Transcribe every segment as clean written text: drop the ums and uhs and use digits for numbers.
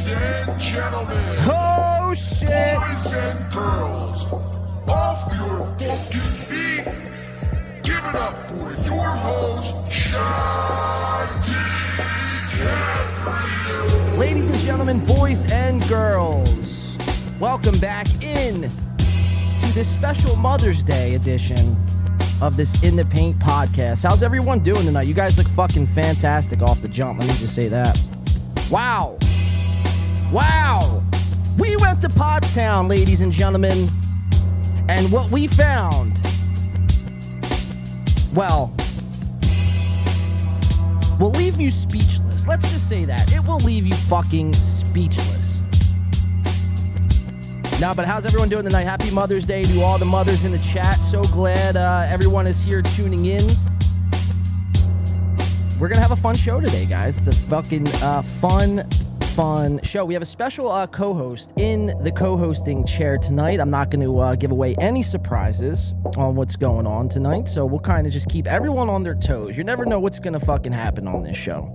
and gentlemen, Oh, shit. boys and girls, off your fucking feet. Give it up for your host, Shaggy Gabriel. Ladies and gentlemen, boys and girls, welcome back in to this special Mother's Day edition of this In the Paint podcast. How's everyone doing tonight? You guys look fucking fantastic off the jump. Let me just say that. Wow. We went to Pottstown, ladies and gentlemen, and what we found, well, will leave you speechless. Let's just say that. It will leave you fucking speechless. No, but how's everyone doing tonight? Happy Mother's Day to all the mothers in the chat. So glad everyone is here tuning in. We're going to have a fun show today, guys. It's a fucking fun show. We have a special co-host in the co-hosting chair tonight. I'm not going to give away any surprises on what's going on tonight, so we'll kind of just keep everyone on their toes. You never know what's going to fucking happen on this show.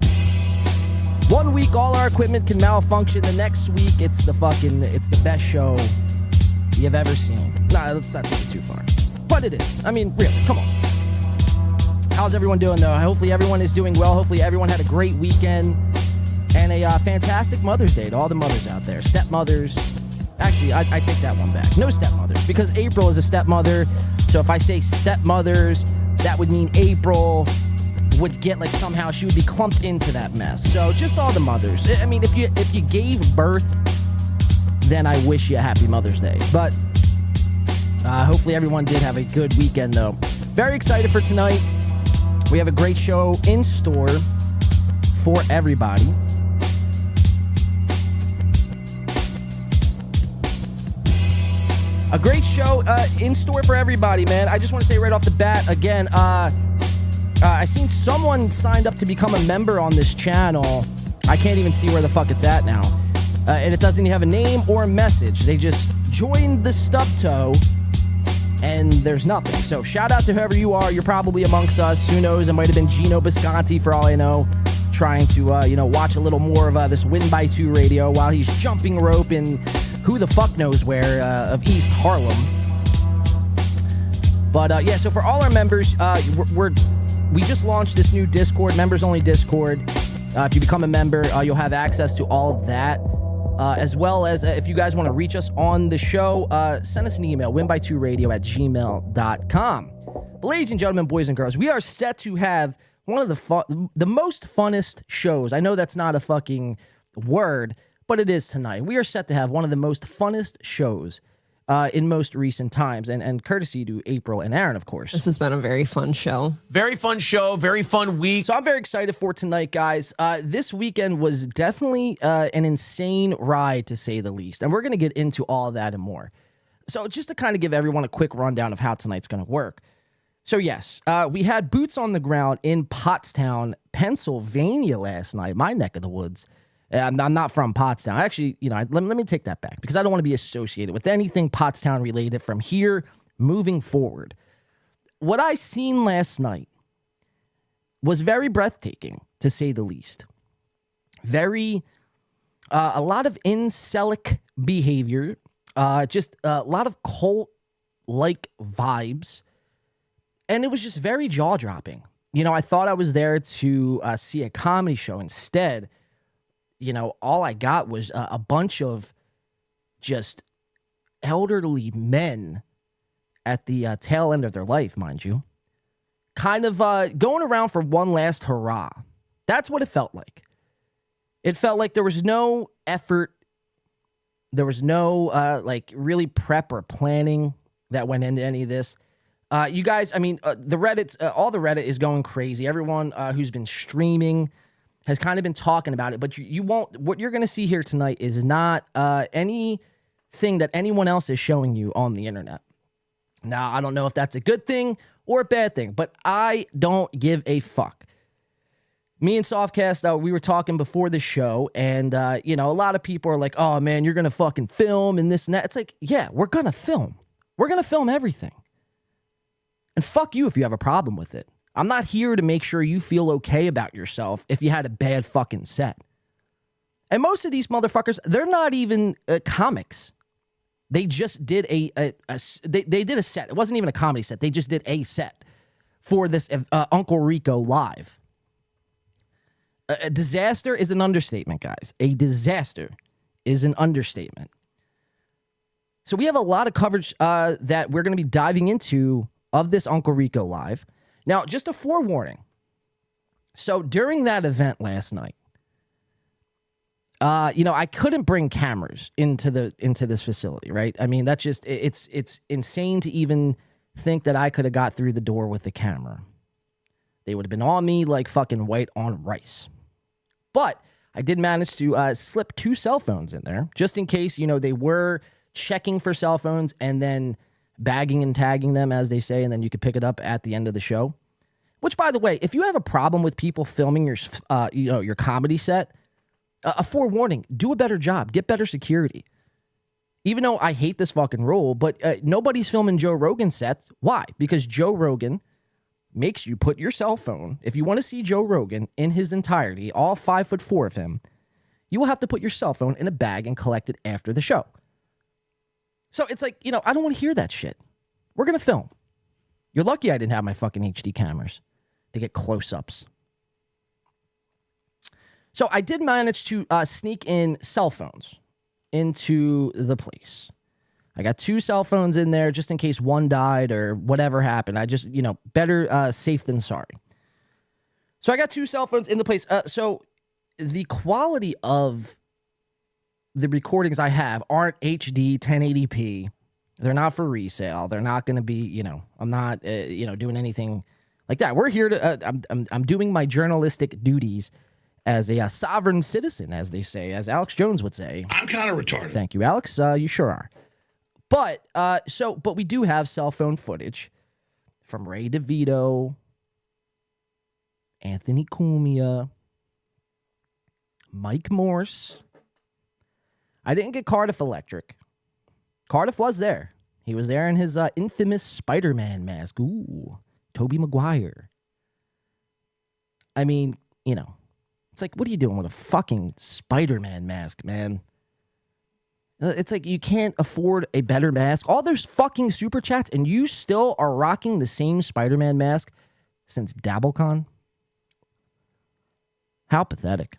1 week, all our equipment can malfunction. The next week, it's the best show you've ever seen. Nah, let's not take it too far. But it is. I mean, really, come on. How's everyone doing, though? Hopefully everyone is doing well. Hopefully everyone had a great weekend and a fantastic Mother's Day to all the mothers out there. Stepmothers. Actually, I take that one back. No stepmothers, because April is a stepmother. So if I say stepmothers, that would mean April would get, like, somehow she would be clumped into that mess. So just all the mothers. I mean, if you gave birth, then I wish you a happy Mother's Day. But hopefully everyone did have a good weekend, though. Very excited for tonight. We have a great show in store for everybody. A great show in store for everybody, man. I just want to say right off the bat, again, I seen someone signed up to become a member on this channel. I can't even see where the fuck it's at now. And it doesn't even have a name or a message. They just joined the stub toe, and there's nothing. So shout out to whoever you are. You're probably amongst us. Who knows? It might have been Gino Bisconti, for all I know, trying to, watch a little more of this Win by 2 radio while he's jumping rope in who the fuck knows where of East Harlem. But, yeah, so for all our members, we just launched this new Discord, members-only Discord. If you become a member, you'll have access to all of that. As well as if you guys want to reach us on the show, send us an email, winby2radio@gmail.com. But ladies and gentlemen, boys and girls, we are set to have one of the most funnest shows. I know that's not a fucking word, but it is tonight. We are set to have one of the most funnest shows in most recent times, and courtesy to April and Aaron, of course. This has been a very fun show. Very fun show, very fun week. So I'm very excited for tonight, guys. This weekend was definitely an insane ride, to say the least, and we're going to get into all of that and more. So just to kind of give everyone a quick rundown of how tonight's going to work. So yes, we had boots on the ground in Pottstown, Pennsylvania last night, my neck of the woods. I'm not from Pottstown. Actually, let me take that back, because I don't want to be associated with anything Pottstown related from here moving forward. What I seen last night was very breathtaking, to say the least. A lot of incelic behavior, just a lot of cult-like vibes, and it was just very jaw-dropping. I thought I was there to see a comedy show. Instead, all I got was a bunch of just elderly men at the tail end of their life, mind you, kind of going around for one last hurrah. That's what it felt like. It felt like there was no effort. There was no, really prep or planning that went into any of this. You guys, the Reddit's, all the Reddit is going crazy. Everyone who's been streaming has kind of been talking about it, but you won't. What you're going to see here tonight is not anything that anyone else is showing you on the internet. Now, I don't know if that's a good thing or a bad thing, but I don't give a fuck. Me and Softcast, we were talking before the show, and a lot of people are like, "Oh man, you're going to fucking film and this and that." It's like, yeah, we're going to film. We're going to film everything. And fuck you if you have a problem with it. I'm not here to make sure you feel okay about yourself if you had a bad fucking set. And most of these motherfuckers, they're not even comics. They just did they did a set. It wasn't even a comedy set. They just did a set for this Uncle Rico live. A disaster is an understatement, guys. A disaster is an understatement. So we have a lot of coverage that we're going to be diving into of this Uncle Rico live. Now, just a forewarning. So during that event last night, I couldn't bring cameras into this facility, right? I mean, that's just it's insane to even think that I could have got through the door with the camera. They would have been on me like fucking white on rice. But I did manage to slip 2 cell phones in there just in case, they were checking for cell phones and then bagging and tagging them, as they say, and then you could pick it up at the end of the show. Which, by the way, if you have a problem with people filming your comedy set, a forewarning, do a better job, get better security. Even though I hate this fucking rule, but nobody's filming Joe Rogan sets. Why? Because Joe Rogan makes you put your cell phone. If you want to see Joe Rogan in his entirety, all 5'4" of him, you will have to put your cell phone in a bag and collect it after the show. So it's like, I don't want to hear that shit. We're going to film. You're lucky I didn't have my fucking HD cameras to get close-ups. So I did manage to sneak in cell phones into the place. I got 2 cell phones in there just in case one died or whatever happened. I just, better safe than sorry. So I got 2 cell phones in the place. So the quality of the recordings I have aren't HD 1080p. They're not for resale. They're not going to be, I'm not, doing anything like that. We're here to, I'm doing my journalistic duties as a sovereign citizen, as they say, as Alex Jones would say. I'm kind of retarded. Thank you, Alex. You sure are. But we do have cell phone footage from Ray DeVito, Anthony Cumia, Mike Morse. I didn't get Cardiff Electric. Cardiff was there. He was there in his infamous Spider-Man mask. Ooh, Tobey Maguire. I mean, it's like, what are you doing with a fucking Spider-Man mask, man? It's like you can't afford a better mask. All those fucking super chats, and you still are rocking the same Spider-Man mask since DabbleCon? How pathetic.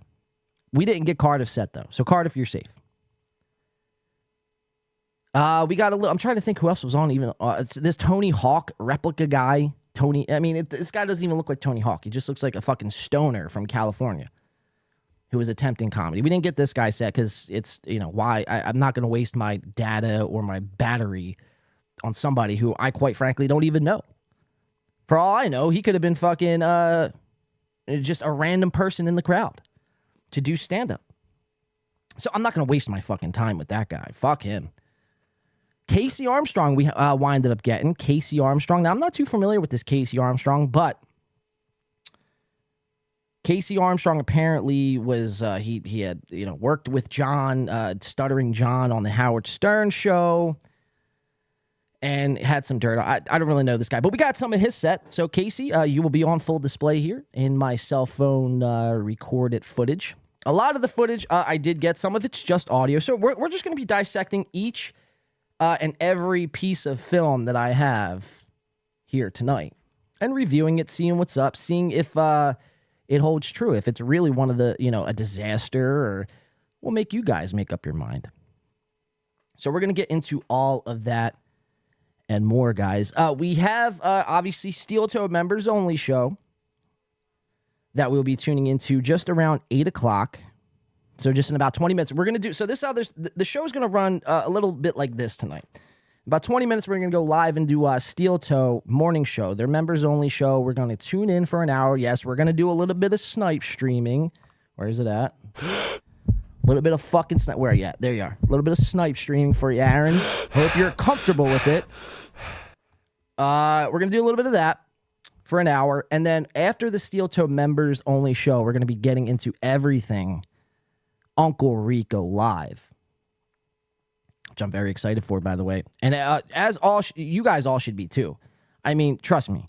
We didn't get Cardiff set, though. So, Cardiff, you're safe. We got a little... I'm trying to think who else was on even. It's this Tony Hawk replica guy. This guy doesn't even look like Tony Hawk. He just looks like a fucking stoner from California who is attempting comedy. We didn't get this guy set because it's, why? I'm not going to waste my data or my battery on somebody who I quite frankly don't even know. For all I know, he could have been fucking just a random person in the crowd to do stand-up. So I'm not going to waste my fucking time with that guy. Fuck him. Casey Armstrong, we winded up getting. Casey Armstrong. Now, I'm not too familiar with this Casey Armstrong, but Casey Armstrong apparently was, he had, worked with John, Stuttering John on the Howard Stern show and had some dirt. I don't really know this guy, but we got some of his set. So, Casey, you will be on full display here in my cell phone recorded footage. A lot of the footage I did get. Some of it's just audio. So, we're just going to be dissecting each and every piece of film that I have here tonight and reviewing it, seeing what's up, seeing if it holds true, if it's really one of the, a disaster, or will make you guys make up your mind. So we're going to get into all of that and more, guys. We have, obviously, Steel Toe members only show that we'll be tuning into just around 8 o'clock. So just in about 20 minutes, we're going to do... So this the show is going to run a little bit like this tonight. About 20 minutes, we're going to go live and do Steel Toe morning show. Their members-only show. We're going to tune in for an hour. Yes, we're going to do a little bit of snipe streaming. Where is it at? A little bit of fucking snipe. Where are you at? There you are. A little bit of snipe streaming for you, Aaron. Hope you're comfortable with it. We're going to do a little bit of that for an hour. And then after the Steel Toe members-only show, we're going to be getting into everything Uncle Rico live, which I'm very excited for, by the way. And as you guys all should be too. I mean, trust me.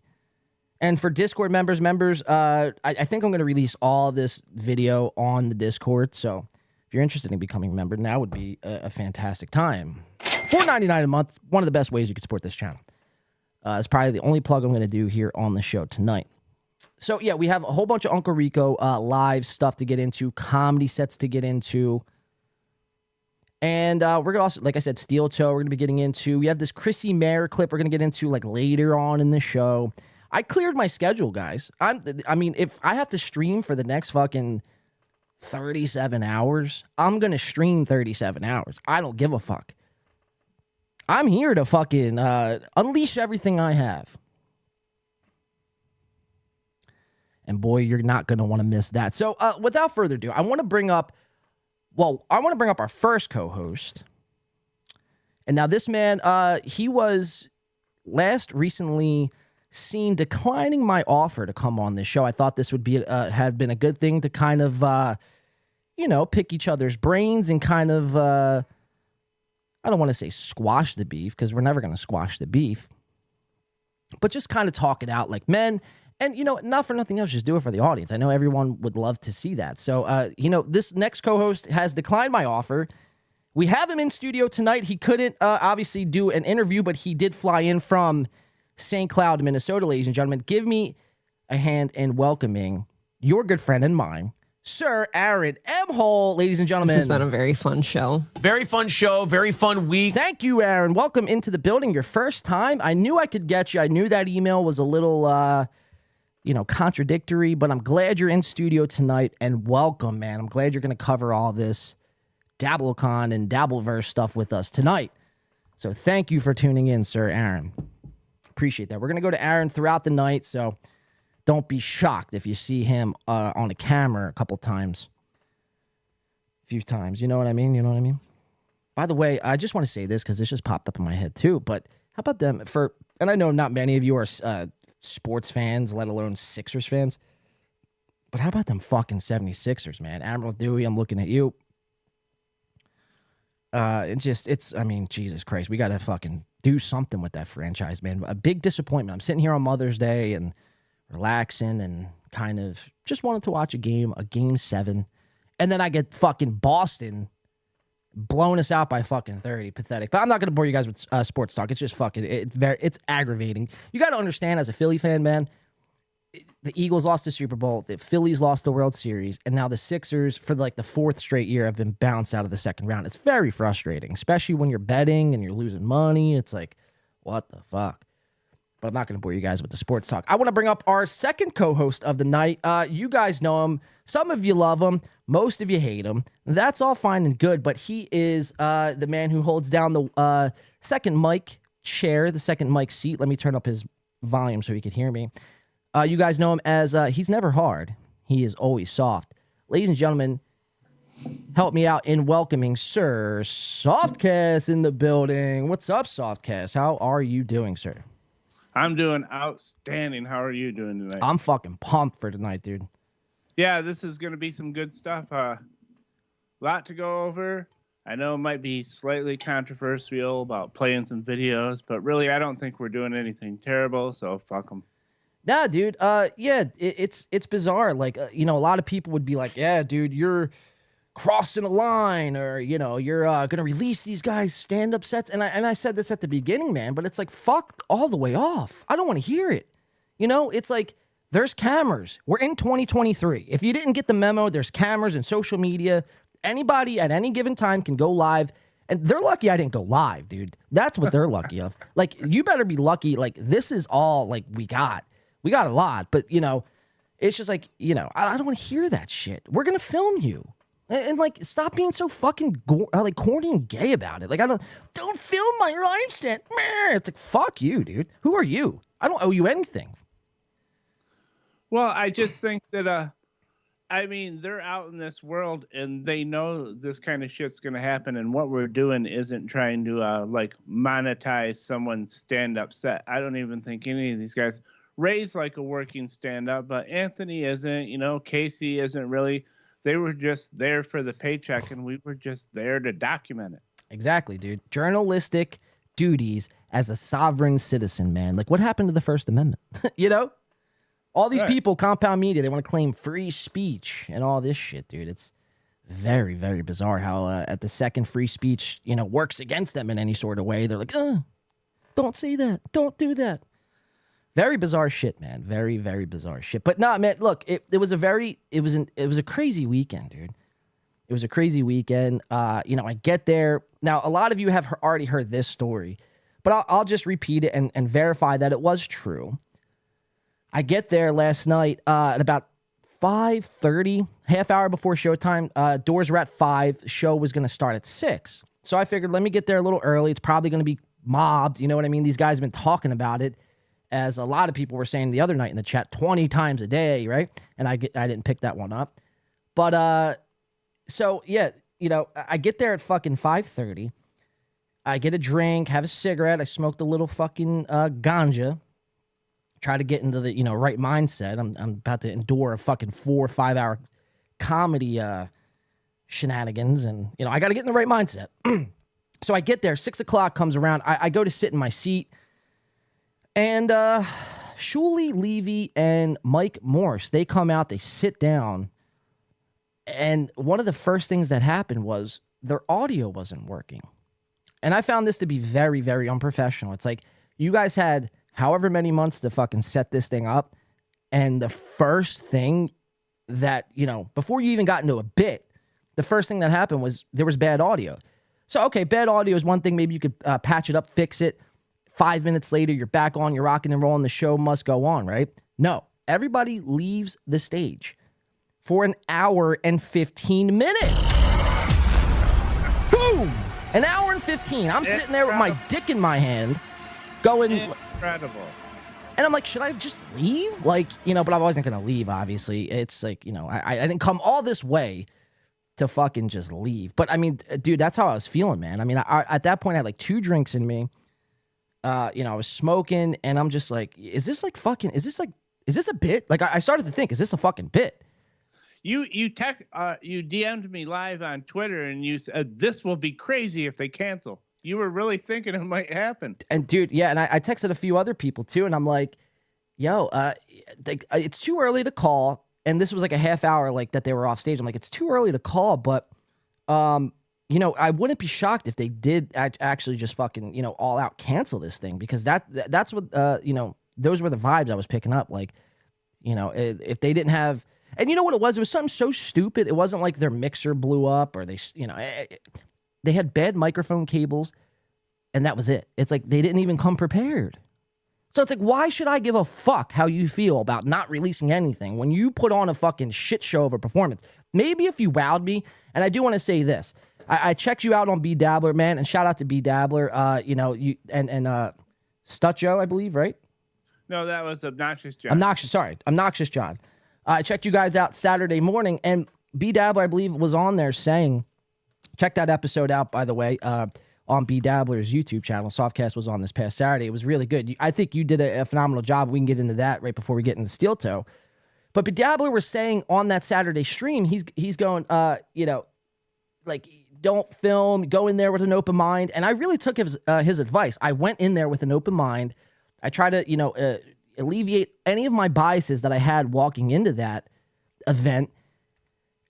And for Discord members, I think I'm going to release all this video on the Discord. So if If you're interested in becoming a member, now would be a fantastic time. $4.99 a month, one of the best ways you can support this channel. It's probably the only plug I'm going to do here on the show tonight. So, yeah, we have a whole bunch of Uncle Rico live stuff to get into, comedy sets to get into. And we're going to also, like I said, Steel Toe, we're going to be getting into. We have this Chrissy Mayer clip we're going to get into like later on in the show. I cleared my schedule, guys. I mean, if I have to stream for the next fucking 37 hours, I'm going to stream 37 hours. I don't give a fuck. I'm here to fucking unleash everything I have. And boy, you're not going to want to miss that. So without further ado, I want to bring up our first co-host. And now this man, he was recently seen declining my offer to come on this show. I thought this would be have been a good thing to kind of, pick each other's brains and kind of, I don't want to say squash the beef because we're never going to squash the beef, but just kind of talk it out like men. And, not for nothing else, just do it for the audience. I know everyone would love to see that. So, this next co-host has declined my offer. We have him in studio tonight. He couldn't obviously do an interview, but he did fly in from St. Cloud, Minnesota, ladies and gentlemen. Give me a hand in welcoming your good friend and mine, Sir Aaron M. Hole, ladies and gentlemen. This has been a very fun show. Very fun show. Very fun week. Thank you, Aaron. Welcome into the building. Your first time. I knew I could get you. I knew that email was a little... contradictory, but I'm glad you're in studio tonight, and welcome, man. I'm glad you're going to cover all this DabbleCon and Dabbleverse stuff with us tonight. So thank you for tuning in, Sir Aaron. Appreciate that. We're going to go to Aaron throughout the night, so don't be shocked if you see him on the camera a few times. You know what I mean? By the way, I just want to say this because this just popped up in my head too, but how about them and I know not many of you are sports fans, let alone Sixers fans. But how about them fucking 76ers, man? Admiral Dewey, I'm looking at you. Jesus Christ, we got to fucking do something with that franchise, man. A big disappointment. I'm sitting here on Mother's Day and relaxing and kind of just wanted to watch a game 7. And then I get fucking Boston blown us out by fucking 30. Pathetic. But I'm not going to bore you guys with sports talk. It's just fucking, it's aggravating. You got to understand as a Philly fan, man, the Eagles lost the Super Bowl, the Phillies lost the World Series, and now the Sixers, for like the 4th straight year, have been bounced out of the second round. It's very frustrating, especially when you're betting and you're losing money. It's like, what the fuck? But I'm not going to bore you guys with the sports talk. I want to bring up our second co-host of the night. You guys know him. Some of you love him. Most of you hate him. That's all fine and good, but he is the man who holds down the second mic chair, the second mic seat. Let me turn up his volume so he can hear me. You guys know him as he's never hard. He is always soft. Ladies and gentlemen, help me out in welcoming Sir Softcast in the building. What's up, Softcast? How are you doing, sir? I'm doing outstanding. How are you doing tonight? I'm fucking pumped for tonight, dude. Yeah, this is going to be some good stuff. Lot to go over. I know it might be slightly controversial about playing some videos, but really I don't think we're doing anything terrible, so fuck them. Nah, dude. It's bizarre. Like, a lot of people would be like, yeah, dude, you're crossing a line, or, you're going to release these guys' stand-up sets. And I said this at the beginning, man, but it's like, fuck all the way off. I don't want to hear it. It's like, there's cameras. We're in 2023. If you didn't get the memo, there's cameras and social media. Anybody at any given time can go live. And they're lucky I didn't go live, dude. That's what they're lucky of. Like, you better be lucky. Like, this is all, like, we got. We got a lot. But, it's just like, I don't want to hear that shit. We're going to film you. And like, stop being so fucking corny and gay about it. Like, don't film my live set. It's like, fuck you, dude. Who are you? I don't owe you anything. Well, I just think that, they're out in this world and they know this kind of shit's going to happen. And what we're doing isn't trying to, monetize someone's stand-up set. I don't even think any of these guys Ray's like a working stand-up, but Anthony isn't, Casey isn't really. They were just there for the paycheck, and we were just there to document it. Exactly, dude. Journalistic duties as a sovereign citizen, man. Like, what happened to the First Amendment? All these people, compound media, they want to claim free speech and all this shit, dude. Very, very bizarre how at the second free speech, works against them in any sort of way. They're like, don't say that. Don't do that. Very bizarre shit, man. Very, very bizarre shit. But nah, man, look, it was a crazy weekend, dude. It was a crazy weekend. I get there. Now, a lot of you have already heard this story, but I'll just repeat it and verify that it was true. I get there last night at about 5:30, half hour before showtime. Doors were at 5. The show was going to start at 6. So I figured, let me get there a little early. It's probably going to be mobbed. You know what I mean? These guys have been talking about it, as a lot of people were saying the other night in the chat, 20 times a day, right? And I didn't pick that one up. But so yeah, I get there at fucking 5:30. I get a drink, have a cigarette. I smoked a little fucking ganja. Try to get into the right mindset. I'm about to endure a fucking 4 or 5 hour comedy shenanigans, and I got to get in the right mindset. So I get there. 6 o'clock comes around. I go to sit in my seat, and Shuli Levy and Mike Morse, they come out. They sit down, and one of the first things that happened was their audio wasn't working, and I found this to be very, very unprofessional. It's like, you guys had however many months to fucking set this thing up, and the first thing that, before you even got into a bit, the first thing that happened was there was bad audio. So, okay, bad audio is one thing. Maybe you could patch it up, fix it. 5 minutes later, you're back on, you're rocking and rolling, the show must go on, right? No, everybody leaves the stage for an hour and 15 minutes. Boom! An hour and 15. I'm sitting there with my dick in my hand going... Incredible. And I'm like, should I just leave? But I wasn't going to leave, obviously. It's like, I didn't come all this way to fucking just leave. But I mean, dude, that's how I was feeling, man. I mean, at that point, I had like 2 drinks in me. I was smoking, and I'm just like, is this a bit? Like, I started to think, is this a fucking bit? You DM'd me live on Twitter, and you said, this will be crazy if they cancel. You were really thinking it might happen. And dude, yeah, and I texted a few other people too, and I'm like, yo, it's too early to call. And this was like a half hour that they were off stage. I'm like, it's too early to call, but I wouldn't be shocked if they did actually just fucking, all out cancel this thing, because that's what those were the vibes I was picking up. If they didn't have, and you know what it was? It was something so stupid. It wasn't like their mixer blew up, or they had bad microphone cables, and that was it. It's like they didn't even come prepared. So it's like, why should I give a fuck how you feel about not releasing anything when you put on a fucking shit show of a performance? Maybe if you wowed me, and I do want to say this. I checked you out on B Dabbler, man, and shout out to B Dabbler. You and Stutjo, I believe, right? No, that was Obnoxious John. Obnoxious John. I checked you guys out Saturday morning, and B Dabbler, I believe, was on there saying, check that episode out, by the way, on B Dabbler's YouTube channel. Softcast was on this past Saturday. It was really good. I think you did a phenomenal job. We can get into that right before we get into Steel Toe. But B Dabbler was saying on that Saturday stream, he's going, don't film, go in there with an open mind. And I really took his advice. I went in there with an open mind. I tried to, alleviate any of my biases that I had walking into that event.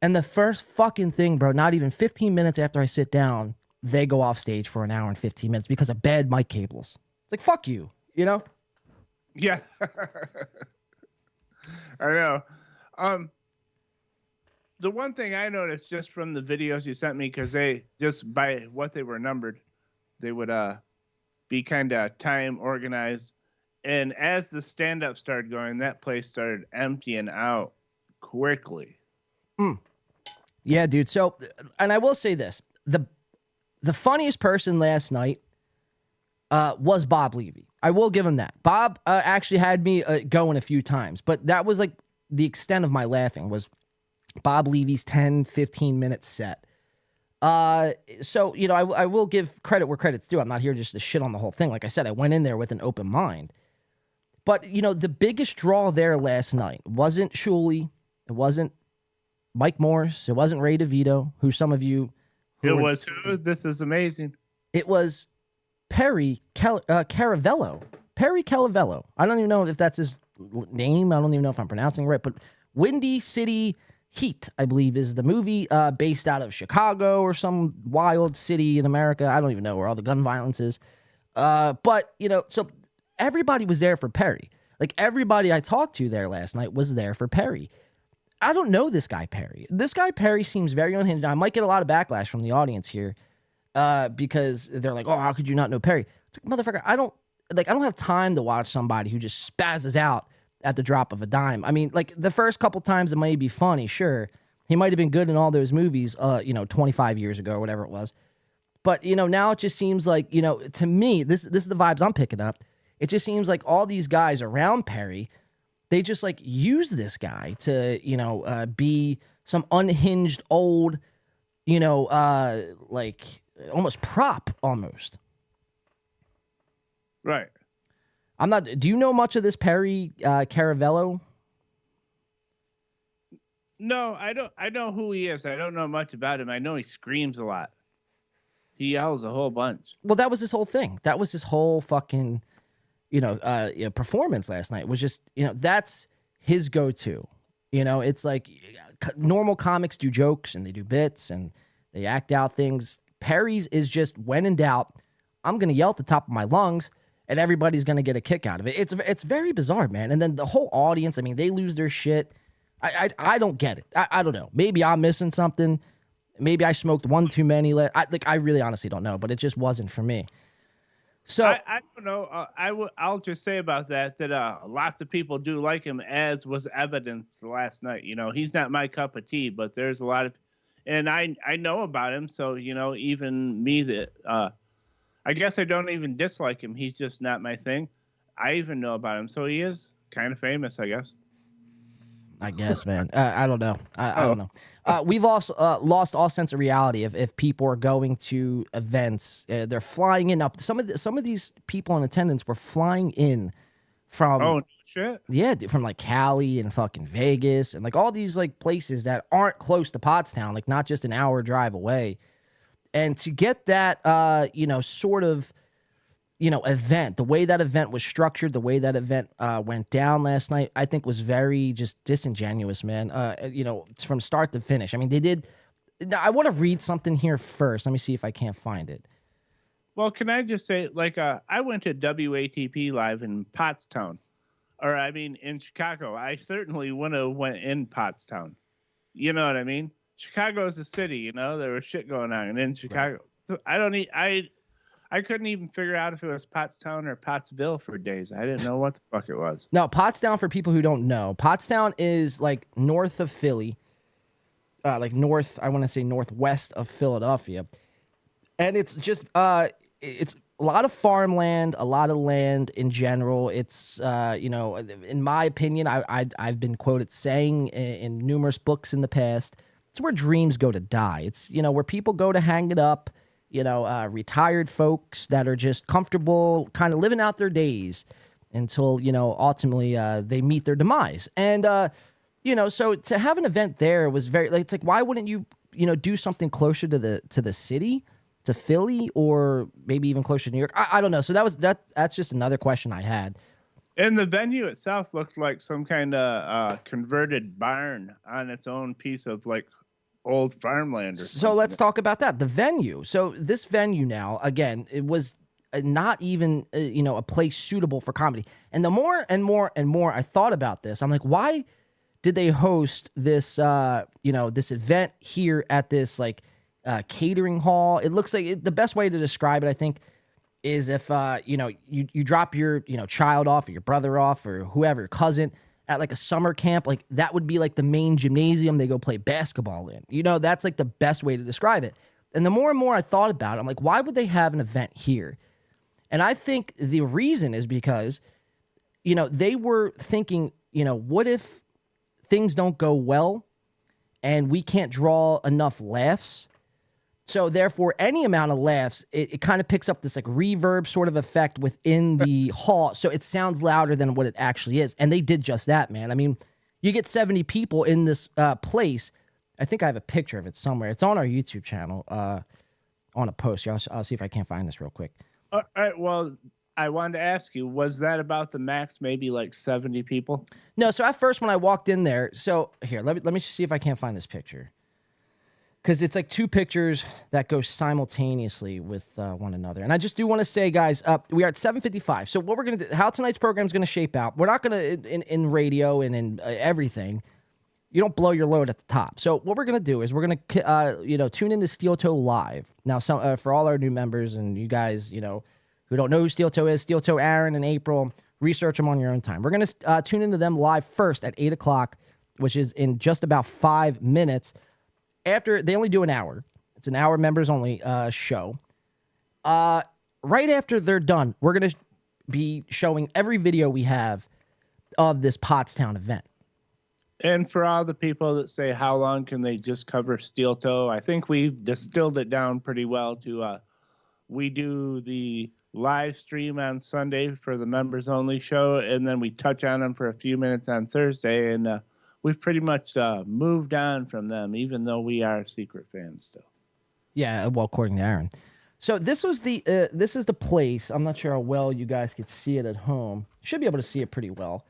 And the first fucking thing, bro, not even 15 minutes after I sit down, they go off stage for an hour and 15 minutes because of bad mic cables. It's like, fuck you, Yeah. I know. The one thing I noticed just from the videos you sent me, because they, just by what they were numbered, they would be kind of time organized. And as the stand-up started going, that place started emptying out quickly. Yeah, dude. So, and I will say this. The funniest person last night was Bob Levy. I will give him that. Bob actually had me going a few times, but that was like the extent of my laughing was Bob Levy's 10, 15-minute set. So, I will give credit where credit's due. I'm not here just to shit on the whole thing. Like I said, I went in there with an open mind. But, the biggest draw there last night wasn't Shuli. It wasn't Mike Morse. It wasn't Ray DeVito, who some of you... was who? This is amazing. It was Perry Caravello. Perry Caravello. I don't even know if that's his name. I don't even know if I'm pronouncing it right. But Windy City Heat, I believe, is the movie, based out of Chicago or some wild city in America. I don't even know where all the gun violence is. But, so everybody was there for Perry. Like, everybody I talked to there last night was there for Perry. I don't know this guy Perry. This guy Perry seems very unhinged. Now, I might get a lot of backlash from the audience here, because they're like, "Oh, how could you not know Perry?" It's like, motherfucker, I don't have time to watch somebody who just spazzes out at the drop of a dime. I mean, like, the first couple times it might be funny, sure. He might have been good in all those movies, 25 years ago or whatever it was. But, now it just seems like, to me, this is the vibes I'm picking up. It just seems like all these guys around Perry, they just, like, use this guy to, be some unhinged old, like, almost prop almost. Right. Do you know much of this Perry Caravello? No, I don't. I know who he is. I don't know much about him. I know he screams a lot. He yells a whole bunch. Well, that was his whole thing. That was his whole fucking, performance last night was just, that's his go-to. It's like normal comics do jokes and they do bits and they act out things. Perry's is just, when in doubt, I'm going to yell at the top of my lungs and everybody's going to get a kick out of it. It's very bizarre, man. And then the whole audience, I mean, they lose their shit. I don't get it. I don't know. Maybe I'm missing something. Maybe I smoked one too many. I really honestly don't know, but it just wasn't for me. So I don't know. I'll just say about that lots of people do like him, as was evidenced last night. He's not my cup of tea, but there's a lot of, and I know about him. So even me that I guess I don't even dislike him. He's just not my thing. I even know about him, so he is kind of famous, I guess. I guess, man. I don't know. I don't know. We've also lost all sense of reality if people are going to events. They're flying in. Up some of these people in attendance were flying in from. Oh shit! Yeah, from like Cali and fucking Vegas and like all these like places that aren't close to Pottstown, like not just an hour drive away, and to get that sort of event, the way that event was structured, the way that event went down last night, I think was very just disingenuous, man. From start to finish. I mean, they did. I want to read something here first. Let me see if I can't find it. Well, can I just say, I went to WATP Live in Pottstown, in Chicago. I certainly wouldn't have went in Pottstown. You know what I mean? Chicago is a city. There was shit going on in Chicago. Right. So I couldn't even figure out if it was Pottstown or Pottsville for days. I didn't know what the fuck it was. No, Pottstown, for people who don't know, Pottstown is like north of Philly, I want to say northwest of Philadelphia. And it's just, it's a lot of farmland, a lot of land in general. It's, in my opinion, I've been quoted saying in numerous books in the past, it's where dreams go to die. It's, where people go to hang it up. Retired folks that are just comfortable kind of living out their days until, ultimately they meet their demise. And, so to have an event there was very, it's like, why wouldn't you, do something closer to the city, to Philly, or maybe even closer to New York? I don't know. So that's just another question I had. And the venue itself looks like some kind of converted barn on its own piece of old farmland or something. So let's talk about that. The venue. So this venue now, again, it was not even, a place suitable for comedy. And the more and more and more I thought about this, I'm like, why did they host this, this event here at this catering hall? It looks like the best way to describe it, I think, is if, you drop your, child off or your brother off or whoever, your cousin, at a summer camp, that would be the main gymnasium they go play basketball in. That's the best way to describe it. And the more and more I thought about it, I'm like, why would they have an event here? And I think the reason is because, they were thinking, what if things don't go well and we can't draw enough laughs? So therefore, any amount of laughs, it kind of picks up this reverb sort of effect within the hall. So it sounds louder than what it actually is. And they did just that, man. I mean, you get 70 people in this place. I think I have a picture of it somewhere. It's on our YouTube channel on a post. I'll see if I can't find this real quick. All right. Well, I wanted to ask you, was that about the max, maybe like 70 people? No, so at first when I walked in there, so here, let me see if I can't find this picture. Because it's like two pictures that go simultaneously with one another. And I just do want to say, guys, we are at 7:55. So what we're going to do, how tonight's program is going to shape out, we're not going to, in radio and in everything, you don't blow your load at the top. So what we're going to do is we're going to, tune into Steel Toe Live. Now, for all our new members and you guys, who don't know who Steel Toe is, Steel Toe Aaron and April, research them on your own time. We're going to tune into them live first at 8 o'clock, which is in just about 5 minutes. After they only do an hour, it's an hour members only show. Right after they're done, we're going to be showing every video we have of this Pottstown event. And for all the people that say, how long can they just cover Steel Toe? I think we've distilled it down pretty well to, we do the live stream on Sunday for the members only show. And then we touch on them for a few minutes on Thursday. And, we've pretty much moved on from them, even though we are secret fans still. Yeah, well, according to Aaron. So this is the place. I'm not sure how well you guys could see it at home. You should be able to see it pretty well.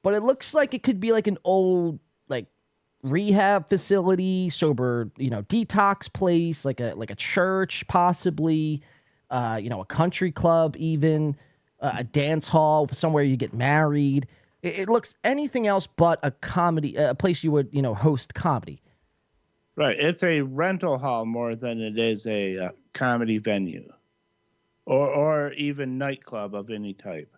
But it looks like it could be like an old like rehab facility, sober, detox place, like a church possibly, a country club even, a dance hall, somewhere you get married. It looks anything else but a comedy, a place you would, host comedy. Right. It's a rental hall more than it is a comedy venue or even nightclub of any type.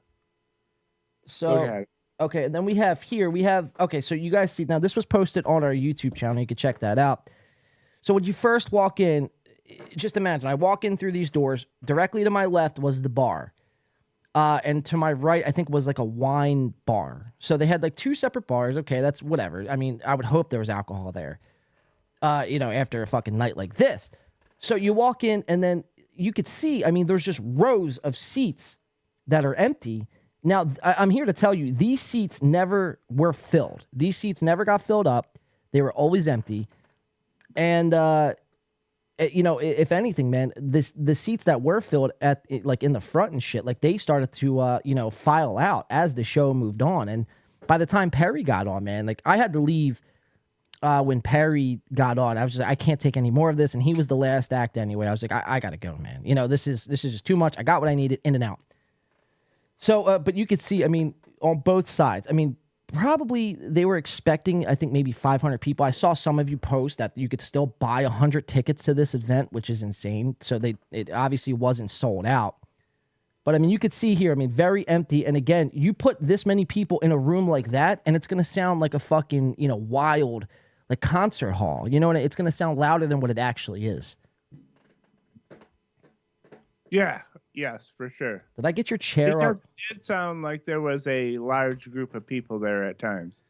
So, okay. And then we have, so you guys see, now this was posted on our YouTube channel. You can check that out. So when you first walk in, just imagine I walk in through these doors. Directly to my left was the bar. And to my right, I think was like a wine bar. So they had like two separate bars. Okay, that's whatever. I mean, I would hope there was alcohol there, after a fucking night like this. So you walk in and then you could see, there's just rows of seats that are empty. Now, I'm here to tell you, these seats never were filled. These seats never got filled up. They were always empty. And, if anything, man, the seats that were filled at like in the front and shit, like they started to, file out as the show moved on. And by the time Perry got on, man, like I had to leave when Perry got on. I was just, I can't take any more of this. And he was the last act anyway. I was like, I gotta go, man. This is just too much. I got what I needed, in and out. So, but you could see, on both sides, probably they were expecting, I think, maybe 500 people. I saw some of you post that you could still buy 100 tickets to this event, which is insane. So it obviously wasn't sold out. But you could see here, very empty. And again, you put this many people in a room like that, and it's going to sound like a fucking, wild, like concert hall. It's going to sound louder than what it actually is. Yeah. Yes, for sure. Did I get your chair up? It did sound like there was a large group of people there at times.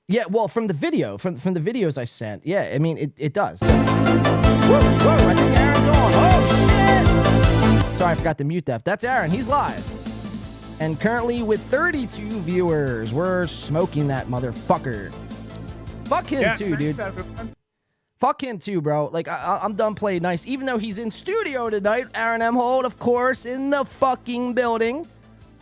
Yeah, well, from the video, from the videos I sent, yeah, it does. Whoa, I think Aaron's on. Oh, shit! Sorry, I forgot to mute that. That's Aaron. He's live. And currently with 32 viewers, we're smoking that motherfucker. Fuck him too, dude. Everyone. Fuck him too, bro. Like, I'm done playing nice. Even though he's in studio tonight, Aaron M. Holt, of course, in the fucking building.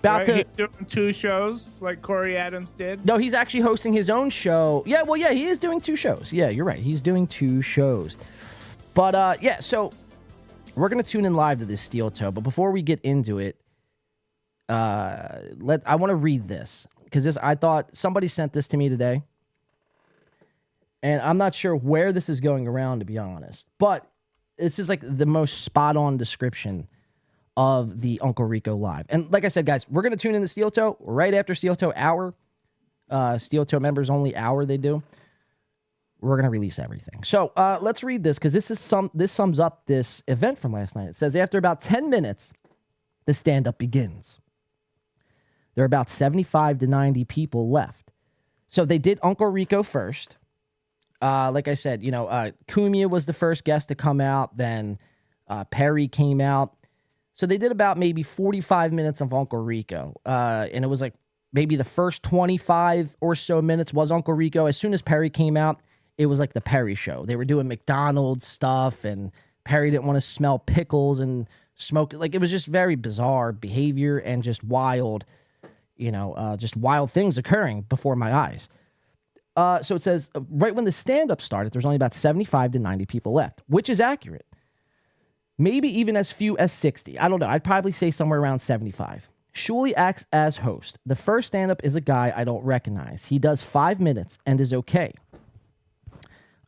He's doing 2 shows like Corey Adams did. No, he's actually hosting his own show. Yeah, well, yeah, he is doing 2 shows. Yeah, you're right. He's doing 2 shows. But, yeah, so we're going to tune in live to this Steel Toe. But before we get into it, I want to read this. Because I thought somebody sent this to me today. And I'm not sure where this is going around, to be honest. But this is like the most spot-on description of the Uncle Rico Live. And like I said, guys, we're going to tune in to Steel Toe right after Steel Toe Hour. Steel Toe members only hour they do. We're going to release everything. So let's read this because this sums up this event from last night. It says, after about 10 minutes, the stand-up begins. There are about 75 to 90 people left. So they did Uncle Rico first. Like I said, Cumia was the first guest to come out. Then Perry came out. So they did about maybe 45 minutes of Uncle Rico. And it was like maybe the first 25 or so minutes was Uncle Rico. As soon as Perry came out, it was like the Perry show. They were doing McDonald's stuff, and Perry didn't want to smell pickles and smoke. Like, it was just very bizarre behavior and just wild, just wild things occurring before my eyes. So it says, right when the stand-up started, there's only about 75 to 90 people left, which is accurate. Maybe even as few as 60. I don't know. I'd probably say somewhere around 75. Shuli acts as host. The first stand-up is a guy I don't recognize. He does 5 minutes and is okay.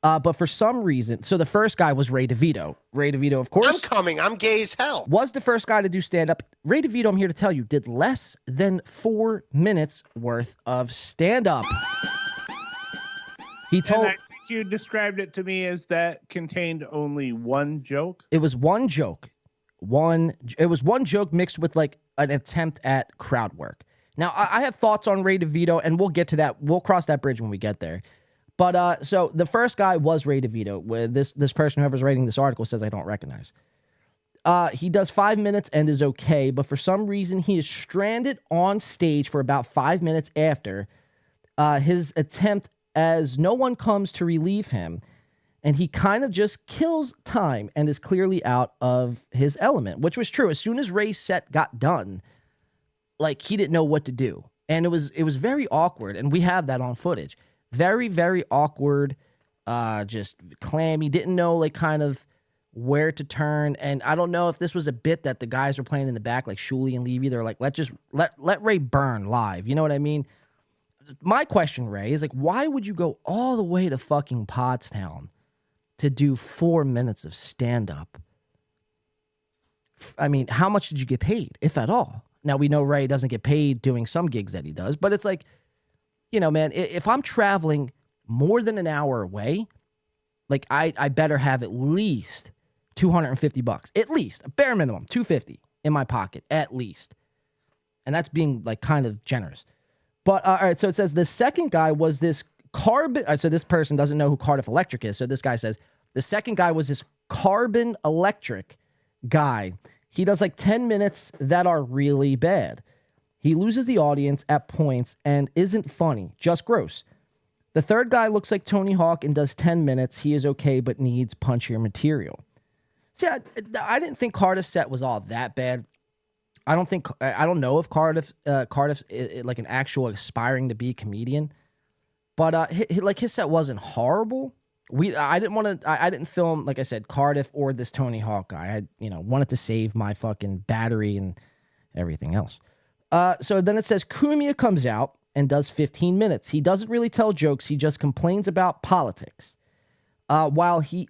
But for some reason, so the first guy was Ray DeVito. Ray DeVito, of course. I'm coming. I'm gay as hell. Was the first guy to do stand-up. Ray DeVito, I'm here to tell you, did less than 4 minutes worth of stand-up. He told... And I think you described it to me as that contained only one joke. It was one joke. It was one joke mixed with like an attempt at crowd work. Now, I have thoughts on Ray DeVito, and we'll get to that. We'll cross that bridge when we get there. But so the first guy was Ray DeVito. With this person, whoever's writing this article, says I don't recognize. He does 5 minutes and is okay, but for some reason he is stranded on stage for about 5 minutes after his attempt, as no one comes to relieve him, and he kind of just kills time and is clearly out of his element, which was true. As soon as Ray's set got done, like, he didn't know what to do, and it was very awkward, and we have that on footage. Very, very awkward, just clammy, didn't know, like, kind of where to turn, and I don't know if this was a bit that the guys were playing in the back, like Shuli and Levy. They're like, let Ray burn live, you know what I mean? My question, Ray, is like, why would you go all the way to fucking Pottstown to do 4 minutes of stand-up? I mean, how much did you get paid, if at all? Now, we know Ray doesn't get paid doing some gigs that he does, but it's like, man, if I'm traveling more than an hour away, like, I better have at least $250, at least, a bare minimum, $250 in my pocket, at least. And that's being, like, kind of generous. But, all right, so it says the second guy was this Carbon... so this person doesn't know who Cardiff Electric is, so this guy says the second guy was this Carbon Electric guy. He does, like, 10 minutes that are really bad. He loses the audience at points and isn't funny, just gross. The third guy looks like Tony Hawk and does 10 minutes. He is okay, but needs punchier material. See, I didn't think Cardiff's set was all that bad. I don't know if Cardiff's like an actual aspiring to be comedian, but his set wasn't horrible. I didn't film, like I said, Cardiff or this Tony Hawk guy. I wanted to save my fucking battery and everything else. So then it says Cumia comes out and does 15 minutes. He doesn't really tell jokes. He just complains about politics. While he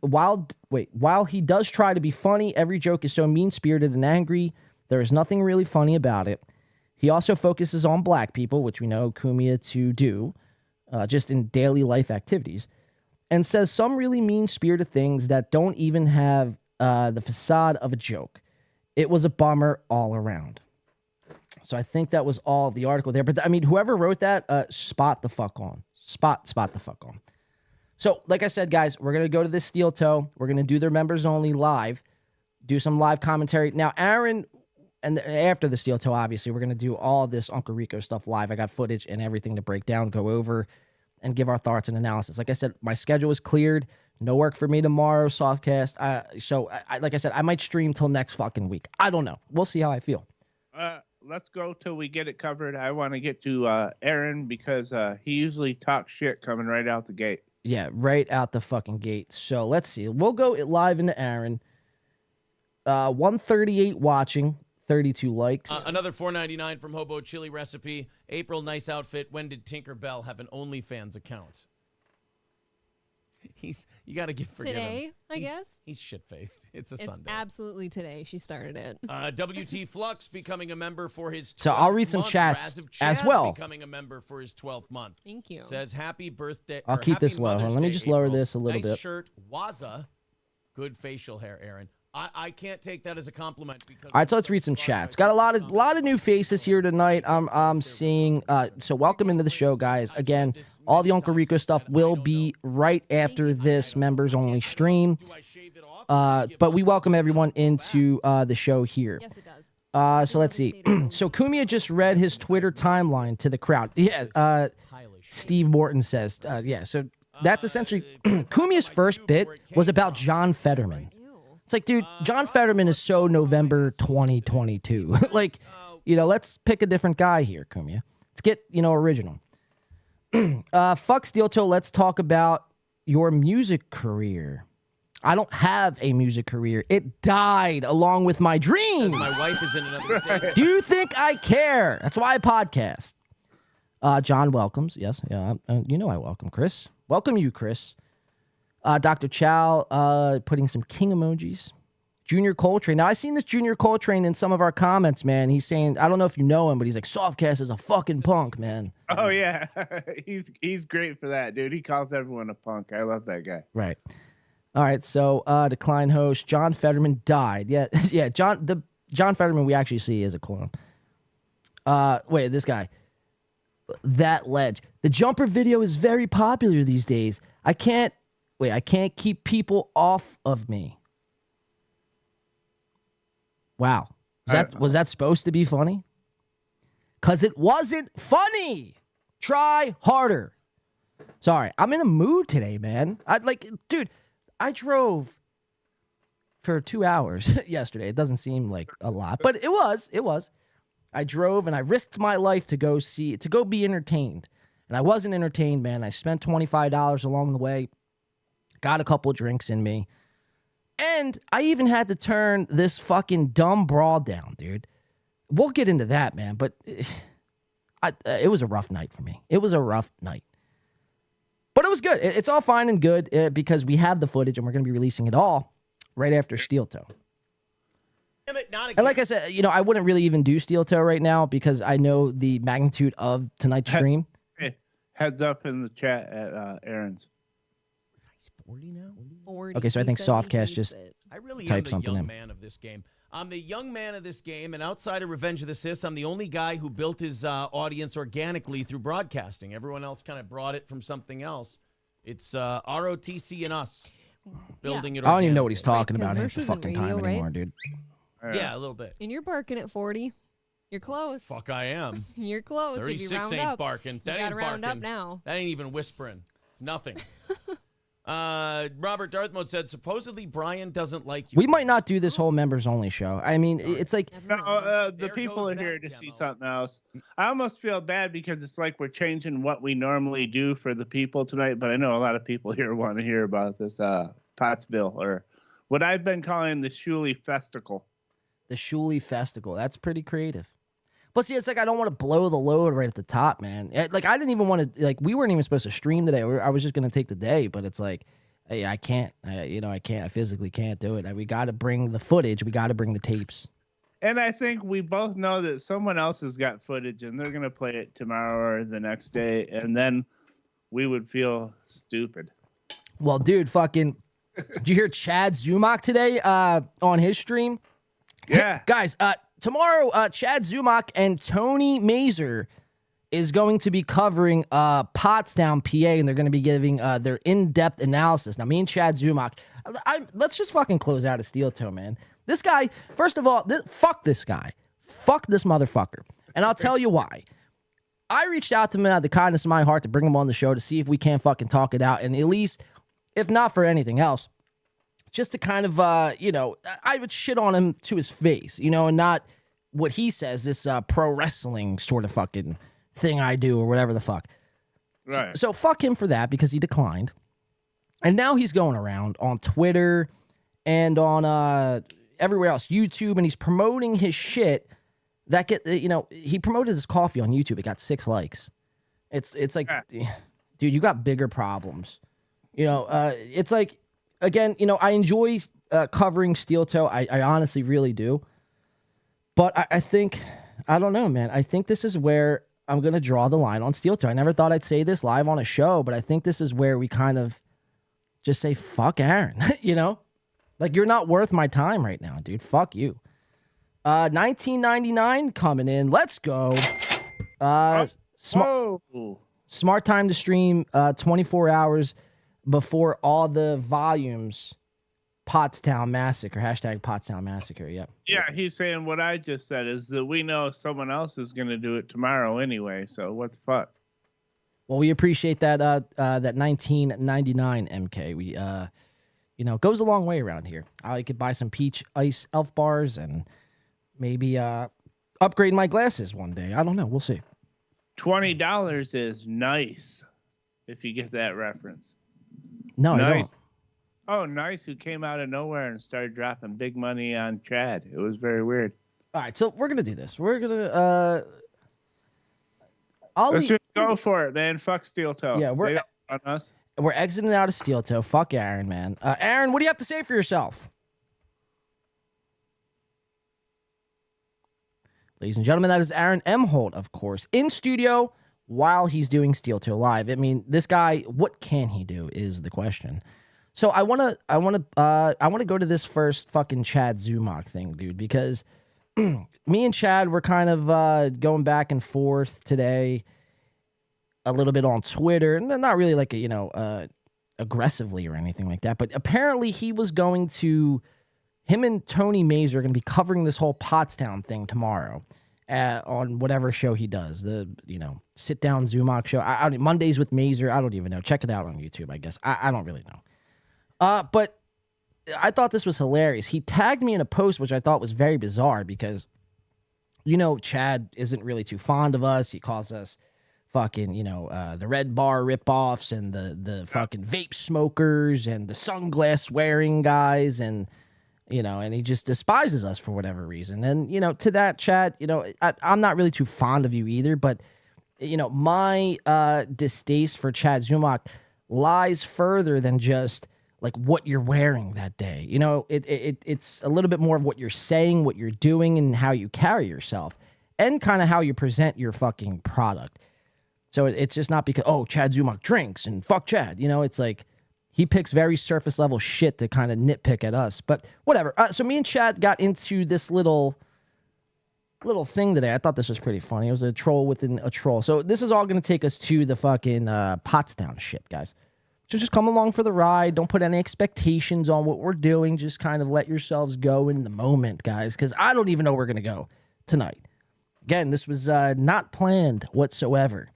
does try to be funny, every joke is so mean-spirited and angry. There is nothing really funny about it. He also focuses on black people, which we know Cumia to do, just in daily life activities, and says some really mean-spirited things that don't even have the facade of a joke. It was a bummer all around. So I think that was all of the article there. But I mean, whoever wrote that, spot the fuck on. Spot the fuck on. So, like I said, guys, we're going to go to this Steel Toe. We're going to do their members only live, do some live commentary. Now, Aaron... And after the Steel Toe, obviously, we're going to do all this Uncle Rico stuff live. I got footage and everything to break down, go over, and give our thoughts and analysis. Like I said, my schedule is cleared. No work for me tomorrow, softcast. So, like I said, I might stream till next fucking week. I don't know. We'll see how I feel. Let's go till we get it covered. I want to get to Aaron because he usually talks shit coming right out the gate. Yeah, right out the fucking gate. So, let's see. We'll go live into Aaron. 138 watching. 32 likes. Another $4.99 from Hobo Chili Recipe. April, nice outfit. When did Tinkerbell have an OnlyFans account? You got to forgive him. Today, I guess. He's shit-faced. It's Sunday. Absolutely today. She started it. WT Flux becoming a member for his 12th So I'll read some month. chats as Chaz well. Becoming a member for his 12th month. Thank you. Says happy birthday. I'll keep happy this low. Mother's Let me Day, just lower April. this a little nice bit. Shirt. Waza. Good facial hair, Aaron. I can't take that as a compliment because. All right, so let's read some chats. Got a lot of new faces here tonight. I'm seeing. So welcome into the show, guys. Again, all the Uncle Rico stuff will be right after this members only stream. But we welcome everyone into the show here. Yes, it does. So let's see. So Cumia just read his Twitter timeline to the crowd. Yeah. Steve Morton says. Yeah. So that's essentially Cumia's first bit was about John Fetterman. It's like, dude, John Fetterman is so November 2022. Like, let's pick a different guy here, Kumia. Let's get, original. Fuck Steel Toe, let's talk about your music career. I don't have a music career. It died along with my dreams. My wife is in another state. Do you think I care? That's why I podcast. John welcomes. Yes, yeah. I welcome Chris. Welcome you, Chris. Dr. Chow putting some king emojis. Junior Coltrane. Now, I seen this Junior Coltrane in some of our comments, man. He's saying, I don't know if you know him, but he's like, Softcast is a fucking punk, man. Oh, yeah. He's great for that, dude. He calls everyone a punk. I love that guy. Right. All right, so decline host. John Fetterman died. Yeah, yeah, John Fetterman we actually see is a clone. Wait, this guy. That ledge. The jumper video is very popular these days. I can't keep people off of me. Wow. Was that supposed to be funny? Because it wasn't funny. Try harder. Sorry, I'm in a mood today, man. Dude, I drove for 2 hours yesterday. It doesn't seem like a lot, but it was. I drove and I risked my life to go be entertained. And I wasn't entertained, man. I spent $25 along the way. Got a couple drinks in me. And I even had to turn this fucking dumb broad down, dude. We'll get into that, man. But it was a rough night for me. It was a rough night. But it was good. It's all fine and good because we have the footage and we're going to be releasing it all right after Steel Toe. Damn it, not again. And like I said, I wouldn't really even do Steel Toe right now because I know the magnitude of tonight's stream. Hey, heads up in the chat at Aaron's. He's 40 now? 40. Okay, so I think He said he Softcast hates just it. I really type am the something young in. man of this game. I'm the young man of this game, and outside of Revenge of the Sis, I'm the only guy who built his audience organically through broadcasting. Everyone else kind of brought it from something else. It's ROTC and us building it. I don't even know what he's talking Right, 'cause about half the Mercer's in fucking radio, time right? anymore, dude. Yeah, a little bit. And you're barking at 40. You're close. Fuck, I am. You're close. If you 36 round ain't up, barking. That you ain't gotta round barking. up now. That ain't even whispering. It's nothing. Robert Darth Mode said, supposedly Brian doesn't like you. We might not do this whole members only show. I mean, it's like No, the There people goes are here that to see demo. something else. I almost feel bad because it's like we're changing what we normally do for the people tonight, but I know a lot of people here want to hear about this Pottsville, or what I've been calling the Shuley Festival. the Shuley Festival. That's pretty creative. But see, it's like I don't want to blow the load right at the top, man. Like I didn't even want to. Like we weren't even supposed to stream today. I was just gonna take the day, but it's like, hey, I can't. I can't. I physically can't do it. We got to bring the footage. We got to bring the tapes. And I think we both know that someone else has got footage and they're going to play it tomorrow or the next day. And then we would feel stupid. Well, dude, fucking, did you hear Chad Zumach today on his stream? Yeah. Guys, tomorrow, Chad Zumach and Tony Mazer is going to be covering Pottstown, PA, and they're going to be giving their in-depth analysis. Now, me and Chad Zumach, let's just fucking close out a Steel Toe, man. This guy, first of all, fuck this guy. Fuck this motherfucker. And I'll tell you why. I reached out to him out of the kindness of my heart to bring him on the show to see if we can't fucking talk it out. And at least, if not for anything else, just to kind of, I would shit on him to his face, and not what he says, this pro wrestling sort of fucking thing I do or whatever the fuck. Right. So fuck him for that because he declined. And now he's going around on Twitter and on everywhere else, YouTube, and he's promoting his shit that he promoted his coffee on YouTube. It got 6 likes. It's like, dude, you got bigger problems. It's like, again, I enjoy covering Steel Toe. I honestly really do. But I think, I don't know, man. I think this is where I'm going to draw the line on Steel Toe. I never thought I'd say this live on a show, but I think this is where we kind of just say, fuck Aaron, Like, you're not worth my time right now, dude. Fuck you. 1999 coming in. Let's go. Smart time to stream 24 hours before all the volumes. Pottstown Massacre. Hashtag Pottstown Massacre. Yep. Yeah, he's saying what I just said is that we know someone else is going to do it tomorrow anyway. So what the fuck? Well, we appreciate that. That 1999 MK. We it goes a long way around here. I could buy some peach ice elf bars and maybe upgrade my glasses one day. I don't know. We'll see. $20 is nice, if you get that reference. No, I don't. Nice. Oh, Nice, who came out of nowhere and started dropping big money on Chad. It was very weird. All right, so we're gonna do this. We're gonna Let's just go for it, man. Fuck Steel Toe. Yeah, They don't want us. we're exiting out of Steel Toe. Fuck Aaron, man. Aaron, what do you have to say for yourself? Ladies and gentlemen, that is Aaron M. Holt, of course, in studio while he's doing Steel Toe Live. I mean, this guy, what can he do is the question. So I wanna go to this first fucking Chad Zumach thing, dude, because me and Chad were kind of going back and forth today, a little bit on Twitter, and not really like aggressively or anything like that. But apparently, him and Tony Mazer are going to be covering this whole Pottstown thing tomorrow on whatever show he does, the sit down Zumach show. I Mondays with Mazer. I don't even know. Check it out on YouTube, I guess. I don't really know. But I thought this was hilarious. He tagged me in a post, which I thought was very bizarre because, Chad isn't really too fond of us. He calls us fucking, the red bar ripoffs and the fucking vape smokers and the sunglass wearing guys and, and he just despises us for whatever reason. And, to that, Chad, I'm not really too fond of you either, but, my distaste for Chad Zumach lies further than just like what you're wearing that day. It's a little bit more of what you're saying, what you're doing, and how you carry yourself, and kind of how you present your fucking product. So it's just not because, Chad Zumach drinks and fuck Chad. It's like he picks very surface level shit to kind of nitpick at us. But whatever. So me and Chad got into this little thing today. I thought this was pretty funny. It was a troll within a troll. So this is all going to take us to the fucking Pottstown shit, guys. So just come along for the ride. Don't put any expectations on what we're doing. Just kind of let yourselves go in the moment, guys, because I don't even know where we're going to go tonight. Again, this was not planned whatsoever.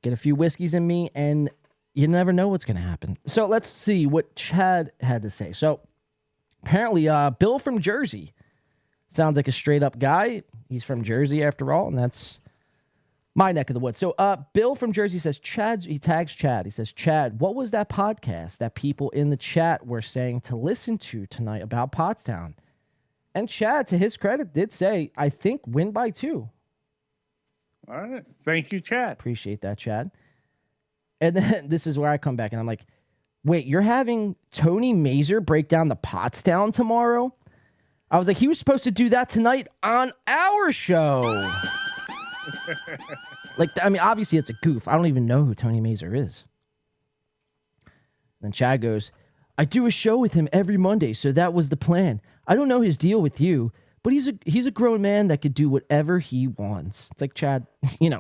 Get a few whiskeys in me, and you never know what's going to happen. So let's see what Chad had to say. So apparently, Bill from Jersey sounds like a straight-up guy. He's from Jersey, after all, and that's my neck of the woods. So Bill from Jersey says, he tags Chad. He says, Chad, what was that podcast that people in the chat were saying to listen to tonight about Pottstown? And Chad, to his credit, did say, I think win by 2. All right. Thank you, Chad. Appreciate that, Chad. And then this is where I come back and I'm like, wait, you're having Tony Mazer break down the Pottstown tomorrow? I was like, he was supposed to do that tonight on our show. Obviously it's a goof. I don't even know who Tony Mazer is. Then Chad goes, I do a show with him every Monday, so that was the plan. I don't know his deal with you, but he's a grown man that could do whatever he wants. It's like, Chad,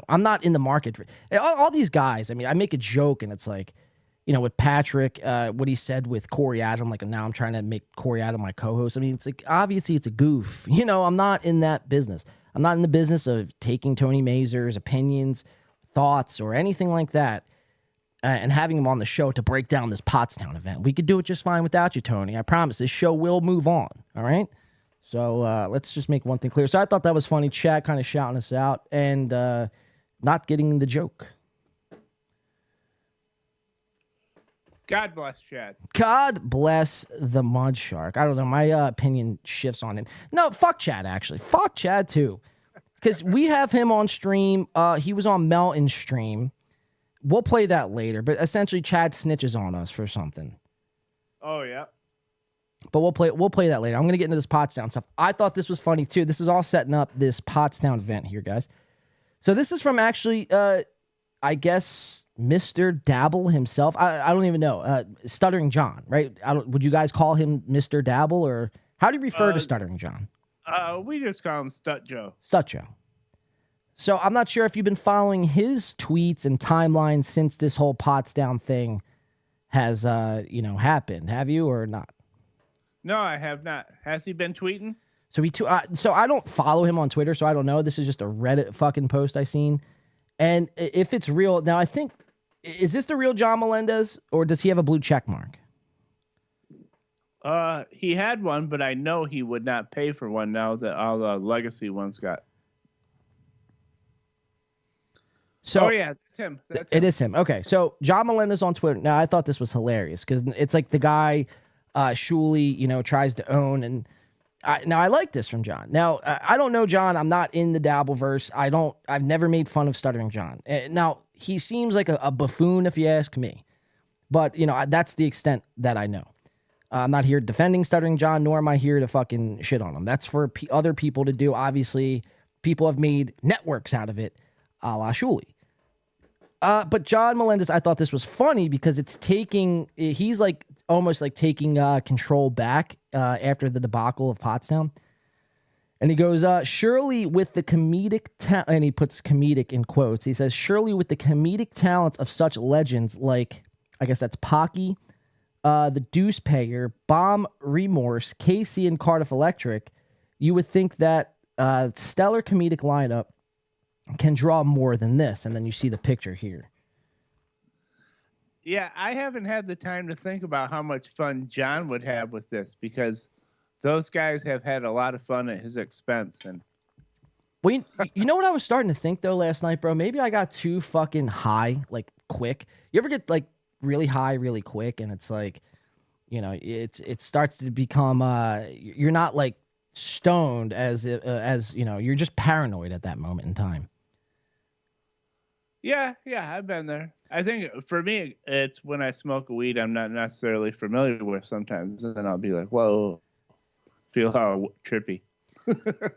I'm not in the market for all these guys. I mean, I make a joke and it's like, with Patrick, what he said with Corey Adam, like now I'm trying to make Corey Adam my co-host. I mean, it's like, obviously it's a goof. I'm not in that business. I'm not in the business of taking Tony Mazer's opinions, thoughts, or anything like that and having him on the show to break down this Pottstown event. We could do it just fine without you, Tony. I promise this show will move on, all right? So let's just make one thing clear. So I thought that was funny. Chad kind of shouting us out and not getting the joke. God bless Chad. God bless the Mud Shark. I don't know. My opinion shifts on him. No, fuck Chad, actually. Fuck Chad, too. Because we have him on stream. He was on Melton's stream. We'll play that later. But essentially, Chad snitches on us for something. Oh, yeah. But we'll play that later. I'm going to get into this Pottstown stuff. I thought this was funny, too. This is all setting up this Pottstown event here, guys. So this is from actually, I guess, Mr. Dabble himself. I don't even know. Stuttering John, right? Would you guys call him Mr. Dabble, or how do you refer to Stuttering John? We just call him Stut Joe. Stut Joe. So I'm not sure if you've been following his tweets and timeline since this whole Pottstown thing has, happened. Have you or not? No, I have not. Has he been tweeting? So so I don't follow him on Twitter, so I don't know. This is just a Reddit fucking post I seen. And if it's real, now I think, is this the real John Melendez, or does he have a blue check mark? He had one, but I know he would not pay for one now that all the legacy ones got. So Oh yeah, that's him. it is him. Okay, so John Melendez on Twitter. Now I thought this was hilarious because it's like the guy, Shuley, tries to own, and I like this from John. Now I don't know John. I'm not in the Dabbleverse. I've never made fun of Stuttering John. Now he seems like a buffoon if you ask me, but that's the extent that I know. I'm not here defending Stuttering John, nor am I here to fucking shit on him. That's for other people to do. Obviously, people have made networks out of it, a la Shuley. But John Melendez, I thought this was funny because he's like almost like taking control back after the debacle of Pottstown. And he goes, surely with the comedic and he puts comedic in quotes. He says, surely with the comedic talents of such legends like, I guess that's Pocky, the Deuce Payer, Bomb Remorse, Casey, and Cardiff Electric, you would think that stellar comedic lineup can draw more than this. And then you see the picture here. Yeah, I haven't had the time to think about how much fun John would have with this because those guys have had a lot of fun at his expense. And well, you know what I was starting to think though last night, bro? Maybe I got too fucking high, like quick. You ever get like really high, really quick, and it's like, it starts to become you're not like stoned as you're just paranoid at that moment in time. Yeah, I've been there. I think for me, it's when I smoke a weed I'm not necessarily familiar with sometimes, and then I'll be like, whoa, feel how trippy.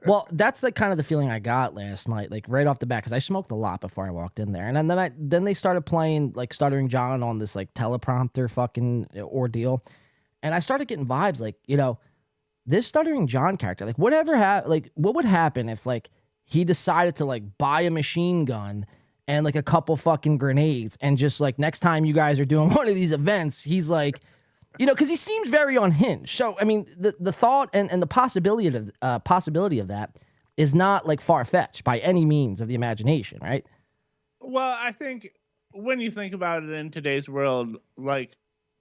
Well, that's like kind of the feeling I got last night, like right off the bat, because I smoked a lot before I walked in there, and then they started playing like Stuttering John on this like teleprompter fucking ordeal, and I started getting vibes like this Stuttering John character, like what would happen if like he decided to like buy a machine gun and like a couple fucking grenades, and just like next time you guys are doing one of these events, he's like, because he seems very unhinged. So I mean, the thought and the possibility of that is not like far fetched by any means of the imagination, right? Well, I think when you think about it in today's world, like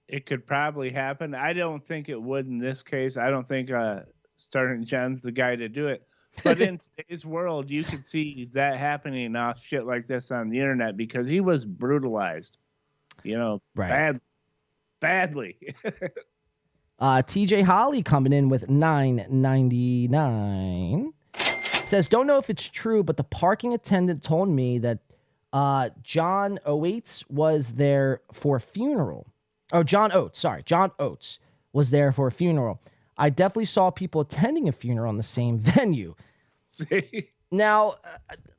it could probably happen. I don't think it would in this case. I don't think Stuttering John's the guy to do it. But in today's world, you could see that happening off shit like this on the internet because he was brutalized, right. badly. TJ Holly coming in with $9.99 says, don't know if it's true, but the parking attendant told me that John Oates was there for a funeral. Oh, John Oates was there for a funeral. I definitely saw people attending a funeral in the same venue. See? Now,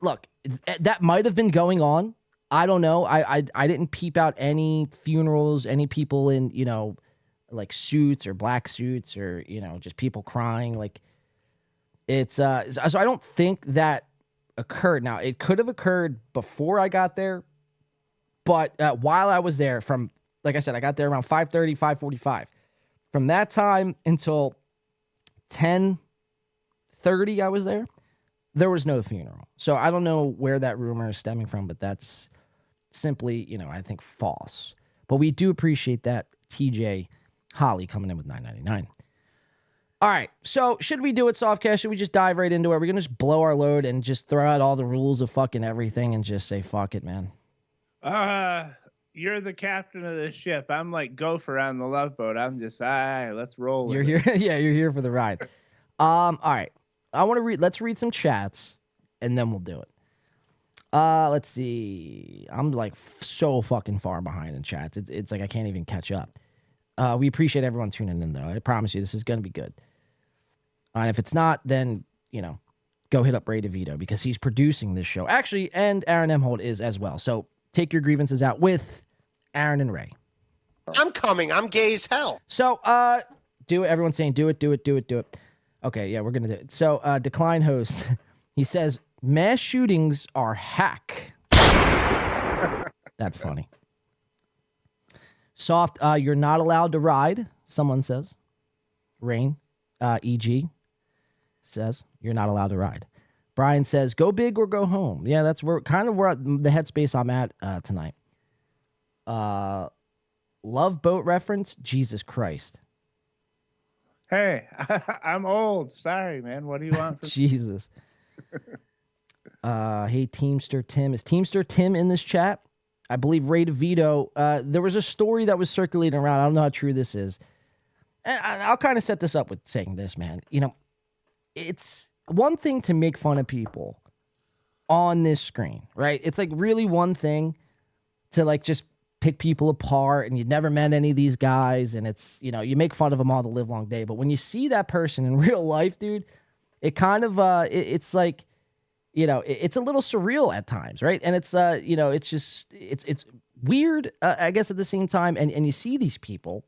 look, that might have been going on. I don't know. I didn't peep out any funerals, any people in, like suits or black suits or, just people crying. Like it's, so I don't think that occurred. Now, it could have occurred before I got there, but while I was there like I said, I got there around 5:30, 5:45. From that time until 10:30 I was there was no funeral. So I don't know where that rumor is stemming from, but that's simply, I think false. But we do appreciate that TJ Holly coming in with $9.99. All right, so should we do it, Softcast? Should we just dive right into it? We're going to just blow our load and just throw out all the rules of fucking everything and just say, fuck it, man. You're the captain of this ship. I'm like Gopher on the Love Boat. I'm just, let's roll. You're here. Yeah, you're here for the ride. All right. Let's read some chats and then we'll do it. Let's see. I'm like so fucking far behind in chats. It's like I can't even catch up. We appreciate everyone tuning in though. I promise you this is going to be good. And if it's not, then, go hit up Ray DeVito because he's producing this show. Actually, and Aaron Emhold is as well. So take your grievances out with Aaron and Ray. I'm coming. I'm gay as hell. So, do it. Everyone's saying do it. Okay, yeah, we're going to do it. So, Decline Host, he says, mass shootings are hack. That's funny. Soft, you're not allowed to ride, someone says. Rain, EG, says, you're not allowed to ride. Brian says, go big or go home. Yeah, that's where the headspace I'm at tonight. Love Boat reference, Jesus Christ. Hey, I'm old. Sorry, man. What do you want from Jesus. Hey, Teamster Tim. Is Teamster Tim in this chat? I believe Ray DeVito. There was a story that was circulating around. I don't know how true this is. And I'll kind of set this up with saying this, man. You know, it's one thing to make fun of people on this screen, right? It's like really one thing to like just pick people apart and you've never met any of these guys and it's, you know, you make fun of them all the live long day. But when you see that person in real life, dude, it kind of, it's like, you know, it's a little surreal at times, right? And it's, you know, it's just, it's weird, I guess, at the same time. And you see these people,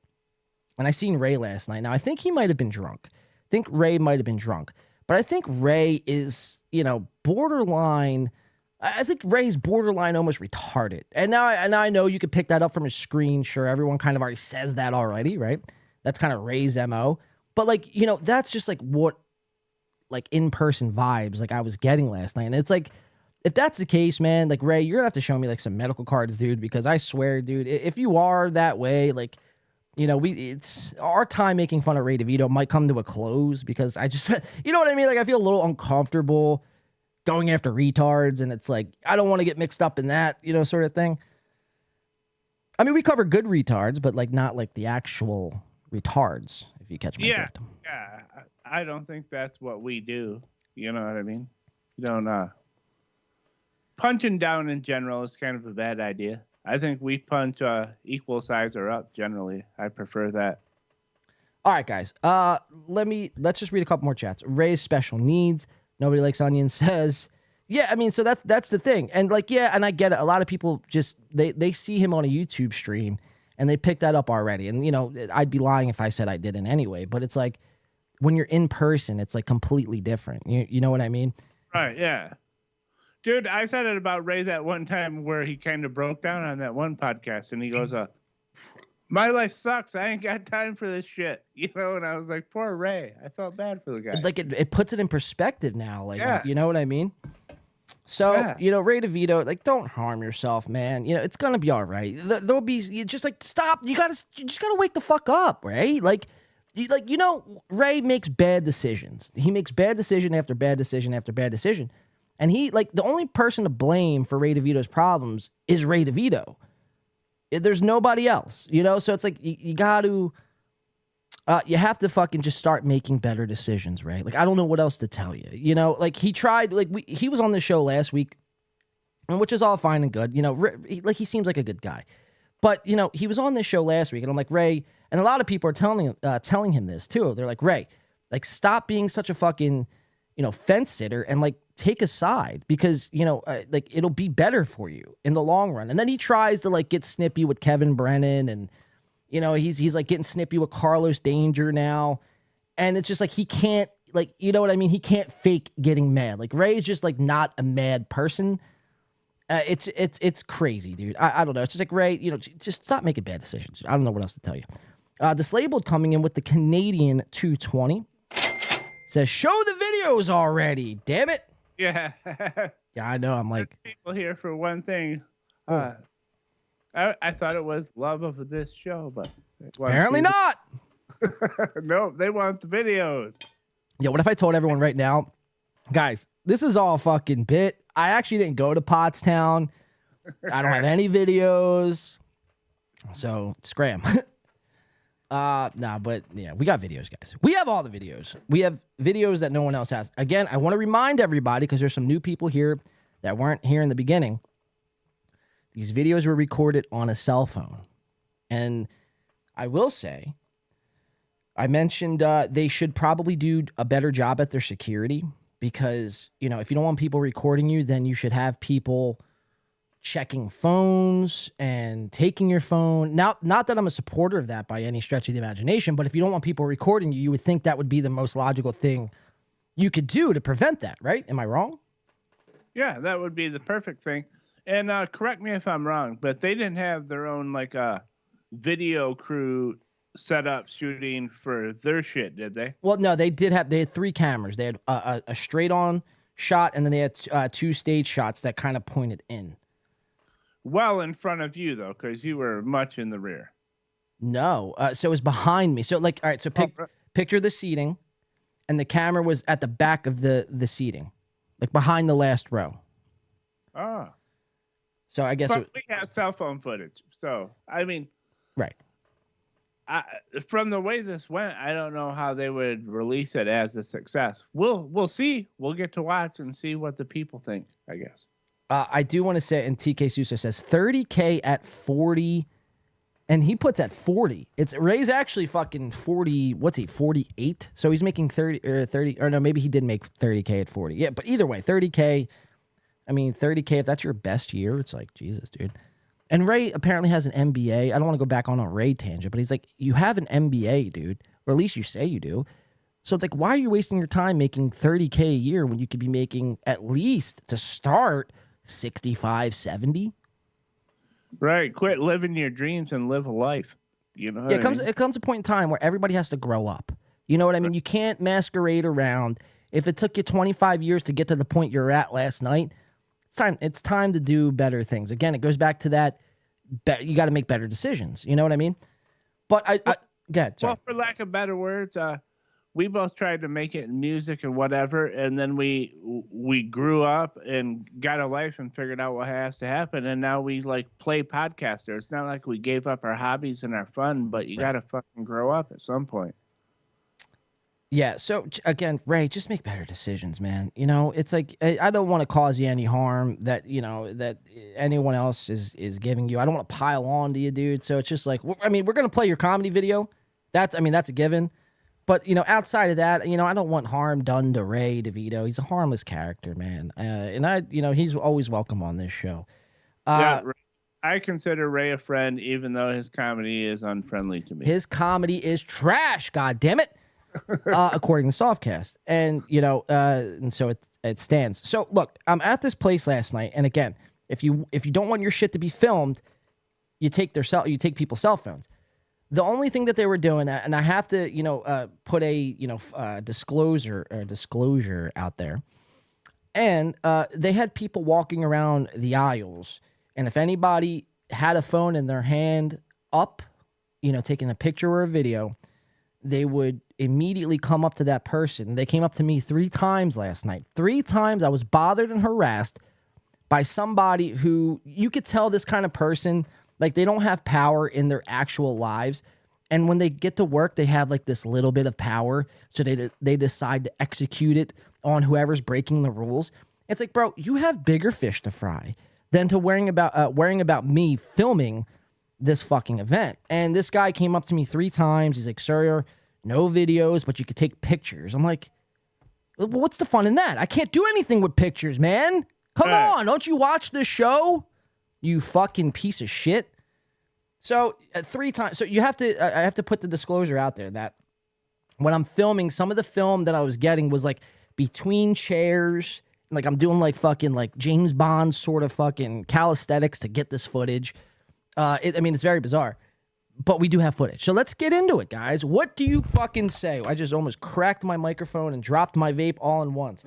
and I seen Ray last night. Now, I think he might have been drunk. I think Ray might have been drunk. But I think Ray is, you know, borderline. I think Ray's borderline almost retarded. And now I know you could pick that up from his screen. Sure, everyone kind of already says that already, right? That's kind of Ray's MO. But, like, you know, that's just like what, like, in-person vibes like I was getting last night. And it's like, if that's the case, man, like, Ray, you're gonna have to show me like some medical cards, dude, because I swear, dude, if you are that way, like, you know, it's our time making fun of Ray DeVito might come to a close because I just, you know what I mean? Like, I feel a little uncomfortable going after retards, and it's like, I don't want to get mixed up in that, you know, sort of thing. I mean, we cover good retards, but like not like the actual retards, if you catch my drift. Yeah, I don't think that's what we do. You know what I mean? You don't, punching down in general is kind of a bad idea. I think we punch equal size or up generally. I prefer that. All right, guys. Let's just read a couple more chats. Ray's special needs. Nobody likes onions says, yeah, I mean, so that's the thing. And like, yeah, and I get it. A lot of people just, they see him on a YouTube stream and they pick that up already. And, you know, I'd be lying if I said I didn't anyway, but it's like when you're in person, it's like completely different. You know what I mean? Right, yeah. Dude, I said it about Ray that one time where he kind of broke down on that one podcast and he goes, my life sucks. I ain't got time for this shit. You know, and I was like, poor Ray. I felt bad for the guy. Like it puts it in perspective now. Like, yeah. You know what I mean? So, yeah. You know, Ray DeVito, like, don't harm yourself, man. You know, it's going to be all right. There'll be, you just like, stop. You just got to wake the fuck up, Ray. Like, you know, Ray makes bad decisions. He makes bad decision after bad decision after bad decision. And he, like, the only person to blame for Ray DeVito's problems is Ray DeVito. There's nobody else, you know? So it's like, you got to, you have to fucking just start making better decisions, right? Like, I don't know what else to tell you, you know? Like, he tried, like, he was on the show last week, and which is all fine and good, you know? He seems like a good guy. But, you know, he was on this show last week, and I'm like, Ray, and a lot of people are telling him this, too. They're like, Ray, like, stop being such a fucking, you know, fence sitter and, like, take a side because, you know, like, it'll be better for you in the long run. And then he tries to, like, get snippy with Kevin Brennan and, you know, he's like getting snippy with Carlos Danger now. And it's just like, he can't, like, you know what I mean? He can't fake getting mad. Like, Ray is just, like, not a mad person. It's crazy, dude. I don't know. It's just like, Ray, you know, just stop making bad decisions. I don't know what else to tell you. Dislabeled coming in with the Canadian 220 says, show the videos already. Damn it. Yeah. Yeah, I know. I'm like, people here for one thing. I thought it was love of this show, but apparently not. No, they want the videos. Yeah, what if I told everyone right now, guys, this is all fucking bit. I actually didn't go to Pottstown. I don't have any videos. So scram. Nah, but yeah, we got videos, guys. We have all the videos. We have videos that no one else has. Again, I want to remind everybody, because there's some new people here that weren't here in the beginning. These videos were recorded on a cell phone. And I will say, I mentioned they should probably do a better job at their security because, you know, if you don't want people recording you, then you should have people checking phones and taking your phone. Not that I'm a supporter of that by any stretch of the imagination, but if you don't want people recording you, you would think that would be the most logical thing you could do to prevent that, right? Am I wrong? Yeah, that would be the perfect thing. And correct me if I'm wrong, but they didn't have their own like video crew set up shooting for their shit, did they? Well, no, they had 3 cameras. They had a straight on shot, and then they had 2 stage shots that kind of pointed in. Well in front of you, though, because you were much in the rear. No. So it was behind me. So, like, all right, so Picture the seating, and the camera was at the back of the seating, like behind the last row. Ah. So I guess But we have cell phone footage. So, I mean, right. From the way this went, I don't know how they would release it as a success. We'll see. We'll get to watch and see what the people think, I guess. I do want to say, and TK Sousa says 30K at 40, and he puts at 40. It's Ray's actually fucking 40. What's he, 48? So he's making 30, or no, maybe he did make 30K at 40. Yeah, but either way, 30K. I mean, 30K, if that's your best year, it's like, Jesus, dude. And Ray apparently has an MBA. I don't want to go back on a Ray tangent, but he's like, you have an MBA, dude, or at least you say you do. So it's like, why are you wasting your time making 30K a year when you could be making at least to start 65, 70? Right. Quit living your dreams and live a life. You know? Yeah, it comes a point in time where everybody has to grow up. You know what I mean? You can't masquerade around. If it took you 25 years to get to the point you're at last night, it's time to do better things. Again, it goes back to that. You got to make better decisions. You know what I mean? But go ahead. Sorry. Well, for lack of better words, we both tried to make it in music and whatever, and then we grew up and got a life and figured out what has to happen, and now we like play podcaster. It's not like we gave up our hobbies and our fun, but you got to fucking grow up at some point. Yeah, so again, Ray, just make better decisions, man. You know, it's like I don't want to cause you any harm that, you know, that anyone else is giving you. I don't want to pile on to you, dude. So it's just like, I mean, we're going to play your comedy video. That's a given. But, you know, outside of that, you know, I don't want harm done to Ray DeVito. He's a harmless character, man. And you know, he's always welcome on this show. Yeah, I consider Ray a friend, even though his comedy is unfriendly to me. His comedy is trash, God damn it. According to Softcast. And, you know, and so it stands. So, look, I'm at this place last night, and again, if you don't want your shit to be filmed, you take people's cell phones. The only thing that they were doing, and I have to, you know, put a, you know, disclosure out there, and they had people walking around the aisles, and if anybody had a phone in their hand up, you know, taking a picture or a video, they would immediately come up to that person. They came up to me 3 times last night. 3 times I was bothered and harassed by somebody who you could tell this kind of person, like they don't have power in their actual lives. And when they get to work, they have like this little bit of power. So they decide to execute it on whoever's breaking the rules. It's like, bro, you have bigger fish to fry than to worrying about me filming this fucking event. And this guy came up to me 3 times. He's like, sir, no videos, but you could take pictures. I'm like, what's the fun in that? I can't do anything with pictures, man. Come on. Don't you watch this show? You fucking piece of shit. So 3 times. So you have to, I have to put the disclosure out there that when I'm filming, some of the film that I was getting was like between chairs. Like I'm doing like fucking like James Bond sort of fucking calisthenics to get this footage. I mean, it's very bizarre, but we do have footage. So let's get into it, guys. What do you fucking say? I just almost cracked my microphone and dropped my vape all in once.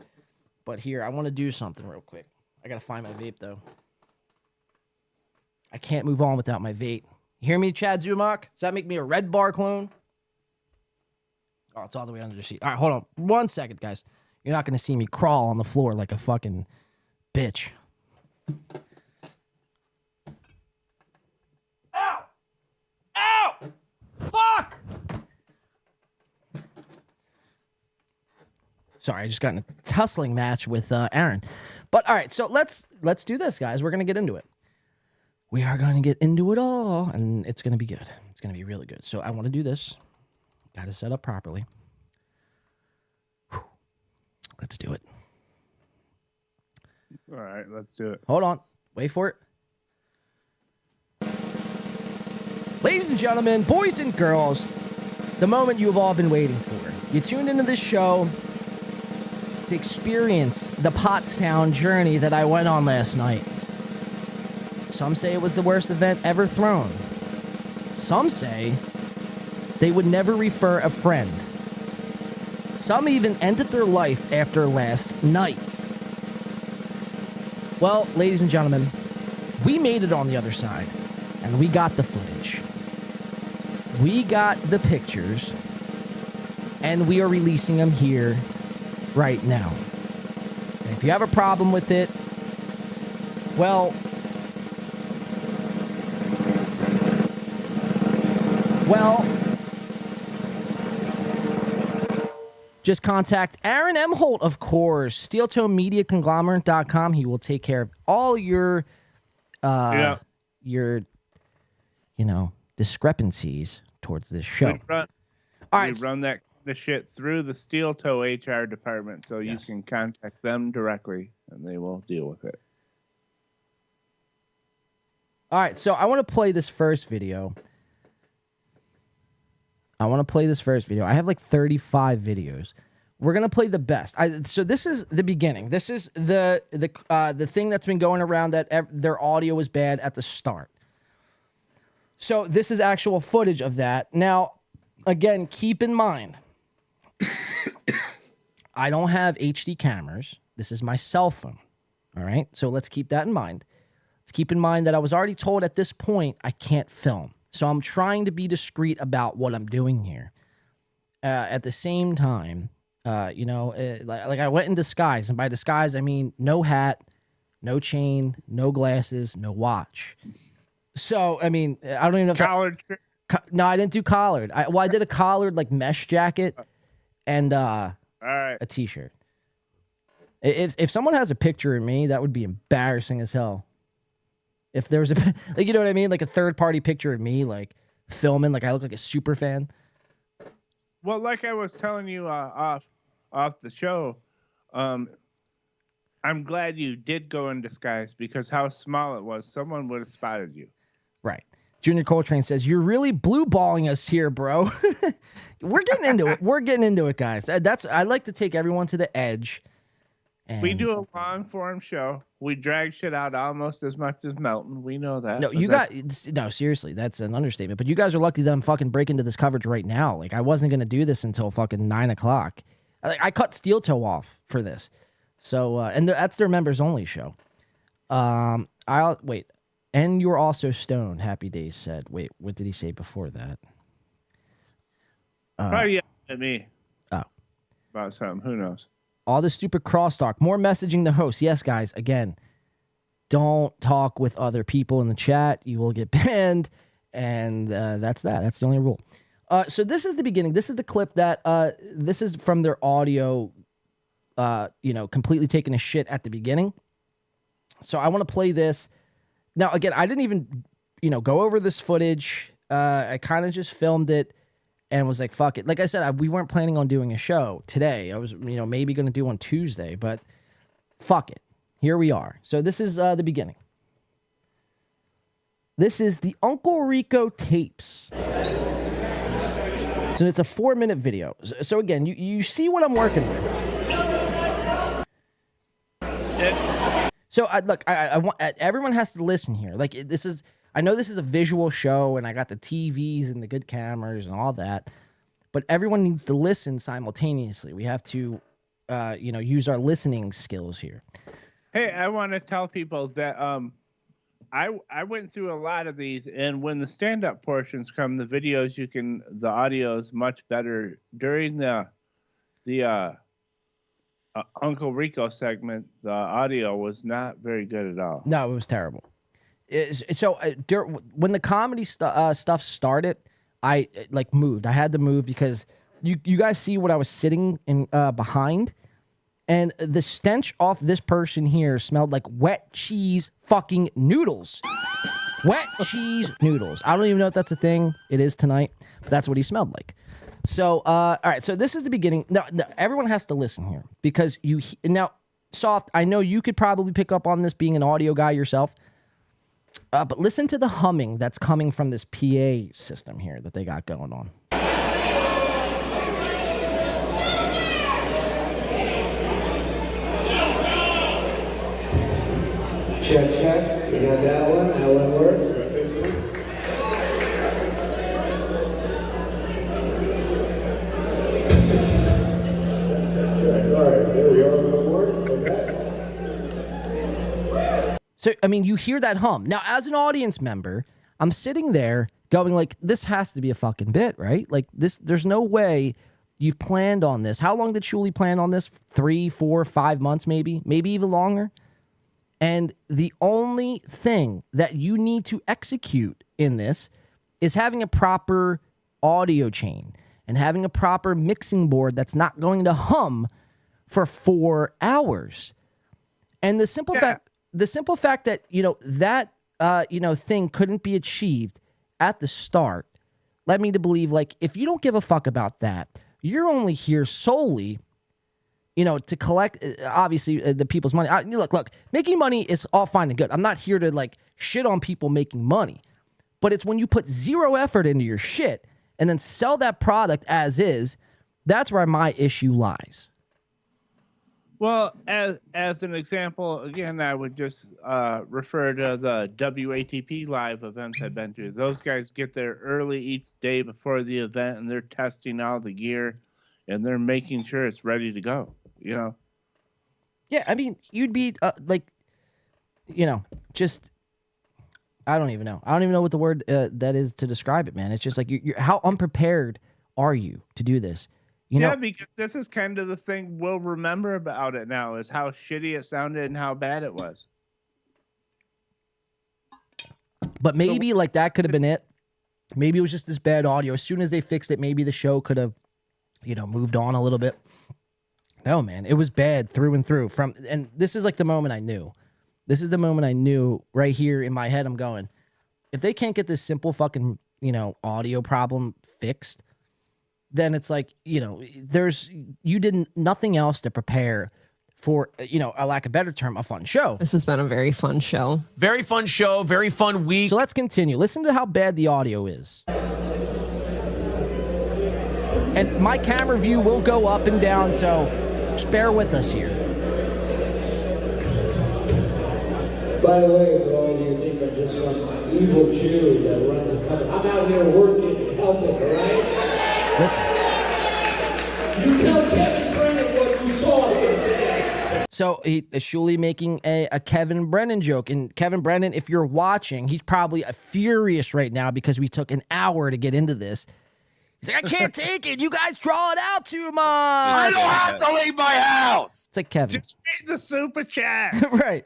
But here, I want to do something real quick. I got to find my vape, though. I can't move on without my vape. You hear me, Chad Zumach? Does that make me a Red Bar clone? Oh, it's all the way under the seat. All right, hold on. 1 second, guys. You're not going to see me crawl on the floor like a fucking bitch. Ow! Fuck! Sorry, I just got in a tussling match with Aaron. But all right, so let's do this, guys. We're going to get into it. We are going to get into it all, and it's going to be good. It's going to be really good. So I want to do this. Got to set up properly. Whew. Let's do it. All right, let's do it. Hold on. Wait for it. Ladies and gentlemen, boys and girls, the moment you have all been waiting for. You tuned into this show to experience the Pottstown journey that I went on last night. Some say it was the worst event ever thrown. Some say they would never refer a friend. Some even ended their life after last night. Well, ladies and gentlemen, we made it on the other side, and we got the footage. We got the pictures, and we are releasing them here right now. And if you have a problem with it, well, just contact Aaron M. Holt, of course, SteelToeMediaConglomerate.com. He will take care of all your, discrepancies towards this show. All right. We run that the shit through the Steel Toe HR department, so you can contact them directly, and they will deal with it. All right, so I want to play this first video. I have like 35 videos. We're gonna play the best. So this is the beginning. This is the thing that's been going around that their audio was bad at the start. So this is actual footage of that. Now, again, keep in mind, I don't have HD cameras. This is my cell phone. All right, so let's keep that in mind. Let's keep in mind that I was already told at this point I can't film. So I'm trying to be discreet about what I'm doing here. At the same time, like I went in disguise. And by disguise, I mean no hat, no chain, no glasses, no watch. So, I mean, I don't even know if Collared. no, I didn't do collared. I did a collared like mesh jacket and All right. a t-shirt. If someone has a picture of me, that would be embarrassing as hell. If there was a, like, you know what I mean? Like a third party picture of me, like filming, like I look like a super fan. Well, like I was telling you off the show, I'm glad you did go in disguise because how small it was, someone would have spotted you. Right. Junior Coltrane says, "You're really blue balling us here, bro." We're getting into it. We're getting into it, guys. I like to take everyone to the edge. And We do a long form show. We drag shit out almost as much as Melton. We know that. No, seriously, that's an understatement. But you guys are lucky that I'm fucking breaking into this coverage right now. Like I wasn't gonna do this until fucking 9 o'clock. I cut Steel Toe off for this. So and that's their members only show. I'll wait. And you're also stoned. Happy Days said. Wait, what did he say before that? Probably at me. Oh, About something. Who knows? all the stupid crosstalk. More messaging the host. Yes, guys. Again, don't talk with other people in the chat. You will get banned, and that's that. That's the only rule. So this is the beginning. This is the clip that this is from their audio. Completely taking a shit at the beginning. So I want to play this. Now, again, I didn't even, go over this footage. I kind of just filmed it and was like, fuck it. Like I said, we weren't planning on doing a show today. I was, maybe going to do on Tuesday, but fuck it. Here we are. So this is the beginning. This is the Uncle Rico tapes. So it's a 4-minute video. So again, you see what I'm working with. So I want everyone has to listen here. Like I know this is a visual show, and I got the TVs and the good cameras and all that, but everyone needs to listen simultaneously. We have to, use our listening skills here. Hey, I want to tell people that I went through a lot of these, and when the stand-up portions come, the videos the audio is much better. During the Uncle Rico segment, the audio was not very good at all. No, it was terrible. When the comedy stuff started, I moved. I had to move because you guys see what I was sitting in behind, and the stench off this person here smelled like wet cheese fucking noodles. Wet cheese noodles. I don't even know if that's a thing. It is tonight, but that's what he smelled like. So, all right. So this is the beginning. No, everyone has to listen here because now, Soft, I know you could probably pick up on this being an audio guy yourself. But listen to the humming that's coming from this PA system here that they got going on. Check. You got that one? That one works? All right, there we are on the board. Okay. So, you hear that hum. Now, as an audience member, I'm sitting there going like, this has to be a fucking bit, right? Like this, there's no way, You've planned on this. How long did Shuli plan on this? 3, 4, 5 months, maybe even longer. And the only thing that you need to execute in this is having a proper audio chain and having a proper mixing board that's not going to hum for 4 hours. And the simple fact that, that thing couldn't be achieved at the start led me to believe, like, if you don't give a fuck about that, you're only here solely, to collect, obviously, the people's money. Look, making money is all fine and good. I'm not here to, like, shit on people making money. But it's when you put zero effort into your shit and then sell that product as is, that's where my issue lies. Well, as an example, again, I would just refer to the WATP live events I've been to. Those guys get there early each day before the event, and they're testing all the gear, and they're making sure it's ready to go, Yeah, I mean, you'd be just, I don't even know. I don't even know what the word that is to describe it, man. It's just like, you're how unprepared are you to do this? Because this is kind of the thing we'll remember about it now, is how shitty it sounded and how bad it was. But maybe like that could have been it. Maybe it was just this bad audio. As soon as they fixed it, maybe the show could have, moved on a little bit. No, man, it was bad through and through. And this is like the moment I knew. This is the moment I knew right here in my head. I'm going, if they can't get this simple fucking, audio problem fixed, then it's like, you did nothing else to prepare for, a lack of better term, a fun show. This has been a very fun show. Very fun show. Very fun week. So let's continue. Listen to how bad the audio is. And my camera view will go up and down, so just bear with us here. By the way, for all of you think I'm just some evil Jew that runs a company, I'm out here working and helping, all right? Listen. You tell Kevin Brennan what you saw here today. So Shuli making a Kevin Brennan joke. And Kevin Brennan, if you're watching, he's probably furious right now because we took an hour to get into this. He's like, I can't take it. You guys draw it out too much. I don't have to leave my house. It's like, Kevin. Just read the super chat. Right.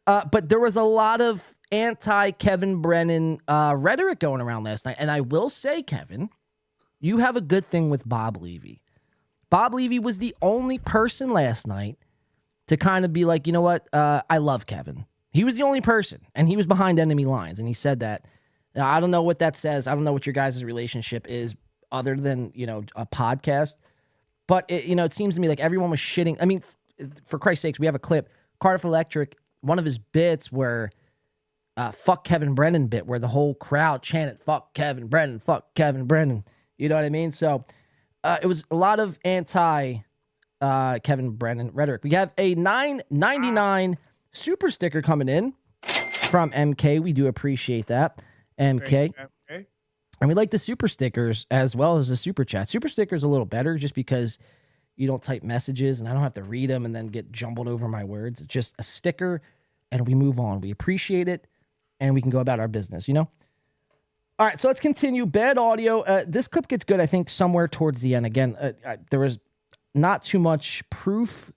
But there was a lot of anti-Kevin Brennan rhetoric going around last night. And I will say, Kevin, you have a good thing with Bob Levy. Bob Levy was the only person last night to kind of be like, you know what? I love Kevin. He was the only person, and he was behind enemy lines, and he said that. Now, I don't know what that says. I don't know what your guys' relationship is other than, a podcast. But, it seems to me like everyone was shitting. I mean, for Christ's sakes, we have a clip. Cardiff Electric, one of his bits where fuck Kevin Brennan bit, where the whole crowd chanted, fuck Kevin Brennan, fuck Kevin Brennan. You know what I mean? So it was a lot of anti Kevin Brennan rhetoric. We have a $9.99 super sticker coming in from MK. We do appreciate that, MK. Okay. And we like the super stickers as well as the super chat. Super stickers a little better just because you don't type messages and I don't have to read them and then get jumbled over my words. It's just a sticker and we move on. We appreciate it and we can go about our business, All right, so let's continue. Bad audio. This clip gets good, I think, somewhere towards the end. Again, there was not too much proof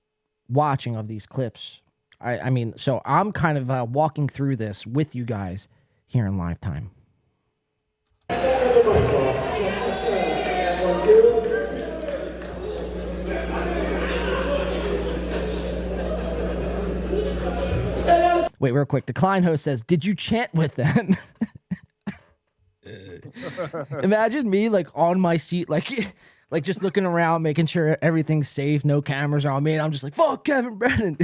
watching of these clips. I mean, so I'm kind of walking through this with you guys here in live time. Wait, real quick. The Klein host says, did you chant with them? Imagine me like on my seat, like just looking around, making sure everything's safe, no cameras are on me, and I'm just like, fuck Kevin Brennan.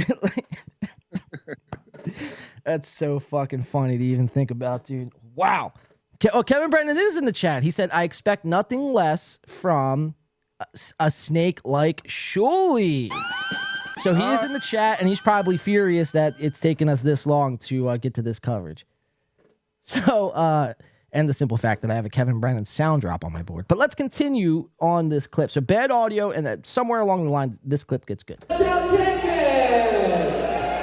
That's so fucking funny to even think about, dude. Wow. Kevin Brennan is in the chat. He said, I expect nothing less from a snake like Shuli. So he is in the chat, and he's probably furious that it's taken us this long to get to this coverage. So, and the simple fact that I have a Kevin Brennan sound drop on my board. But let's continue on this clip. So bad audio, and that somewhere along the line, this clip gets good.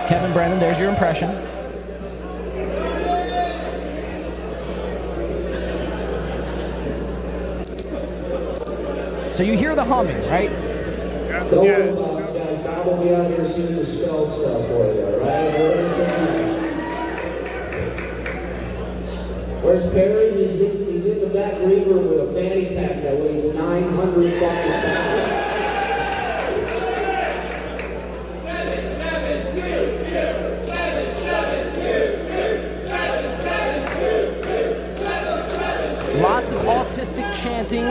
Kevin Brennan, there's your impression. So you hear the humming, right? Don't worry about it, guys. Bob will be out here seeing the spell stuff for you, all right? Where's Perry? He's in the back green room with a fanny pack that weighs 900 fucking pounds. Lots of autistic chanting.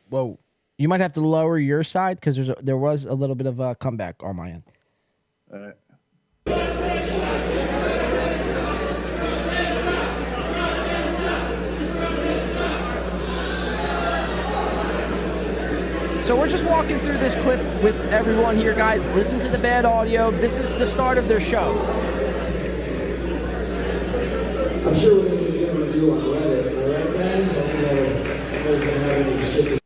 Whoa. You might have to lower your side because there was a little bit of a comeback on my end. All right. So we're just walking through this clip with everyone here, guys. Listen to the bad audio. This is the start of their show. I'm sure we're going to do a review on Reddit, all right, guys? Nobody's going to have any shit to.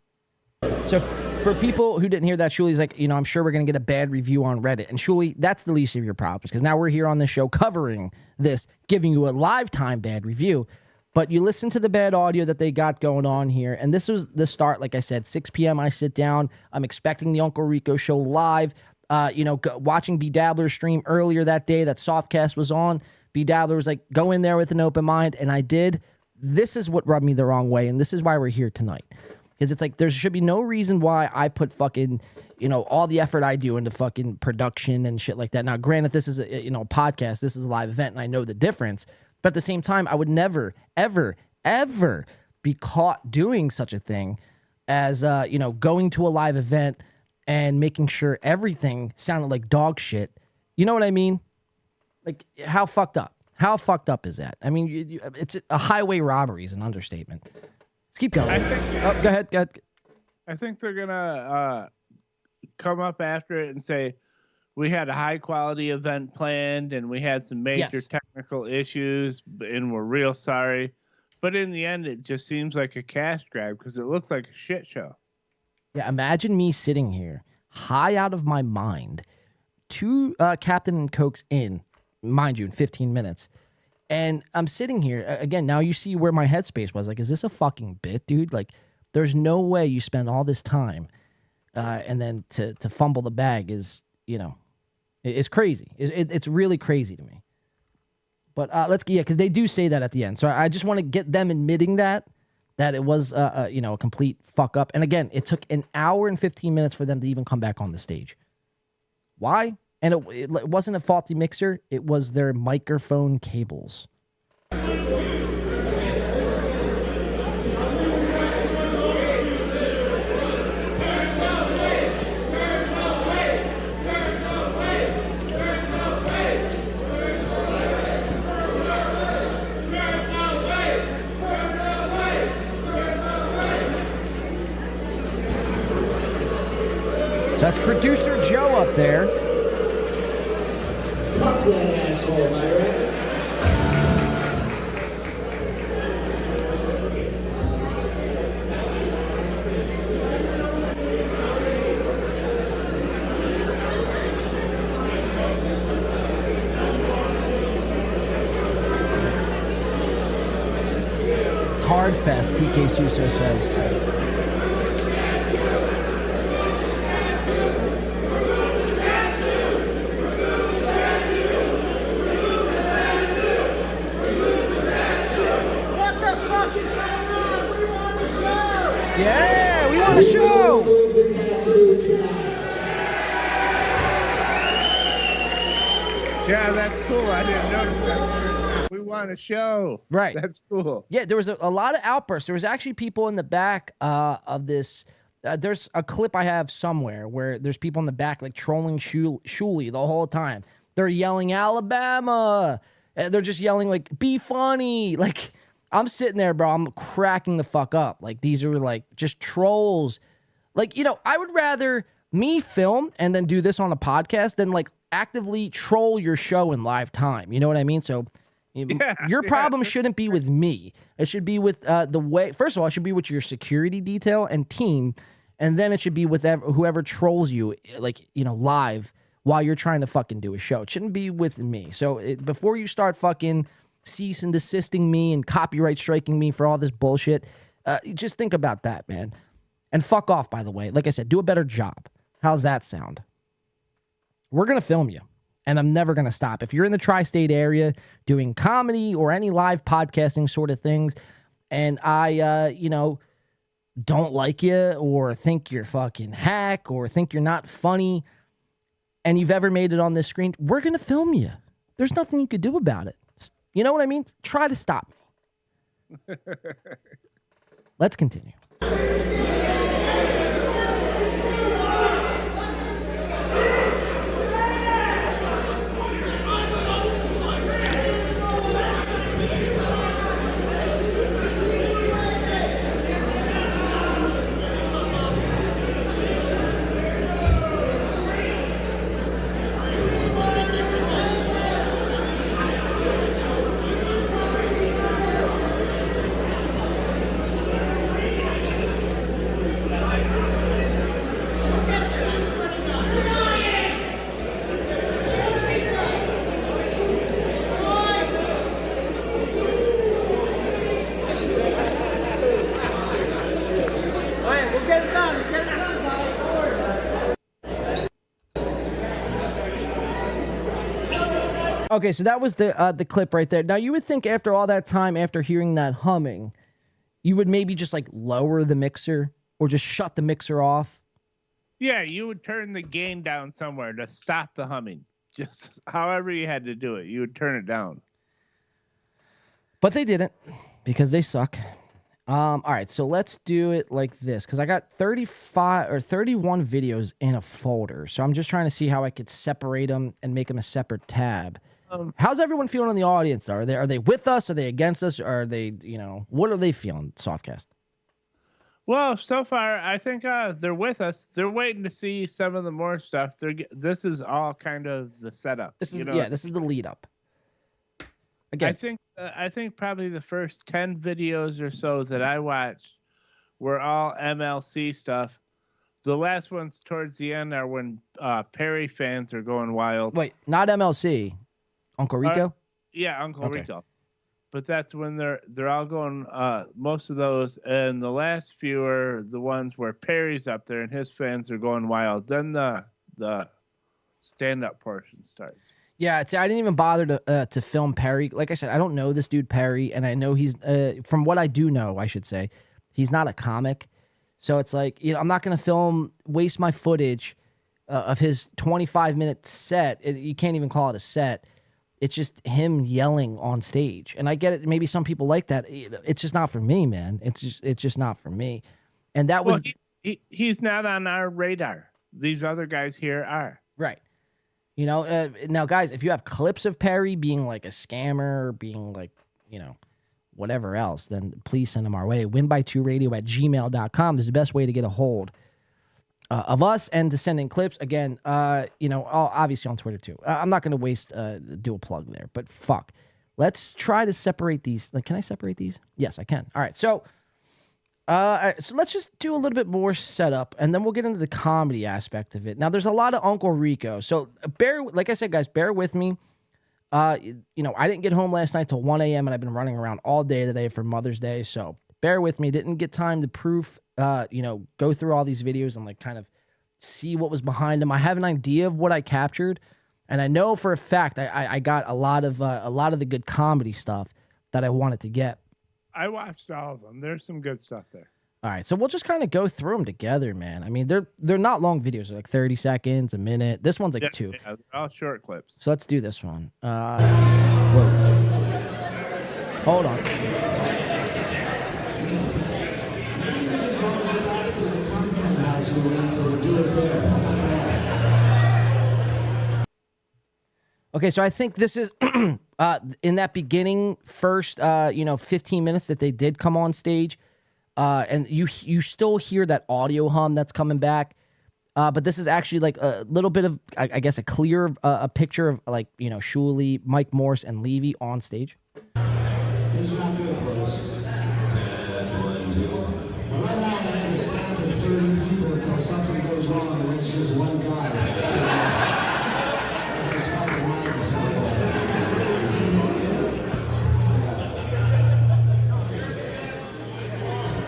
So for people who didn't hear that, Shuli's like, I'm sure we're going to get a bad review on Reddit. And Shuli, that's the least of your problems because now we're here on the show covering this, giving you a live time bad review. But you listen to the bad audio that they got going on here. And this was the start, like I said, 6 p.m. I sit down. I'm expecting the Uncle Rico show live. Watching B Dabbler stream earlier that day that Softcast was on. B Dabbler was like, go in there with an open mind. And I did. This is what rubbed me the wrong way. And this is why we're here tonight. Because it's like there should be no reason why I put fucking, all the effort I do into fucking production and shit like that. Now, granted, this is a podcast. This is a live event, and I know the difference. But at the same time, I would never, ever, ever be caught doing such a thing as, going to a live event and making sure everything sounded like dog shit. You know what I mean? Like, how fucked up? How fucked up is that? I mean, it's a highway robbery is an understatement. Let's keep going. Go ahead. I think they're going to come up after it and say, we had a high quality event planned and we had some major technical issues and we're real sorry. But in the end, it just seems like a cash grab because it looks like a shit show. Yeah, imagine me sitting here high out of my mind, 2 Captain and Cokes in, mind you, in 15 minutes. And I'm sitting here, again, now you see where my headspace was. Like, is this a fucking bit, dude? Like, there's no way you spend all this time and then to fumble the bag is, it's crazy. It's really crazy to me. But because they do say that at the end. So I just want to get them admitting that it was, a complete fuck up. And again, it took an hour and 15 minutes for them to even come back on the stage. Why? And it wasn't a faulty mixer. It was their microphone cables. So that's producer Joe up there. Fuck that asshole, am I right? Tard Fest, TK Suso says. Yeah, we want a show. Yeah, that's cool. I didn't notice that. We want a show. Right. That's cool. Yeah, there was a lot of outbursts. There was actually people in the back of this. There's a clip I have somewhere where there's people in the back like trolling Shuli the whole time. They're yelling Alabama. They're just yelling like, be funny. Like, I'm sitting there, bro. I'm cracking the fuck up. Like, these are like just trolls. Like, I would rather me film and then do this on a podcast than like actively troll your show in live time. You know what I mean? So Your problem shouldn't be with me. It should be with the way. First of all, it should be with your security detail and team, and then it should be with whoever trolls you, like, live while you're trying to fucking do a show. It shouldn't be with me. So before you start fucking cease and desisting me and copyright striking me for all this bullshit, just think about that, man. And fuck off, by the way. Like I said, do a better job. How's that sound? We're going to film you, and I'm never going to stop. If you're in the tri-state area doing comedy or any live podcasting sort of things, and I, don't like you or think you're fucking hack or think you're not funny and you've ever made it on this screen, we're going to film you. There's nothing you could do about it. You know what I mean? Try to stop me. Let's continue. Okay, so that was the clip right there. Now, you would think after all that time, after hearing that humming, you would maybe just like lower the mixer or just shut the mixer off. Yeah, you would turn the gain down somewhere to stop the humming. Just however you had to do it, you would turn it down. But they didn't because they suck. All right, so let's do it like this because I got 35 or 31 videos in a folder. So I'm just trying to see how I could separate them and make them a separate tab. How's everyone feeling in the audience? Are they with us? Are they against us? Or are they, what are they feeling, Softcast? Well, so far, I think they're with us. They're waiting to see some of the more stuff. This is all kind of the setup. This is this is the lead up. Again, I think probably the first 10 videos or so that I watched were all MLC stuff. The last ones towards the end are when Perry fans are going wild. Wait, not MLC. Uncle Rico? Yeah, Uncle Rico. But that's when they're all going, most of those. And the last few are the ones where Perry's up there and his fans are going wild. Then the stand-up portion starts. Yeah, I didn't even bother to film Perry. Like I said, I don't know this dude Perry, and I know he's, from what I do know, I should say, he's not a comic. So it's like, I'm not going to waste my footage of his 25-minute set. You can't even call it a set. It's just him yelling on stage. And I get it. Maybe some people like that. It's just not for me, man. It's just not for me. And that was... he's not on our radar. These other guys here are. Right. Now, guys, if you have clips of Perry being like a scammer or being like, whatever else, then please send them our way. winby2radio@gmail.com is the best way to get a hold of us and to send in clips. Again, obviously on Twitter too. I'm not going to do a plug there, but fuck. Let's try to separate these. Like, can I separate these? Yes, I can. All right. So let's just do a little bit more setup, and then we'll get into the comedy aspect of it. Now, there's a lot of Uncle Rico, so like I said, guys, bear with me. I didn't get home last night till 1 a.m., and I've been running around all day today for Mother's Day, so bear with me. Didn't get time to go through all these videos and like kind of see what was behind them. I have an idea of what I captured, and I know for a fact I got a lot of the good comedy stuff that I wanted to get. I watched all of them. There's some good stuff there. All right, so we'll just kind of go through them together, man. I mean, they're not long videos. They're like 30 seconds, a minute. This one's like 2. Yeah, all short clips. So let's do this one. Whoa. Hold on. Okay, so I think this is in that beginning first 15 minutes that they did come on stage, and you still hear that audio hum that's coming back, but this is actually like a little bit of, I guess, a clear a picture of like Shuley, Mike Morse, and Levy on stage.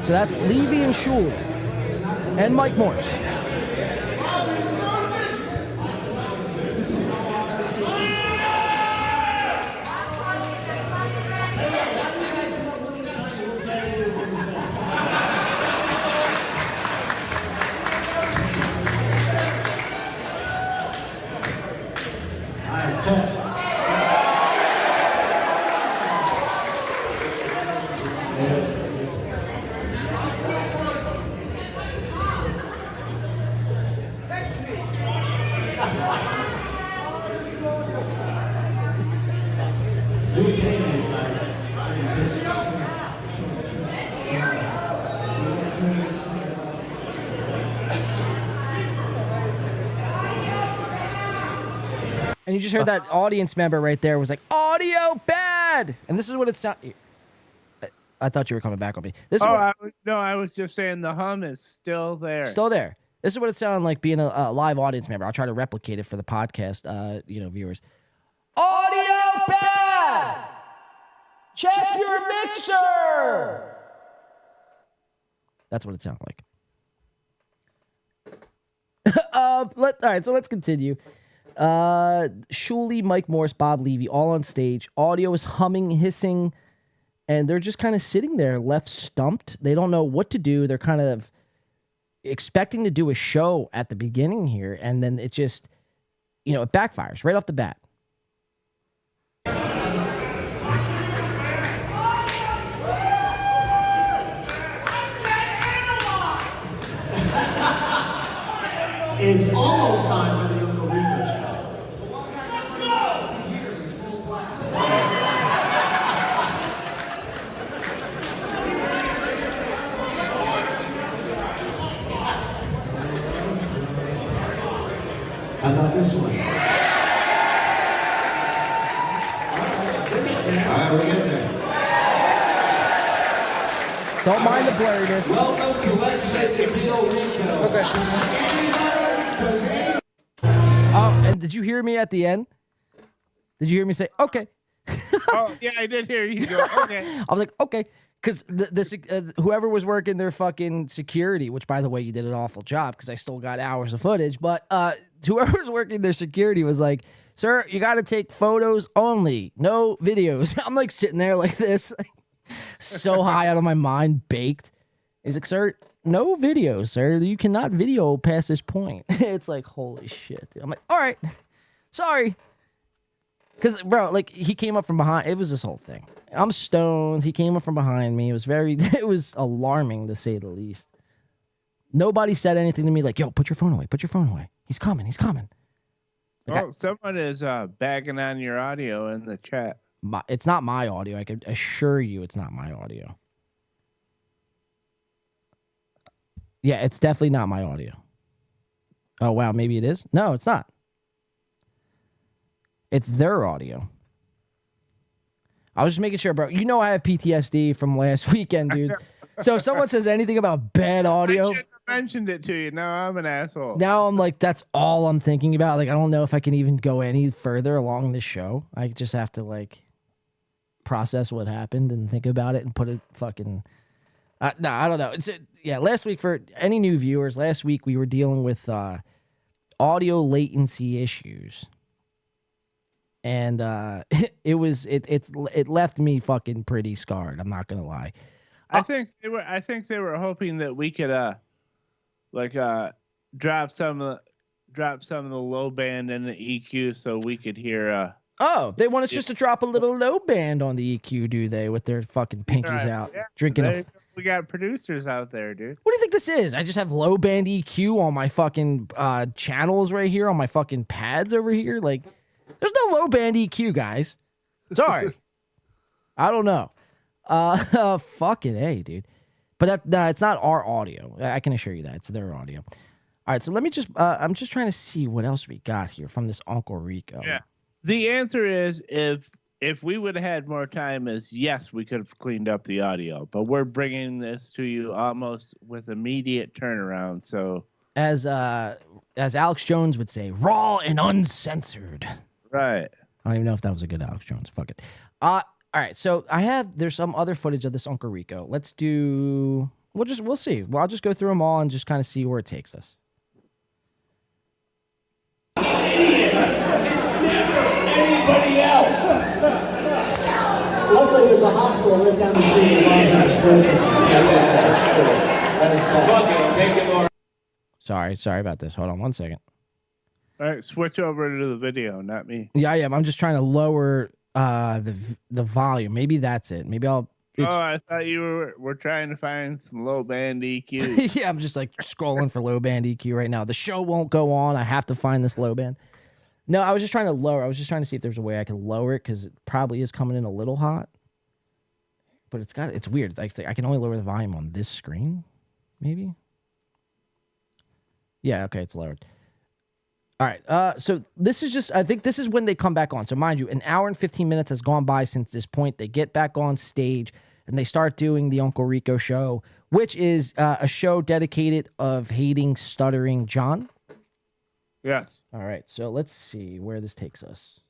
So that's Levy and Shuley and Mike Morse. Test. And you just heard that audience member right there was like, audio bad. And this is what it sounded. I thought you were coming back on me. This is I was just saying the hum is still there. still there. This is what it sounded like being a live audience member. I'll try to replicate it for the podcast, viewers. Audio bad. Check your mixer. That's what it sounded like. All right, so let's continue. Shuley, Mike Morse, Bob Levy, all on stage. Audio is humming, hissing, and they're just kind of sitting there left stumped. They don't know what to do. They're kind of expecting to do a show at the beginning here, and then it just, it backfires right off the bat. It's almost time for the Uncle Rico show. How about this one? All right, we're getting there. Don't mind the blurriness. Welcome to Let's Make the Deal Rico. Okay. Oh, and did you hear me at the end? Did you hear me say, okay? Oh, yeah, I did hear you go, okay. I was like, okay. Because whoever was working their fucking security, which, by the way, you did an awful job because I still got hours of footage, but whoever was working their security was like, sir, you got to take photos only, no videos. I'm like sitting there like this, so high out of my mind, baked. He's like, sir, no videos, sir. You cannot video past this point. It's like, holy shit. Dude. I'm like, all right, sorry. Because, bro, like, he came up from behind. It was this whole thing. I'm stoned. He came up from behind me. It was alarming, to say the least. Nobody said anything to me like, yo, put your phone away. Put your phone away. He's coming. He's coming. Like, Someone is bagging on your audio in the chat. It's not my audio. I can assure you it's not my audio. Yeah, it's definitely not my audio. Oh, wow. Maybe it is. No, it's not. It's their audio. I was just making sure, bro. You know I have PTSD from last weekend, dude. So if someone says anything about bad audio, I shouldn't have mentioned it to you. Now I'm an asshole. now I'm like, that's all I'm thinking about. Like, I don't know if I can even go any further along this show. I just have to, like, process what happened and think about it and put it fucking... no, I don't know. Last week, for any new viewers, last week we were dealing with audio latency issues. And it left me fucking pretty scarred. I'm not gonna lie. I think they were hoping that we could drop some of the low band in the EQ so we could hear They want us just to drop a little low band on the EQ, do they? With their fucking pinkies out, drinking. We got producers out there, dude. What do you think this is? I just have low band EQ on my fucking channels right here on my fucking pads over here. Like, there's no low band EQ, guys. Sorry. I don't know. Fucking A, dude. But it's not our audio. I can assure you that. It's their audio. All right, so let me just, I'm just trying to see what else we got here from this Uncle Rico. Yeah. The answer is if we would have had more time is yes, we could have cleaned up the audio. But we're bringing this to you almost with immediate turnaround. So as Alex Jones would say, raw and uncensored. Right. I don't even know if that was a good Alex Jones. Fuck it. All right, so there's some other footage of this Uncle Rico. Let's we'll see. Well, I'll just go through them all and just kind of see where it takes us. Anybody else? Luckily, there's a hospital right down the street. Sorry about this. Hold on one second. All right, switch over to the video, not me. Yeah, I am. I'm just trying to lower the volume. Maybe that's it. Maybe I'll. I thought you were trying to find some low band EQ. Yeah, I'm just like scrolling for low band EQ right now. The show won't go on. I have to find this low band. No, I was just trying to lower. I was just trying to see if there's a way I could lower it because it probably is coming in a little hot. But it's weird. It's like I can only lower the volume on this screen, maybe. Yeah, okay, it's lowered. All right, so this is just, I think this is when they come back on. So mind you, an hour and 15 minutes has gone by since this point. They get back on stage and they start doing the Uncle Rico show, which is a show dedicated of hating stuttering John. Yes. All right, so let's see where this takes us.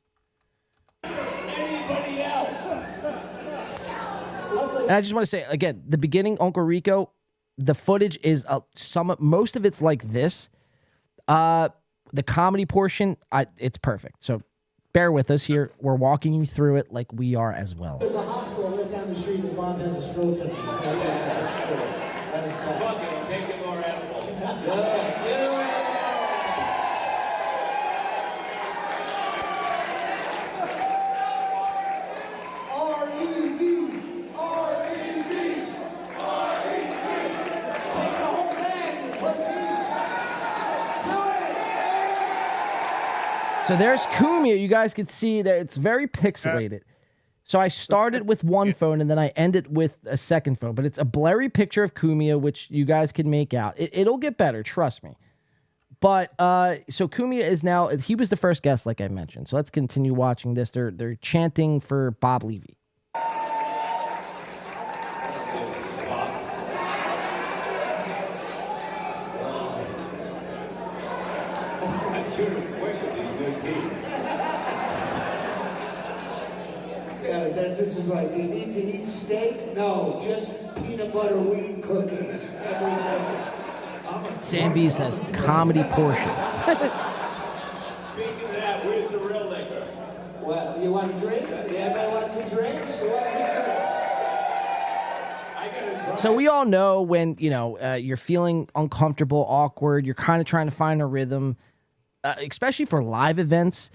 Anybody else? And I just want to say, again, the beginning, Uncle Rico, the footage is most of it's like this. The comedy portion, it's perfect. So bear with us here. We're walking you through it like we are as well. There's a hospital right down the street that Bob has a stroke tonight. So there's Kumia. You guys can see that it's very pixelated. So I started with one phone and then I ended with a second phone. But it's a blurry picture of Kumia, which you guys can make out. It'll get better, trust me. But so Kumia is now, he was the first guest, like I mentioned. So let's continue watching this. They're chanting for Bob Levy. Yeah, this is like, do you need to eat steak? No, just peanut butter wheat cookies every day. Sam V says comedy portion. Speaking of that, where's the real liquor? Well, you want a drink? Everybody wants some drinks? Who wants some drinks? So we all know when, you're feeling uncomfortable, awkward, you're kind of trying to find a rhythm, especially for live events.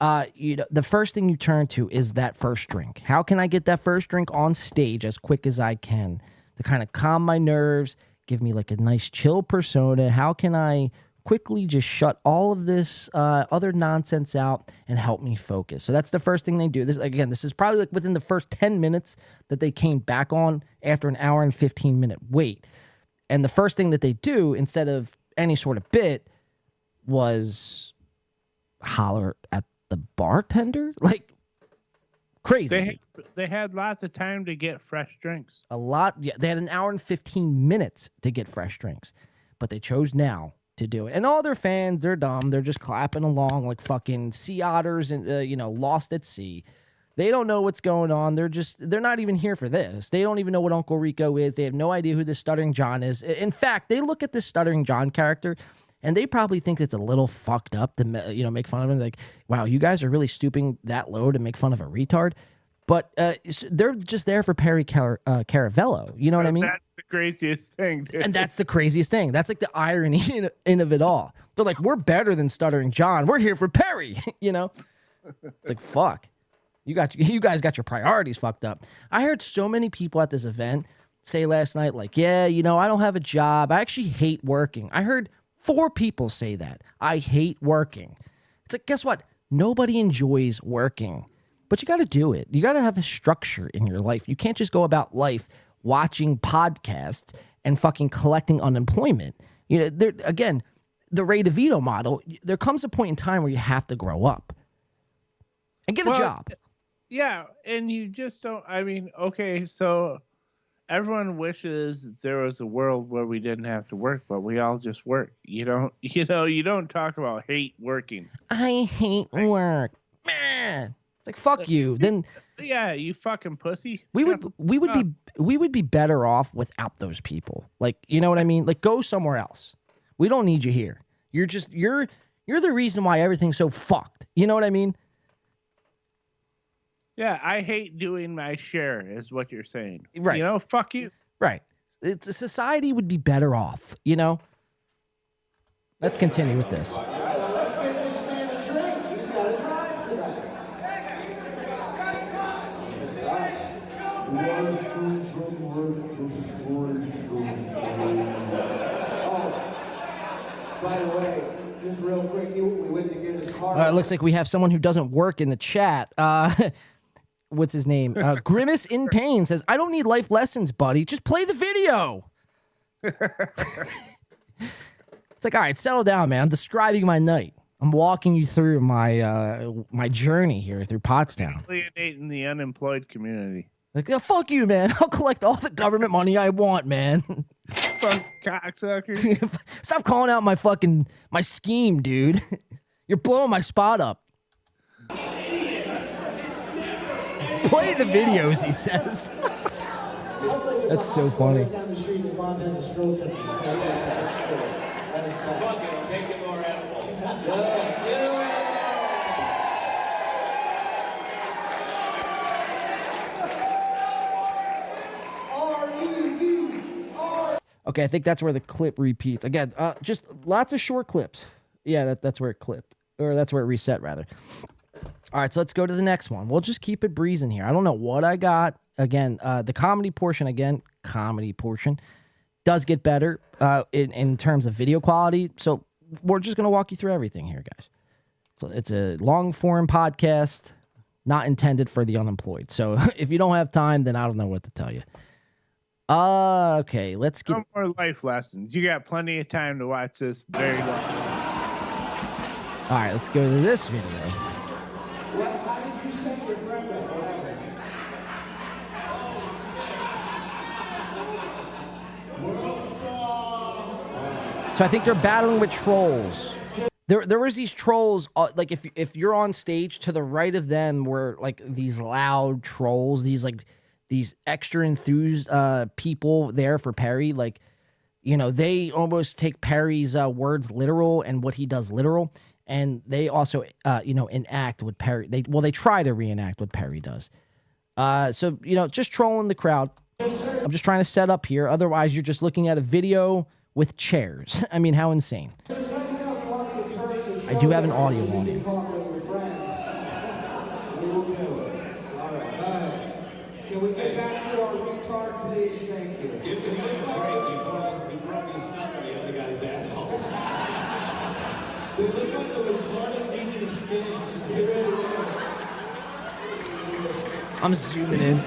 The first thing you turn to is that first drink. How can I get that first drink on stage as quick as I can to kind of calm my nerves, give me like a nice chill persona? How can I quickly just shut all of this other nonsense out and help me focus? So that's the first thing they do. This is probably like within the first 10 minutes that they came back on after an hour and 15-minute wait. And the first thing that they do, instead of any sort of bit, was holler at the bartender. Like, crazy. They had lots of time to get fresh drinks. A lot. Yeah, they had an hour and 15 minutes to get fresh drinks, but they chose now to do it. And all their fans, they're dumb. They're just clapping along like fucking sea otters and, lost at sea. They don't know what's going on. They're not even here for this. They don't even know what Uncle Rico is. They have no idea who this Stuttering John is. In fact, they look at this Stuttering John character and they probably think it's a little fucked up to, make fun of him. Like, wow, you guys are really stooping that low to make fun of a retard. But they're just there for Perry Caravello. You know what I mean? That's the craziest thing, dude. And that's the craziest thing. That's like the irony in of it all. They're like, we're better than Stuttering John. We're here for Perry. It's like, fuck. You guys got your priorities fucked up. I heard so many people at this event say last night, like, yeah, I don't have a job. I actually hate working. I heard 4 people say that. I hate working. It's like, guess what? Nobody enjoys working. But you got to do it. You got to have a structure in your life. You can't just go about life watching podcasts and fucking collecting unemployment. Again, the Ray DeVito model, there comes a point in time where you have to grow up and get a job. Yeah, and you just don't. I mean, okay, so everyone wishes there was a world where we didn't have to work, but we all just work. You don't talk about hate working. I hate work. Man. Like, fuck you. Then Yeah, you fucking pussy. We would be better off without those people. Like, you know what I mean? Like, go somewhere else. We don't need you here. You're the reason why everything's so fucked. You know what I mean? Yeah, I hate doing my share, is what you're saying. Right. You know, fuck you. Right. It's a society would be better off, you know? Let's continue with this. Let's get this man a drink. He's got to drive tonight. Oh, by the way, just real quick, we went to get his car. It looks like we have someone who doesn't work in the chat. What's his name? Grimace in Pain says, I don't need life lessons, buddy. Just play the video. It's like, all right, settle down, man. I'm describing my night. I'm walking you through my my journey here through Pottstown. Alienating the unemployed community. Like, oh, fuck you, man. I'll collect all the government money I want, man. Fuck cocksuckers. Stop calling out my scheme, dude. You're blowing my spot up. Play the videos, he says. That's so funny. Down the street, the mom has a stroke tonight. Fuck it, I'm taking more edibles. Okay, I think that's where the clip repeats. Again, just lots of short clips. Yeah, that's where it clipped. Or that's where it reset, rather. All right, so let's go to the next one. We'll just keep it breezing here. I don't know what I got. Again, the comedy portion, does get better in terms of video quality. So we're just going to walk you through everything here, guys. So it's a long-form podcast, not intended for the unemployed. So if you don't have time, then I don't know what to tell you. Okay, let's get... No more life lessons. You got plenty of time to watch this very long. All right, let's go to this video. How did you say your friend up? So I think they're battling with trolls. There was these trolls, like if you're on stage, to the right of them were like these loud trolls, these extra enthused people there for Perry. Like, you know, they almost take Perry's words literal and what he does literal. And they also, enact what Perry, they try to reenact what Perry does. So, just trolling the crowd. I'm just trying to set up here. Otherwise, you're just looking at a video with chairs. I mean, how insane. I do have an audio audience. Can we get back to our retard, please? Thank you. Give him this break. You broke his stomach. The other guy's asshole. They look like the retarded Legion of Skanks. Get ready to I'm zooming in.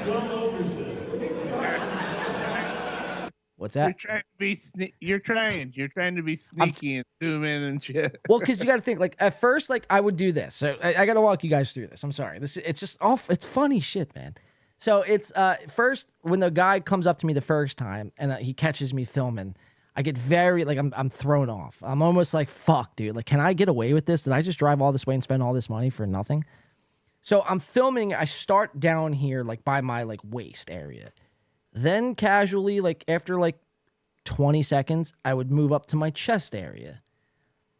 What's that? You're trying to be sneaky and zoom in and shit. Well, because you got to think, like, at first, like, I would do this. So I got to walk you guys through this. I'm sorry. It's just it's funny shit, man. So it's first when the guy comes up to me the first time and he catches me filming, I get very like I'm thrown off. I'm almost like, fuck, dude. Like, can I get away with this? Did I just drive all this way and spend all this money for nothing? So I'm filming. I start down here, like by my like waist area. Then casually, like after like 20 seconds, I would move up to my chest area.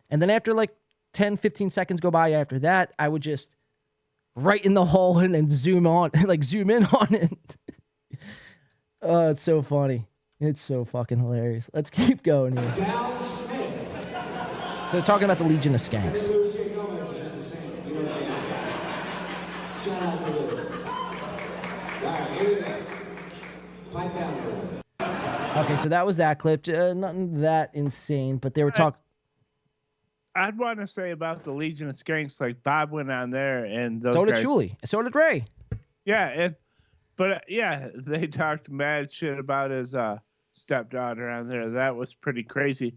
And then after like 10, 15 seconds go by after that, I would just right in the hole and then zoom in on it. Oh, it's so funny. It's so fucking hilarious. Let's keep going here. Down Smith. They're talking about the Legion of Skanks. Louis J. Gomez is just the same. You know what I mean? Shout out to Louis. All right, here we go. Pipe down here. Okay, so that was that clip. Nothing that insane, but they were talking. I'd want to say about the Legion of Skanks, like Bob went on there and those So did guys, Julie. So did Ray. Yeah, they talked mad shit about his stepdaughter on there. That was pretty crazy.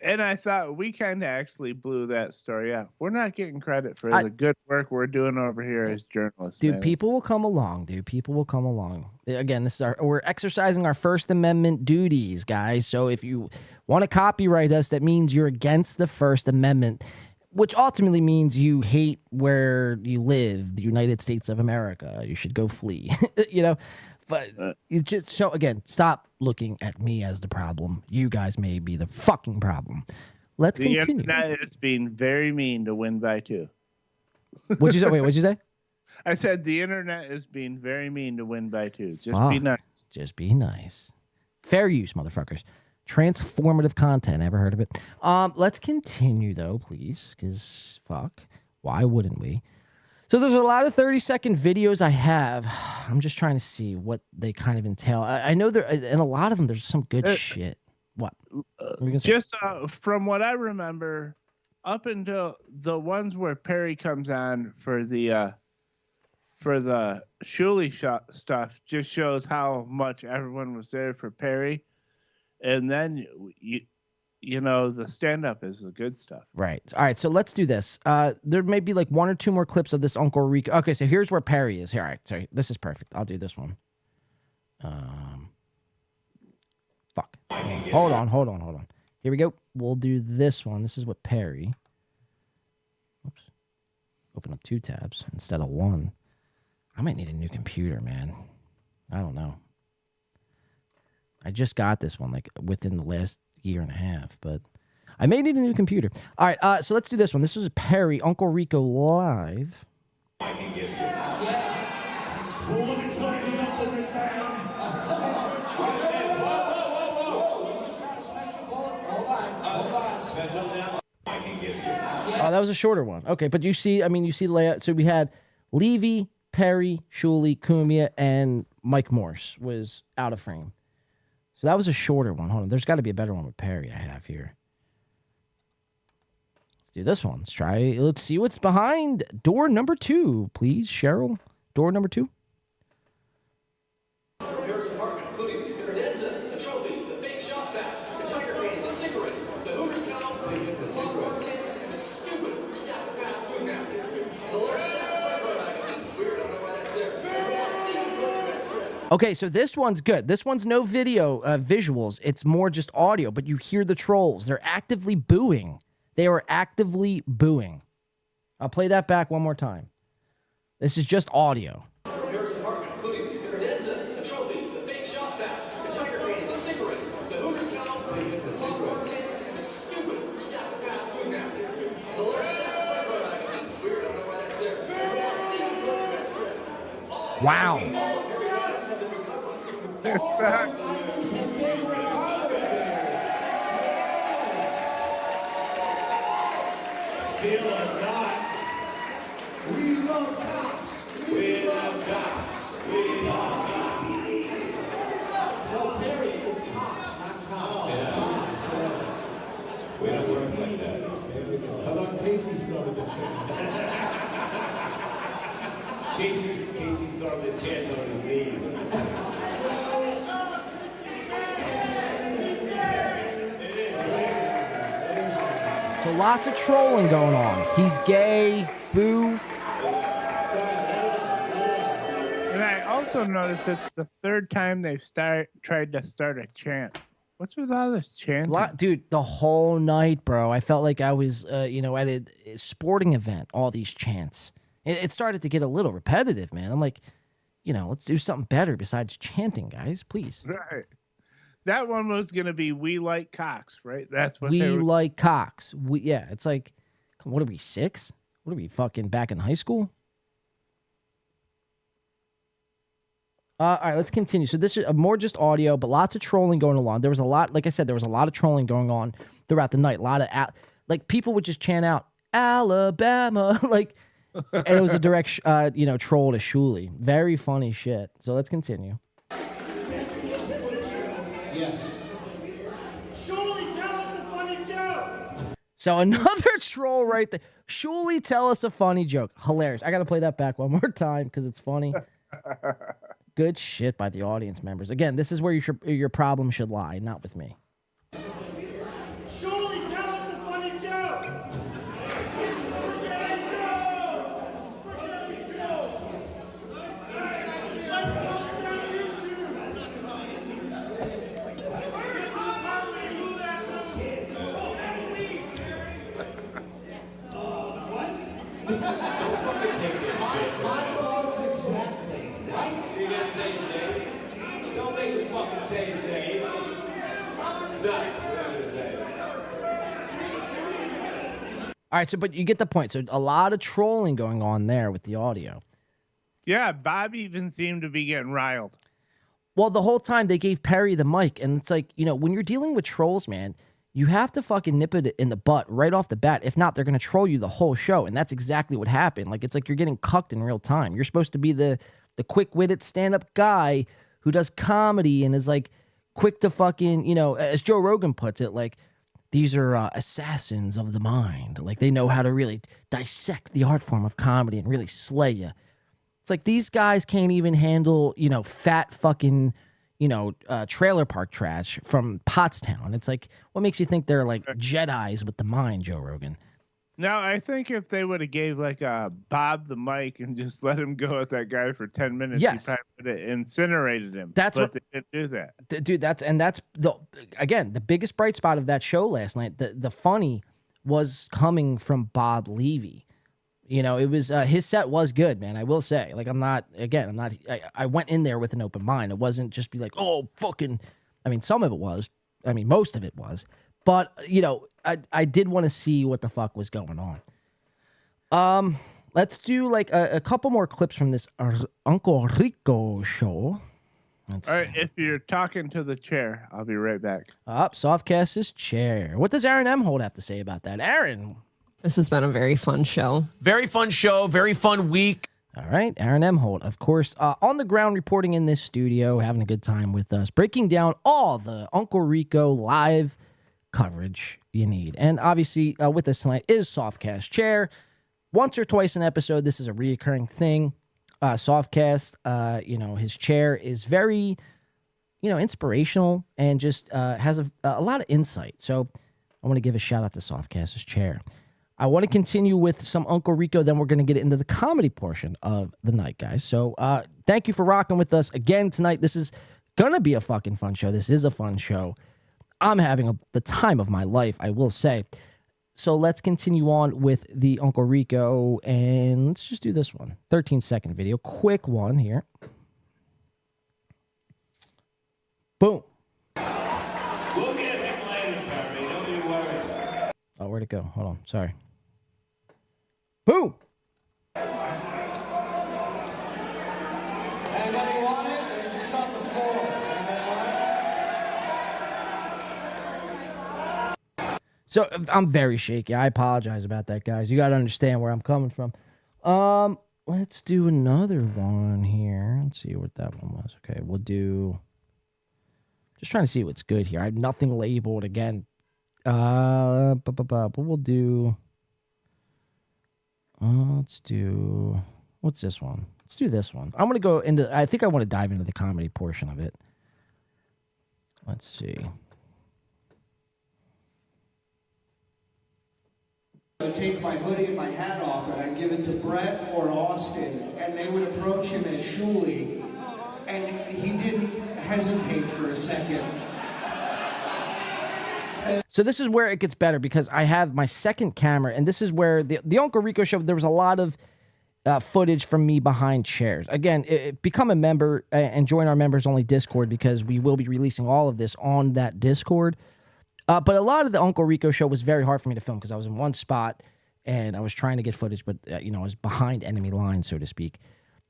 And I thought we kind of actually blew that story out. We're not getting credit for the good work we're doing over here as journalists. Dude, man. people will come along, dude. People will come along. Again, we're exercising our First Amendment duties, guys. So if you want to copyright us, that means you're against the First Amendment. which ultimately means you hate where you live, the United States of America. You should go flee, you know? But you just, so again, stop looking at me as the problem. You guys may be the fucking problem. Let's The continue. internet is being very mean to win by 2. What'd you say? Wait, what'd you say? I said the internet is being very mean to win by 2. Just be Fuck. nice. Just be nice. Fair use, motherfuckers. Transformative content. Ever heard of it? Let's continue though, please, because fuck, why wouldn't we? So there's a lot of 30-second videos I have. I'm just trying to see what they kind of entail. I know there, and a lot of them, there's some good shit. What? What were you gonna say? Just from what I remember, up until the ones where Perry comes on for the Shuley stuff, just shows how much everyone was there for Perry. And then, you know, the stand-up is the good stuff. Right. All right, so let's do this. There may be like 1 or 2 more clips of this Uncle Rico. Okay, so here's where Perry is. Here, all right, sorry. This is perfect. I'll do this one. Fuck. Hold on. Here we go. We'll do this one. This is what Perry. Oops. Open up 2 tabs instead of 1. I might need a new computer, man. I don't know. I just got this one like within the last year and a half, but I may need a new computer. All right, so let's do this one. This is Perry, Uncle Rico live. Well, let me tell you something, McMahon. Oh, that was a shorter one. Okay, but you see, you see the layout. So we had Levy, Perry, Shuley, Cumia, and Mike Morse was out of frame. So that was a shorter one. Hold on. There's got to be a better one with Perry I have here. Let's do this one. Let's see what's behind door number 2, please, Cheryl. Door number 2. Perry's apartment, including the credenza, the trophies, the fake shop vac, the tiger painting, the cigarettes, the Hooters cow, the popcorn tins, and the stupid stack of fast food napkins. The large stack of micro magazines. Weird, I don't know why that's there. Okay, so this one's good. This one's no video visuals. It's more just audio, but you hear the trolls. They're actively booing. They are actively booing. I'll play that back one more time. This is just audio. Perry's apartment, including the credenza, the trophies, the fake shop vac, the tiger painting, the cigarettes, the Hooters cow, the popcorn tins, and the stupid stack of fast food napkins. The large stack of micro magazines. Weird, I don't know why that's there. Wow. Still or not, we love cops. We love cops. We love cops. No, Perry, it's cops, not cops. We don't work like that. How about Casey started the chant? Casey started the chant on his knees. So lots of trolling going on. He's gay. Boo. And I also noticed it's the 3rd time they've tried to start a chant. What's with all this chanting? Dude, the whole night, bro. I felt like I was, at a sporting event, all these chants. It started to get a little repetitive, man. I'm like, let's do something better besides chanting, guys, please. Right. That one was going to be We Like Cocks, right? That's what We they were. like cocks. Yeah, it's like, what are we, 6? What are we, fucking back in high school? All right, let's continue. So this is more just audio, but lots of trolling going along. There was a lot, like I said, there was a lot of trolling going on throughout the night. A lot of, people would just chant out, Alabama, and it was a direct, troll to Shuley. Very funny shit. So let's continue. Yes. Surely tell us a funny joke. So another troll right there. Shuley, tell us a funny joke. Hilarious. I got to play that back one more time because it's funny. Good shit by the audience members. Again, this is where your problem should lie, not with me. Surely tell us a funny joke. fucking say his name. Done. We're not gonna say it. All right, so but you get the point. So a lot of trolling going on there with the audio. Yeah, Bob even seemed to be getting riled. Well, the whole time they gave Perry the mic, and it's like, you know, when you're dealing with trolls, man, you have to fucking nip it in the butt right off the bat. If not, they're going to troll you the whole show, and that's exactly what happened. Like, it's like you're getting cucked in real time. You're supposed to be the quick-witted stand-up guy who does comedy and is, like, quick to fucking, you know, as Joe Rogan puts it, like, these are assassins of the mind. Like, they know how to really dissect the art form of comedy and really slay you. It's like these guys can't even handle, you know, fat fucking, you know, trailer park trash from Pottstown. It's like, what makes you think they're like Jedis with the mind, Joe Rogan? Now, I think if they would have gave like Bob the mic and just let him go at that guy for 10 minutes, Yes. he probably would have incinerated him. That's but what- they didn't do that. Dude, that's the biggest bright spot of that show last night. The funny was coming from Bob Levy. You know, it was his set was good, man. I will say, like, I went in there with an open mind. It wasn't just be like, oh, fucking. I mean, some of it was. I mean, most of it was. But you know, I did want to see what the fuck was going on. Let's do like a couple more clips from this Uncle Rico show. Let's All right, if you're talking to the chair, I'll be right back. Softcast's chair. What does Aaron M. Holt have to say about that? Aaron. This has been a very fun show. Very fun show, very fun week. All right, Aaron M. Holt, of course, on the ground reporting in this studio, having a good time with us, breaking down all the Uncle Rico live coverage you need. And obviously, with us tonight is Softcast Chair. Once or twice an episode, this is a reoccurring thing. Softcast, you know, his chair is very, you know, inspirational and just has a lot of insight. So I want to give a shout out to Softcast's chair. I want to continue with some Uncle Rico, then we're going to get into the comedy portion of the night, guys. So thank you for rocking with us again tonight. This is going to be a fucking fun show. This is a fun show. I'm having the time of my life, I will say. So let's continue on with the Uncle Rico, and let's just do this one. 13-second video. Quick one here. Boom. We'll get him later, Perry. Don't you worry. Oh, where'd it go? Hold on. Sorry. Boom. Anybody want it? There's your stuff on the floor. Anybody want it? So I'm very shaky. I apologize about that, guys. You got to understand where I'm coming from. Let's do another one here. Let's see what that one was. Okay, we'll do. Just trying to see what's good here. I have nothing labeled again. But we'll do. Let's do. What's this one? Let's do this one. I'm gonna go into. I think I want to dive into the comedy portion of it. Let's see. I would take my hoodie and my hat off and I'd give it to Brett or Austin, and they would approach him as Shuli, and he didn't hesitate for a second. So this is where it gets better because I have my second camera, and this is where the Uncle Rico show, there was a lot of footage from me behind chairs. Again, become a member and join our members-only Discord because we will be releasing all of this on that Discord. But a lot of the Uncle Rico show was very hard for me to film because I was in one spot and I was trying to get footage, but you know, I was behind enemy lines, so to speak.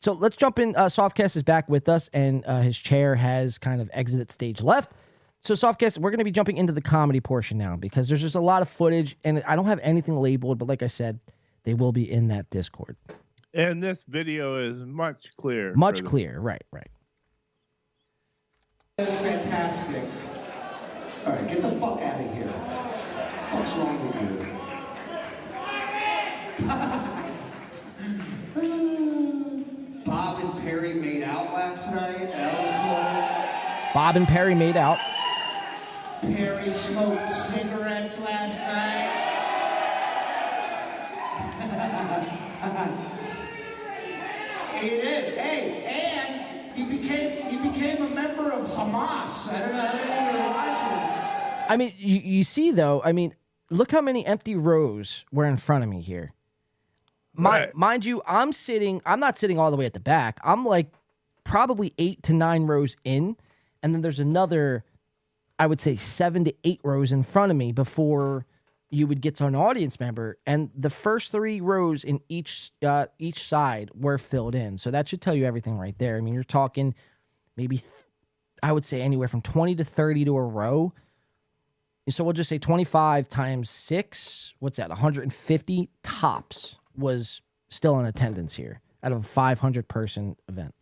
So let's jump in. Softcast is back with us, and his chair has kind of exited stage left. So Softcast, we're going to be jumping into the comedy portion now because there's just a lot of footage, and I don't have anything labeled, but like I said, they will be in that Discord. And this video is much clearer. Much clearer, right. That's fantastic. All right, get the fuck out of here. What's wrong with you? Bob and Perry made out last night. That was Bob and Perry made out. cool. Perry smoked cigarettes last night. He did. Hey, and he became a member of Hamas. I don't know how many you were watching. I mean, you see, though, I mean, look how many empty rows were in front of me here. Right. Mind you, I'm not sitting all the way at the back. I'm like probably 8 to 9 rows in, and then there's another, I would say 7 to 8 rows in front of me before you would get to an audience member, and the first 3 rows in each side were filled in. So that should tell you everything right there. I mean, you're talking maybe, I would say anywhere from 20 to 30 to a row. So we'll just say 25 times 6, what's that, 150 tops was still in attendance here out of a 500-person event.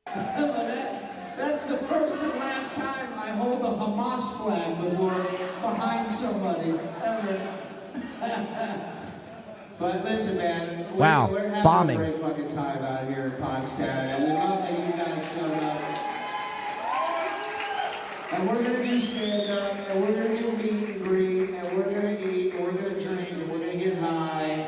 That's the first and last time I hold a Hamas flag before behind somebody ever. But listen, man, Wow, we're having bombing. a great fucking time out here in Pottstown, and we love that you guys showed up. And we're gonna do stand-up, and we're gonna do meet and greet, and we're gonna eat, and we're gonna drink, and we're gonna get high.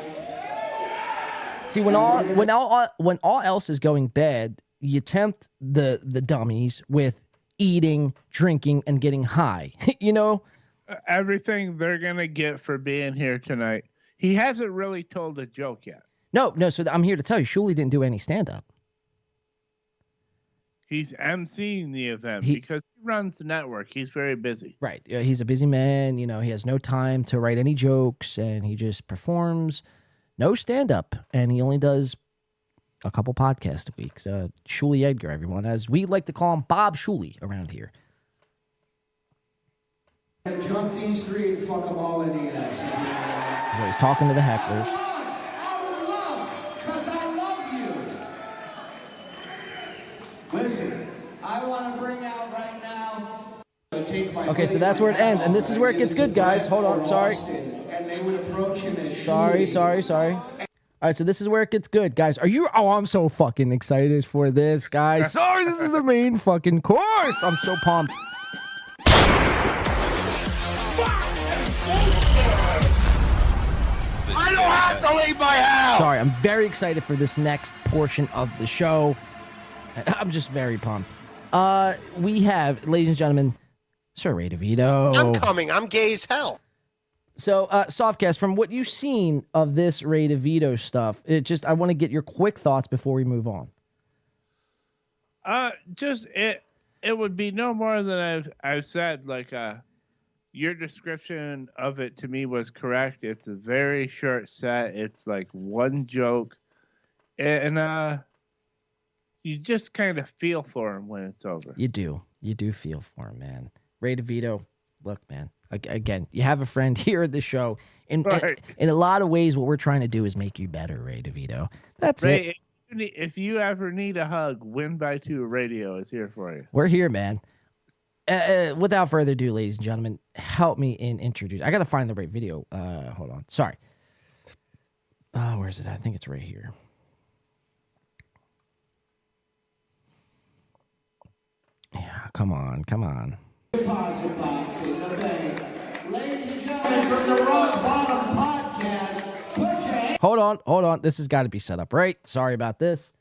See, when all else is going bad, you tempt the dummies with eating, drinking, and getting high. You know? Everything they're gonna get for being here tonight. He hasn't really told a joke yet. No. So I'm here to tell you, Shuley didn't do any stand-up. He's emceeing the event He- because he runs the network. He's very busy. Right. He's a busy man. You know, he has no time to write any jokes, and he just performs. No stand-up, and he only does a couple podcasts a week. So Shuley Edgar, everyone, as we like to call him, Bob Shuley around here. Jump these 3 and fuck them all in the ass. So he's talking to the hecklers. Out of love, because I love you. Listen, I want to bring out right now. Okay, so that's where it ends, and this is where it gets good, guys. Hold on, sorry. And they would approach him as Sorry. All right, so this is where it gets good, guys. I'm so fucking excited for this, guys. Sorry, this is the main fucking course. I'm so pumped. I don't have to leave my house. Sorry, I'm very excited for this next portion of the show. I'm just very pumped. We have, ladies and gentlemen, Sir Ray DeVito. I'm coming. I'm gay as hell. So, Softcast, from what you've seen of this Ray DeVito stuff, I want to get your quick thoughts before we move on. It would be no more than I've said. Like, your description of it to me was correct. It's a very short set. It's like one joke, and you just kind of feel for him when it's over. You do feel for him, man. Ray DeVito, look, man. Again, you have a friend here at the show. In a lot of ways, what we're trying to do is make you better, Ray DeVito. That's Ray, it. If you ever need a hug, Win by 2 Radio is here for you. We're here, man. Without further ado, ladies and gentlemen, help me introduce. I got to find the right video. Hold on. Sorry. Where is it? I think it's right here. Yeah, come on. Deposit box in the bank. Ladies and gentlemen, from the Rock Bottom Podcast, put your hands. Hold on. This has got to be set up right. Sorry about this.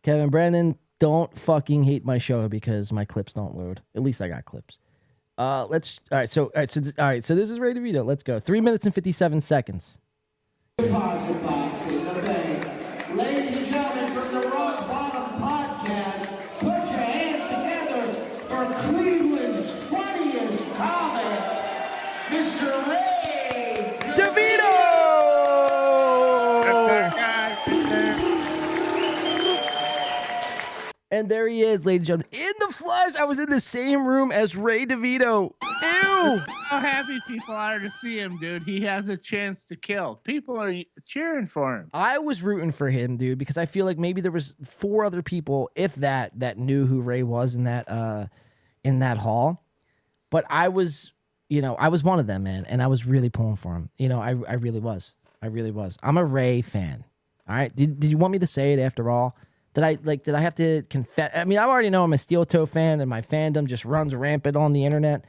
Kevin Brennan, don't fucking hate my show because my clips don't load. At least I got clips. All right. So this is Ray DeVito. Let's go. 3 minutes and 57 seconds. Deposit box in the bank. Ladies and gentlemen, from the Rock Bottom Podcast, put your hands together for Cleveland's funniest comic, Mr. Ray DeVito! And there he is, ladies and gentlemen. In the flesh, I was in the same room as Ray DeVito. Ew! How happy people are to see him, dude. He has a chance to kill. People are cheering for him. I was rooting for him, dude, because I feel like maybe there was 4 other people, if that knew who Ray was in that hall. But I was one of them, man, and I was really pulling for him. I really was. I'm a Ray fan. All right. Did you want me to say it after all? Did I have to confess? I mean, I already know I'm a Steel Toe fan, and my fandom just runs rampant on the internet.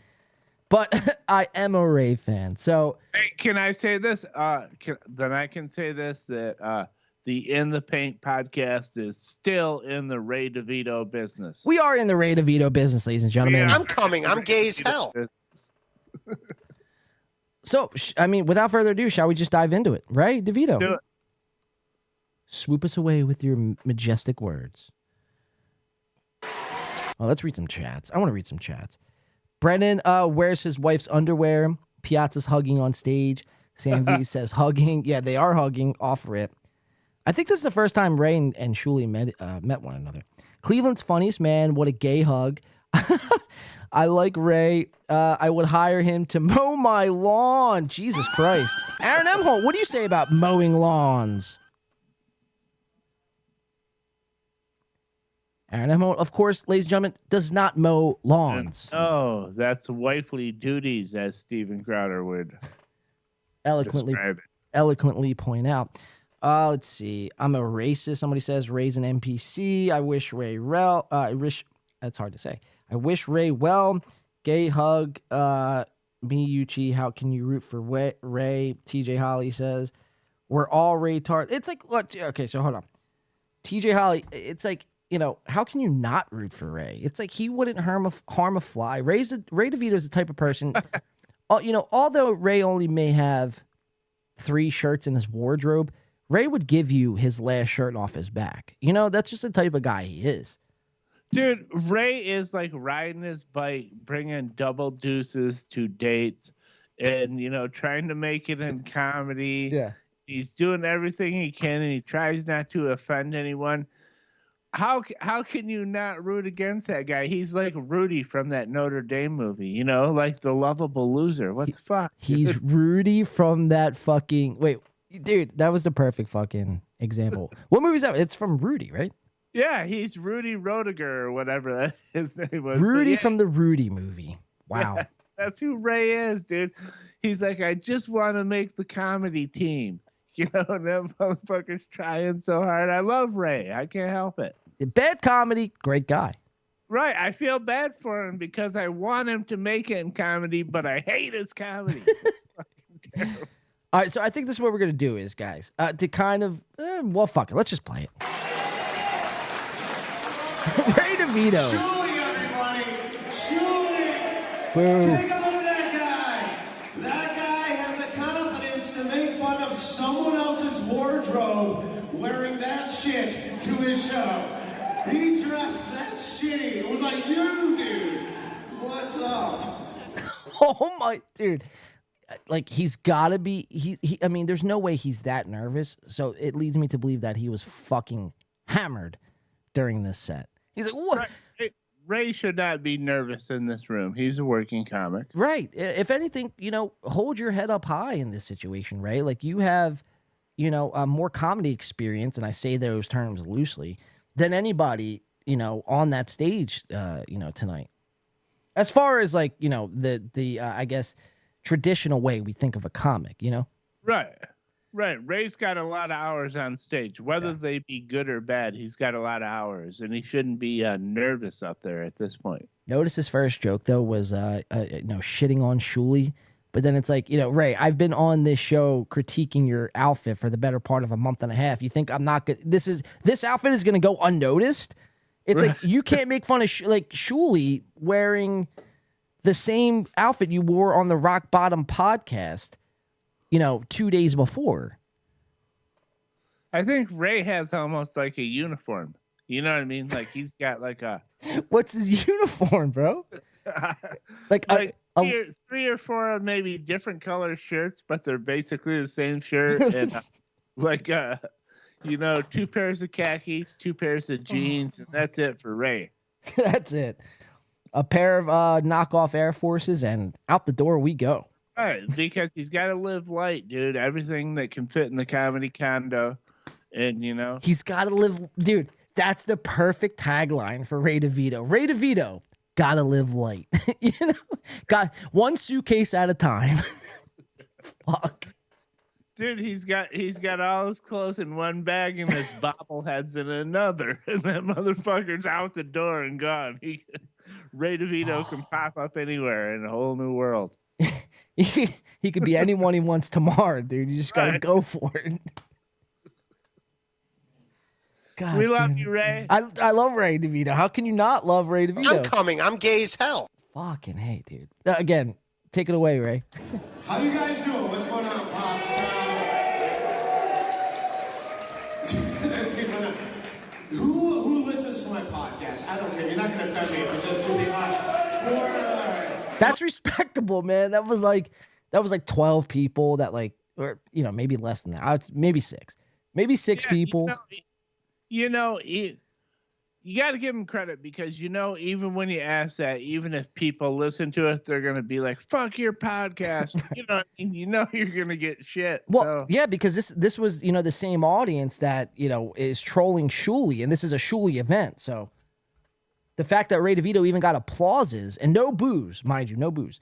But I am a Ray fan. So Hey, can I say this? Then I can say this, that the In the Paint podcast is still in the Ray DeVito business. we are in the Ray DeVito business, ladies and gentlemen. I'm coming. I'm gay as hell. So, I mean, without further ado, shall we just dive into it? Ray DeVito. Do it. Swoop us away with your majestic words. Well, let's read some chats. I want to read some chats. Brennan wears his wife's underwear. Piazza's hugging on stage. Sam V says hugging. Yeah, they are hugging off rip. I think this is the first time Ray and Shuli met one another. Cleveland's funniest man. What a gay hug. I like Ray. I would hire him to mow my lawn. Jesus Christ. Aaron Emholt, what do you say about mowing lawns? Aaron Emholt, of course, ladies and gentlemen, does not mow lawns. Oh, that's wifely duties, as Steven Crowder would eloquently point out. Let's see. I'm a racist. Somebody says Ray's an NPC. I wish Ray well. That's hard to say. I wish Ray well. Gay hug. Me, Yuchi. How can you root for Ray? TJ Holly says we're all Ray Tart. It's like what? Okay, so hold on. TJ Holly. It's like, you know, how can you not root for Ray? It's like he wouldn't harm a fly. Ray DeVito is the type of person. You know, although Ray only may have 3 shirts in his wardrobe, Ray would give you his last shirt off his back. You know, that's just the type of guy he is. Dude, Ray is like riding his bike, bringing double deuces to dates and, you know, trying to make it in comedy. Yeah. He's doing everything he can, and he tries not to offend anyone. How can you not root against that guy? He's like Rudy from that Notre Dame movie, you know, like the lovable loser. What the fuck? He's Rudy from that fucking... Wait, dude, that was the perfect fucking example. What movie is that? It's from Rudy, right? Yeah, he's Rudy Rodiger or whatever his name was. Rudy from the Rudy movie. Wow. Yeah, that's who Ray is, dude. He's like, I just want to make the comedy team. You know, and them motherfuckers trying so hard. I love Ray. I can't help it. Bad comedy, great guy. Right. I feel bad for him because I want him to make it in comedy, but I hate his comedy. All right, so I think this is what we're going to do is, guys, to kind of, well, fuck it. Let's just play it. Ray DeVito. Shuli, everybody! Shuli! Boo. Take a look at that guy! That guy has the confidence to make fun of someone else's wardrobe wearing that shit to his show. He dressed that shitty. It was like, you, dude! What's up? Oh, my, dude. Like, he's got to be, I mean, there's no way he's that nervous, so it leads me to believe that he was fucking hammered during this set. He's like, what? Ray should not be nervous in this room. He's a working comic. Right. If anything, you know, hold your head up high in this situation, Ray. Like, you have, you know, more comedy experience, and I say those terms loosely, than anybody, you know, on that stage, you know, tonight. As far as, like, you know, the I guess, traditional way we think of a comic, you know? Right. Right. Ray's got a lot of hours on stage. Whether they be good or bad, he's got a lot of hours, and he shouldn't be nervous up there at this point. Notice his first joke, though, was, you know, shitting on Shuli. But then it's like, you know, Ray, I've been on this show critiquing your outfit for the better part of a month and a half. You think I'm not good? This outfit is going to go unnoticed? It's like, you can't make fun of, Shuli wearing the same outfit you wore on the Rock Bottom podcast, you know, 2 days before. I think Ray has almost like a uniform. You know what I mean? Like, he's got like a... What's his uniform, bro? Like three or four maybe different color shirts, but they're basically the same shirt. And like, you know, 2 pairs of khakis, 2 pairs of jeans, and that's it for Ray. That's it. A pair of knockoff Air Forces, and out the door we go. All right, because he's got to live light, dude. Everything that can fit in the comedy condo, and, you know. He's got to live... Dude, that's the perfect tagline for Ray DeVito. Ray DeVito, gotta live light. You know? Got one suitcase at a time. Fuck. Dude, he's got all his clothes in one bag and his bobbleheads in another. And that motherfucker's out the door and gone. Ray DeVito can pop up anywhere in a whole new world. He could be anyone he wants tomorrow, dude. You just gotta go for it. God, we love you, Ray. I love Ray DeVito. How can you not love Ray DeVito? I'm coming. I'm gay as hell. Fucking hey, dude. Again, take it away, Ray. How you guys doing? What's going on, Pottstown? Who listens listens to my podcast, I don't care. You're not going to offend me if it's just too much. That's respectable, man. That was like 12 people that like, or maybe less than that. Maybe six people. You got to give them credit because even when you ask that, even if people listen to it, they're gonna be like, "Fuck your podcast." You're gonna get shit. Well, so. yeah, because this was the same audience that is trolling Shuley, and this is a Shuley event. So the fact that Ray DeVito even got applauses and no boos, mind you, no boos,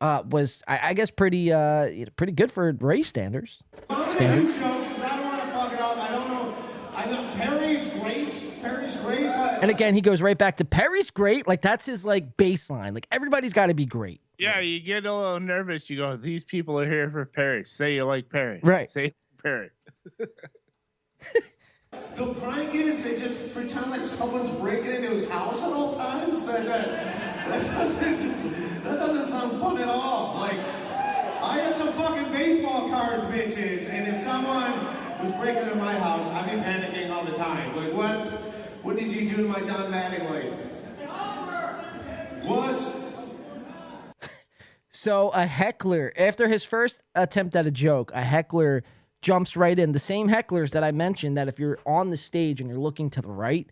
was I guess pretty good for Ray standards. I'm gonna do jokes 'cause I don't want to fuck it up. I don't know. I know Perry's great. But and again, he goes right back to Perry's great. Like that's his like baseline. Like everybody's got to be great. Yeah, you get a little nervous. You go, "These people are here for Perry. Say you like Perry. Right. Say Perry." The prank is they just pretend like someone's breaking into his house at all times. That doesn't sound fun at all. Like I have some fucking baseball cards, bitches, and if someone was breaking into my house, I'd be panicking all the time. Like what? What did you do to my Don Mattingly? What? So a heckler, after his first attempt at a joke, a heckler jumps right in. The same hecklers that I mentioned that if you're on the stage and you're looking to the right,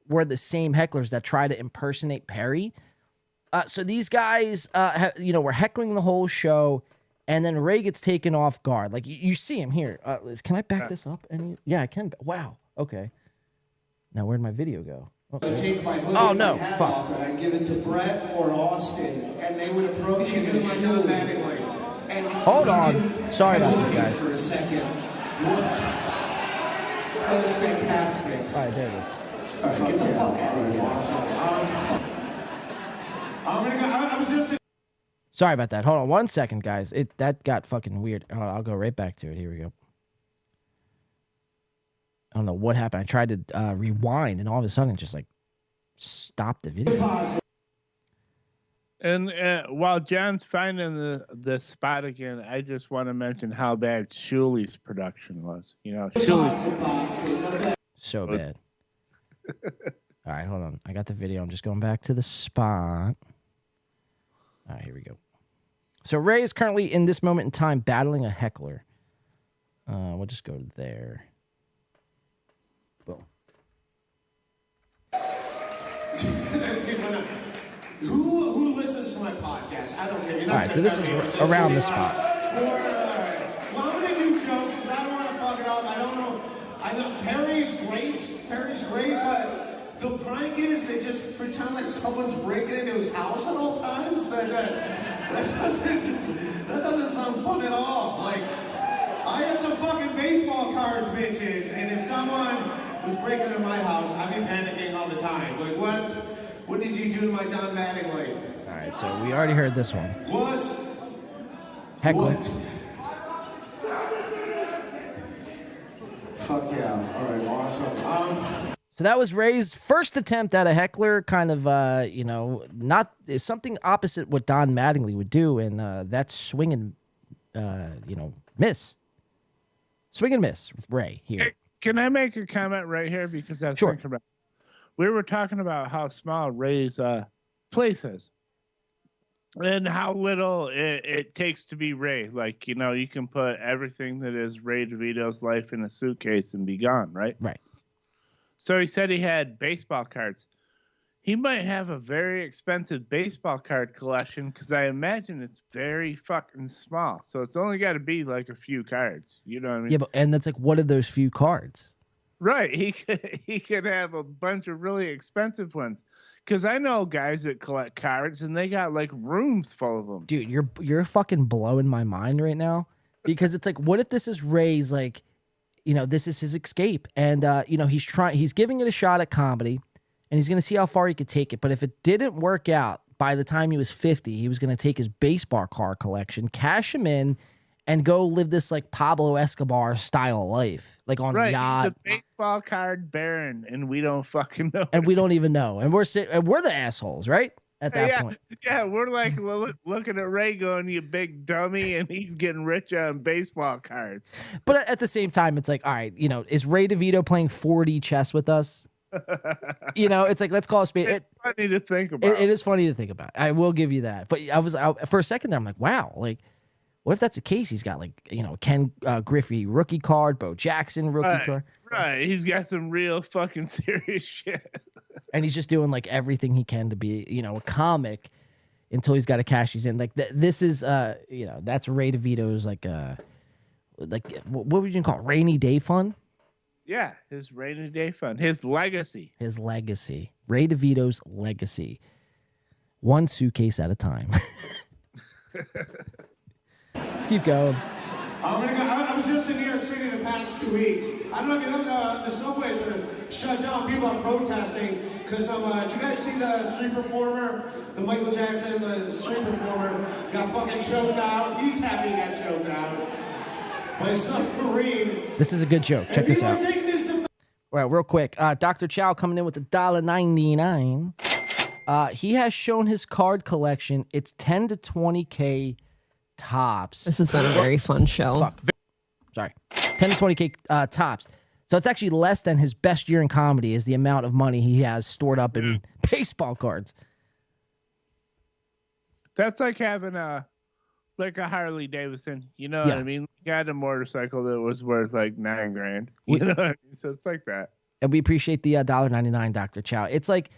were the same hecklers that try to impersonate Perry. So these guys, were heckling the whole show, and then Ray gets taken off guard. Like you see him here. Can I back this up? Yeah, I can. Wow. Okay. Now where'd my video go? Take my hoodie Oh and no! my hat Fuck. off and I give it to Brett or Austin, and they would approach you and Shuley. And Hold on. Sorry about this, guys. For a second. What? That was fantastic. All right, there it is. All right, get the fuck out of here. I'm gonna go. I was just. Sorry about that. Hold on 1 second, guys. That got fucking weird. I'll go right back to it. Here we go. I don't know what happened. I tried to rewind, and all of a sudden, it just like stopped the video. And while John's finding the spot again, I just want to mention how bad Shuley's production was. Shuley's So bad. All right, hold on. I got the video. I'm just going back to the spot. All right, here we go. So Ray is currently in this moment in time battling a heckler. We'll just go there. Boom. Who listens to my podcast? I don't care. All right, so this is around the spot. Well, I'm gonna do jokes because I don't want to fuck it up. I don't know. I know Perry's great, but the prank is they just pretend like someone's breaking into his house at all times. That doesn't sound fun at all. Like I have some fucking baseball cards, bitches, and if someone was breaking into my house, I'd be panicking all the time. Like what? What did you do to my Don Mattingly? All right, so we already heard this one. What? Heckler. What? Fuck yeah. All right, awesome. So that was Ray's first attempt at a heckler, kind of, not something opposite what Don Mattingly would do, and that's swing and, miss. Swing and miss, Ray, here. Hey, can I make a comment right here? Because I was Sure. thinking about we were talking about how small Ray's place is and how little it takes to be Ray. Like, you can put everything that is Ray DeVito's life in a suitcase and be gone, right? Right. So he said he had baseball cards. He might have a very expensive baseball card collection because I imagine it's very fucking small. So it's only got to be like a few cards. You know what I mean? Yeah, and that's like, what are those few cards? Right. He could have a bunch of really expensive ones. Because I know guys that collect cards and they got like rooms full of them. Dude, you're fucking blowing my mind right now. Because it's like, what if this is Ray's, like, this is his escape. And, he's giving it a shot at comedy. And he's going to see how far he could take it. But if it didn't work out by the time he was 50, he was going to take his baseball card collection, cash him in, and go live this like Pablo Escobar style life, like on a yacht. He's a baseball card baron, and we don't fucking know. And we don't even know. And we're the assholes, right? At that point. Yeah, we're like looking at Ray going, "You big dummy," and he's getting rich on baseball cards. But at the same time, it's like, all right, is Ray DeVito playing 4D chess with us? You know, it's like, let's call a spade. It's funny to think about. It is funny to think about. I will give you that. But for a second there, I'm like, wow, like, what if that's the case? He's got, like, you know, Ken Griffey rookie card, Bo Jackson rookie card. Right. He's got some real fucking serious shit. And he's just doing, like, everything he can to be, you know, a comic until he's got to cash these in. Like, this is, you know, that's Ray DeVito's, like, what would you call it? Rainy day fund? Yeah, his rainy day fund. His legacy. His legacy. Ray DeVito's legacy. One suitcase at a time. Let's keep going. I'm gonna go. I was just in New York City the past 2 weeks. I don't know if you know the subways are shut down. People are protesting because do you guys see the street performer, the Michael Jackson, the street performer got fucking choked out? He's happy he got choked out by some Marine. This is a good joke. Check this out. All right, real quick. Dr. Chow coming in with $1.99. He has shown his card collection. It's 10 to 20K tops. This has been a very fun show. Fuck. Sorry. 10 to 20K tops. So it's actually less than his best year in comedy is the amount of money he has stored up in baseball cards. That's like having a Harley Davidson. You know what I mean? You had a motorcycle that was worth like $9,000. You know what I mean? So it's like that. And we appreciate the $1.99, Dr. Chow. It's like,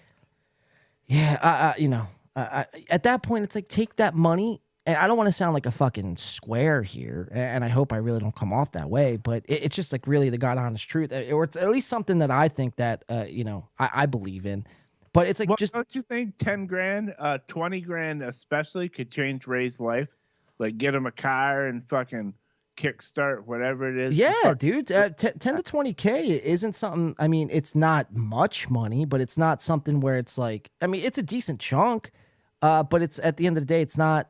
yeah, you know, at that point, it's like, take that money. And I don't want to sound like a fucking square here, and I hope I really don't come off that way, but it's just like really the God honest truth, or it's at least something that I think that, you know, I believe in. But it's like, well, just don't you think 10 grand, 20 grand especially could change Ray's life? Like get him a car and fucking kickstart whatever it is. Yeah, dude. 10 to 20K isn't something. I mean, it's not much money, but it's not something where it's like. I mean, it's a decent chunk, but it's at the end of the day, it's not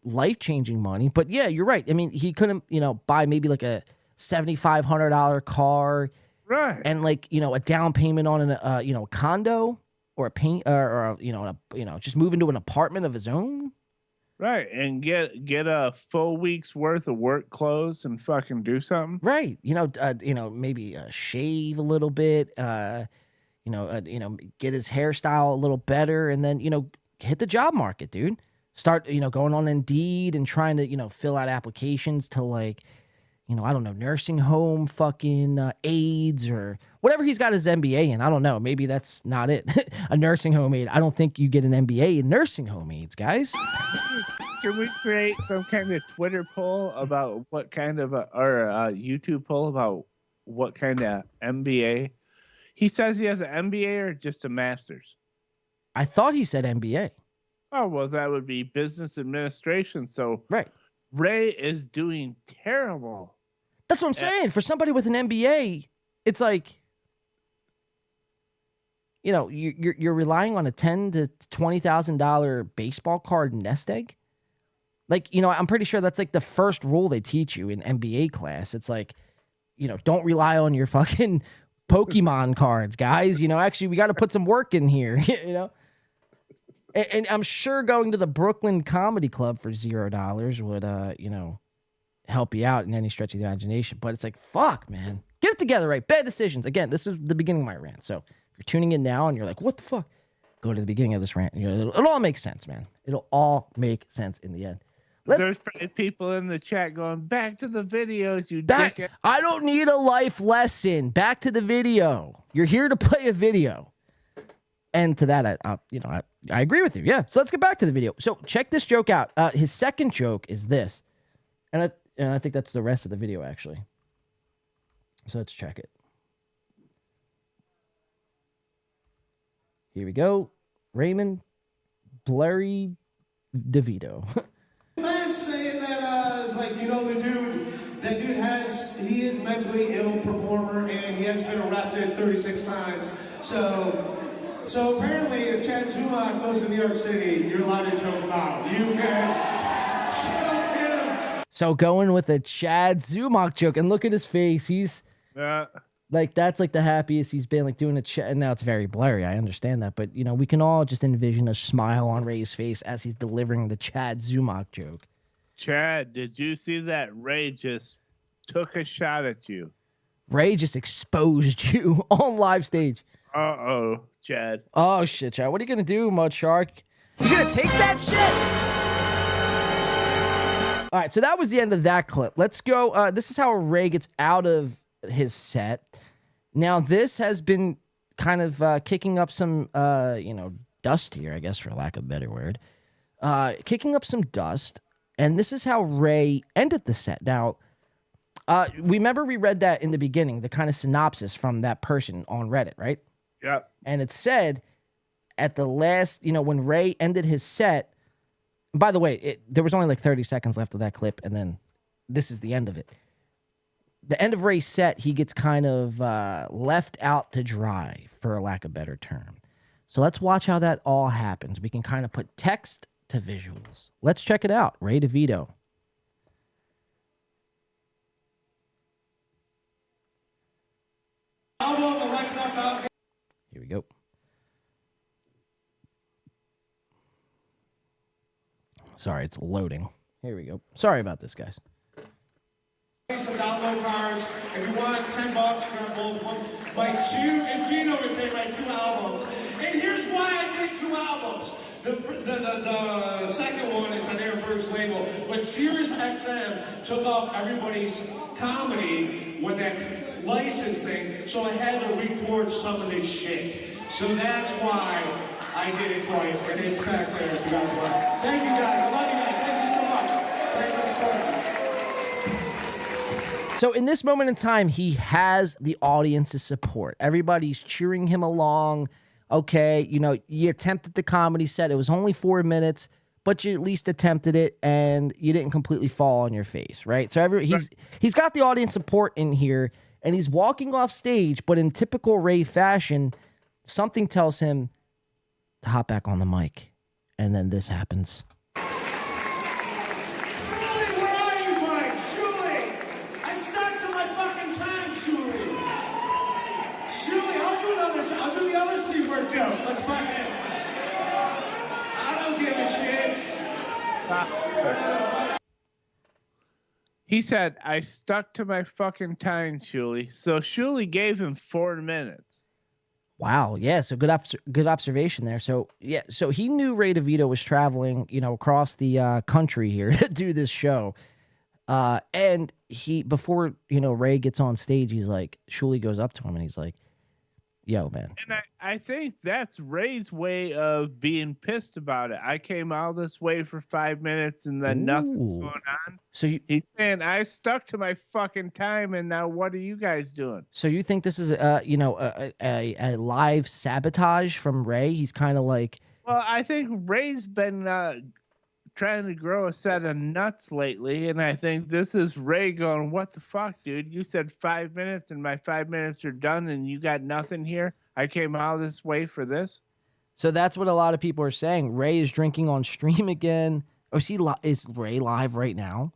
life-changing money. But yeah, you're right. I mean, he couldn't, you know, buy maybe like a $7,500 car, right? And like, you know, a down payment on an you know, a condo or a paint or you know, just move into an apartment of his own. Right, and get a full week's worth of work clothes and fucking do something. Right, you know, maybe shave a little bit, you know, get his hairstyle a little better, and then, you know, hit the job market, dude. Start, you know, going on Indeed and trying to, you know, fill out applications to, like, you know, I don't know, nursing home fucking aides or whatever he's got his MBA in. I don't know. Maybe that's not it. A nursing home aide. I don't think you get an MBA in nursing home aides, guys. Can we create some kind of Twitter poll about what kind of or a YouTube poll about what kind of MBA? He says he has an MBA or just a master's? I thought he said MBA. Oh, well, that would be business administration. So right. Ray is doing terrible. That's what I'm saying. For somebody with an MBA, it's like, you know, you're relying on a $10,000 to $20,000 baseball card nest egg. Like, you know, I'm pretty sure that's like the first rule they teach you in MBA class. It's like, you know, don't rely on your fucking Pokemon cards, guys. You know, actually, we got to put some work in here. You know. And I'm sure going to the Brooklyn Comedy Club for $0 would, you know, help you out in any stretch of the imagination. But it's like, fuck, man. Get it together, right? Bad decisions. Again, this is the beginning of my rant. So if you're tuning in now and you're like, what the fuck? Go to the beginning of this rant. It'll all make sense, man. It'll all make sense in the end. There's people in the chat going, back to the videos, you dickhead. I don't need a life lesson. Back to the video. You're here to play a video. And to that, I agree with you. Yeah. So let's get back to the video. So check this joke out. His second joke is this. And I think that's the rest of the video, actually. So let's check it. Here we go. Raymond Blurry DeVito. Man saying that it's like, you know, that dude he is mentally ill performer and he has been arrested 36 times. So apparently, if Chad Zuma goes to New York City, you're allowed to choke him out. You can choke him. So going with a Chad Zumach joke, and look at his face. He's like, that's like the happiest he's been, like doing a chat. And now it's very blurry. I understand that, but you know, we can all just envision a smile on Ray's face as he's delivering the Chad Zumach joke. Chad, did you see that Ray just took a shot at you? Ray just exposed you on live stage. Uh-oh, Chad. Oh shit, Chad. What are you gonna do, Mud Shark? You gonna take that shit? All right, so that was the end of that clip. Let's go. This is how Ray gets out of his set. Now, this has been kind of kicking up some, dust here, I guess, for lack of a better word. Kicking up some dust. And this is how Ray ended the set. Now, remember we read that in the beginning, the kind of synopsis from that person on Reddit, right? Yep. And it said at the last, when Ray ended his set, by the way, there was only like 30 seconds left of that clip, and then this is the end of it. The end of Ray's set, he gets kind of left out to dry, for a lack of a better term. So let's watch how that all happens. We can kind of put text to visuals. Let's check it out. Ray DeVito. Here we go. Sorry, it's loading. Here we go. Sorry about this, guys. Some download cards. If you want $10, you got both one. If Gino would say my 2 albums. And here's why I did 2 albums. The second one is on Aaron Berg's label, but Sirius XM took off everybody's comedy with that license thing, so I had to record some of this shit. So that's why I did it twice, and it's back there if you guys want. Thank you guys. I love you guys. Thank you so much. Thanks for supporting. So in this moment in time, he has the audience's support. Everybody's cheering him along. Okay, you attempted the comedy set. It was only 4 minutes, but you at least attempted it, and you didn't completely fall on your face, right? So he's got the audience support in here, and he's walking off stage, but in typical Ray fashion, something tells him to hop back on the mic, and then this happens. Joke. Let's fucking. I don't give a shit. He said, I stuck to my fucking time, Shuli. So Shuli gave him 4 minutes. Wow. Yeah. So good observation there. So yeah. So he knew Ray DeVito was traveling, across the country here to do this show. And before Ray gets on stage, he's like, Shuli goes up to him and he's like, yo, man. And I think that's Ray's way of being pissed about it. I came all this way for 5 minutes and then nothing's going on. So he's saying, I stuck to my fucking time, and now what are you guys doing? So you think this is a live sabotage from Ray? He's kind of like... Well, I think Ray's been trying to grow a set of nuts lately, and I think this is Ray going, what the fuck, dude? You said 5 minutes, and my 5 minutes are done, and you got nothing here? I came all this way for this? So that's what a lot of people are saying. Ray is drinking on stream again. Oh, is Ray live right now?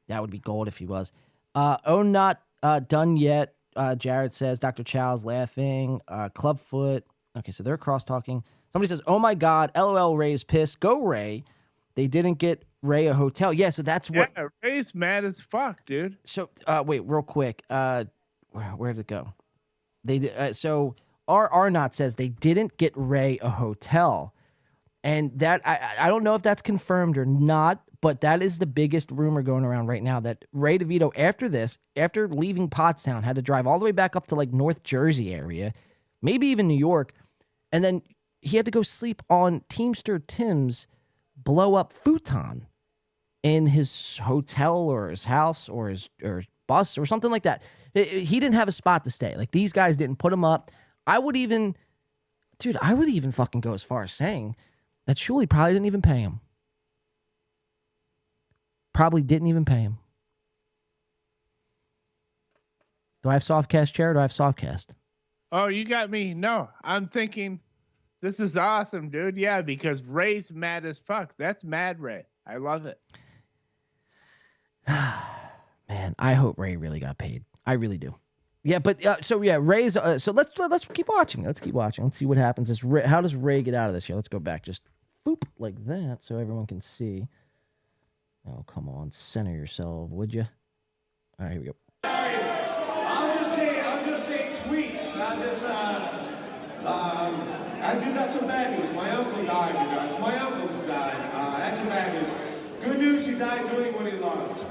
That would be gold if he was. Not done yet. Jared says, Dr. Chow's laughing. Clubfoot. Okay, so they're cross-talking. Somebody says, oh my God, LOL, Ray is pissed. Go, Ray. They didn't get Ray a hotel. Yeah, so that's what... Yeah, Ray's mad as fuck, dude. So, wait, real quick. Where did it go? So, Arnott says they didn't get Ray a hotel. And that, I don't know if that's confirmed or not, but that is the biggest rumor going around right now, that Ray DeVito, after leaving Pottstown, had to drive all the way back up to like North Jersey area, maybe even New York, and then he had to go sleep on Teamster Tim's blow-up futon in his hotel or his house or his bus or something like that. He didn't have a spot to stay. Like, these guys didn't put him up. I would even fucking go as far as saying that Shuli probably didn't even pay him. Probably didn't even pay him. Do I have softcast, Chair, or do I have softcast? Oh, you got me. No, I'm thinking this is awesome, dude. Yeah, because Ray's mad as fuck. That's mad Ray. I love it. Man, I hope Ray really got paid. I really do. Yeah, but Ray's. So let's keep watching. Let's keep watching. Let's see what happens. How does Ray get out of this here? Let's go back. Just boop like that, so everyone can see. Oh, come on, center yourself, would you? All right, here we go. I'll just say tweets. I do got some bad news. My uncle died, you guys. My uncle's died. That's some bad news. Good news, he died doing what he loved.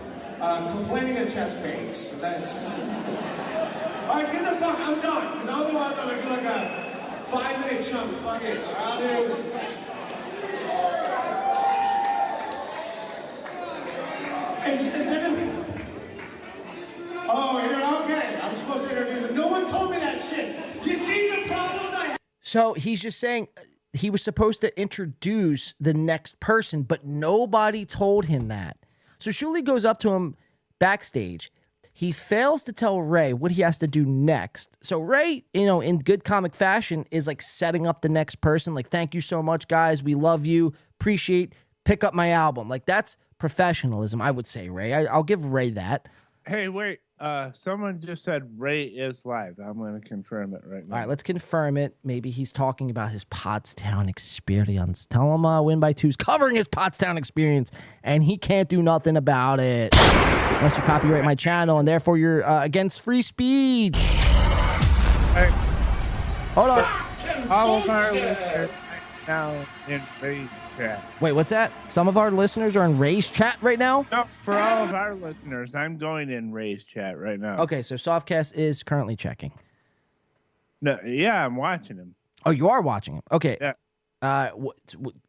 Complaining of chest pains. That's... All right, get the fuck, I'm done. Because I'll go out there and do like a 5-minute chunk. Fuck it. I'll do... Is anyone... Oh, okay. I'm supposed to introduce him. No one told me that shit. You see the problems I have? So he's just saying he was supposed to introduce the next person, but nobody told him that. So Shuli goes up to him backstage. He fails to tell Ray what he has to do next. So Ray, in good comic fashion, is like setting up the next person. Like, thank you so much, guys. We love you. Appreciate. Pick up my album. Like, that's professionalism, I would say, Ray. I'll give Ray that. Hey, wait. Someone just said Ray is live. I'm going to confirm it right now. All right, let's confirm it. Maybe he's talking about his Pottstown experience. Tell him Win by Two's covering his Pottstown experience, and he can't do nothing about it. Unless you copyright my channel, and therefore you're against free speech. Hey. Hold on. All of our listeners now in Ray's chat. Wait, what's that? Some of our listeners are in Ray's chat right now? No, for all of our listeners, I'm going in Ray's chat right now. Okay, so Softcast is currently checking. No, yeah, I'm watching him. Oh, you are watching him. Okay. Yeah.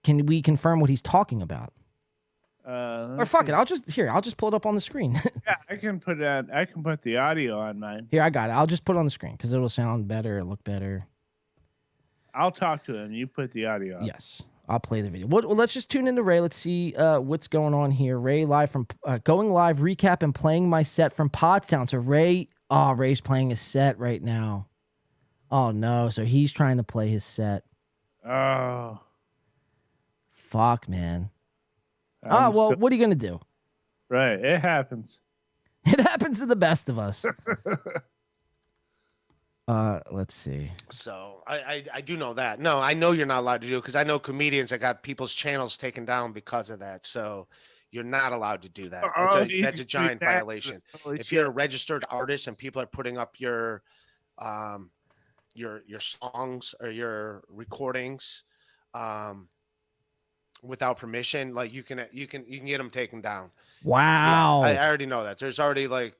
Can we confirm what he's talking about? Or fuck it, I'll just pull it up on the screen. Yeah, I can put the audio on mine. Here, I got it. I'll just put it on the screen because it'll sound better, look better. I'll talk to him. You put the audio on. Yes, I'll play the video. Well, let's just tune into Ray. Let's see what's going on here. Ray live from going live, recap and playing my set from Pottstown. So Ray's playing his set right now. Oh no, so he's trying to play his set. Oh, fuck, man. What are you gonna do? Right, it happens. It happens to the best of us. Let's see. So I do know that. No, I know you're not allowed to do it because I know comedians that got people's channels taken down because of that. So you're not allowed to do that. That's a giant violation. If you're a registered artist and people are putting up your songs or your recordings without permission, like you can get them taken down. Wow. Yeah, I already know that. There's already like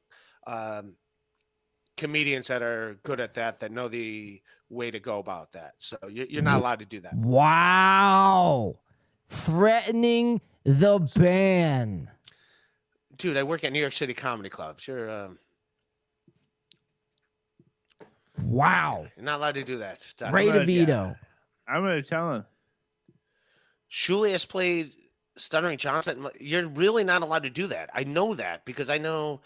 comedians that are good at that know the way to go about that. So you're not allowed to do that. Wow. Threatening the ban. Dude, I work at New York City comedy clubs. You're wow. You're not allowed to do that. Ray DeVito. I'm going to tell him. Shuli has played Stuttering Johnson. You're really not allowed to do that. I know that because I know.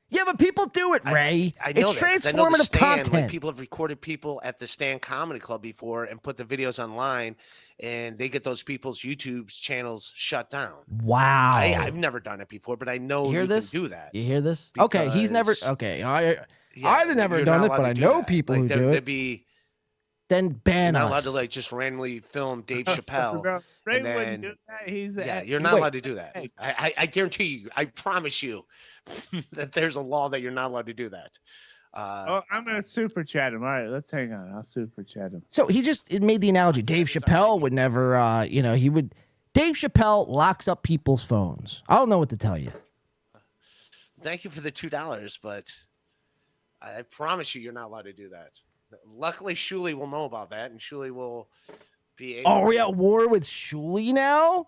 Yeah, but people do it, Ray. I know it's that, transformative content. Like people have recorded people at the Stand Comedy Club before and put the videos online, and they get those people's YouTube channels shut down. Wow. I've never done it before, but I know you can do that. You hear this? Okay, he's never. Okay, I've never done it, but I know people who do it. Then ban us. You're not allowed to like just randomly film Dave Chappelle. Ray wouldn't do that. You're not allowed to do that. I guarantee you. I promise you that there's a law that you're not allowed to do that. I'm gonna super chat him. All right, let's hang on. I'll super chat him. So it made the analogy. Dave Chappelle would never. He would. Dave Chappelle locks up people's phones. I don't know what to tell you. Thank you for the $2, but I promise you're not allowed to do that. Luckily, Shuli will know about that, and Shuli will be able. Oh, are we at war with Shuli now?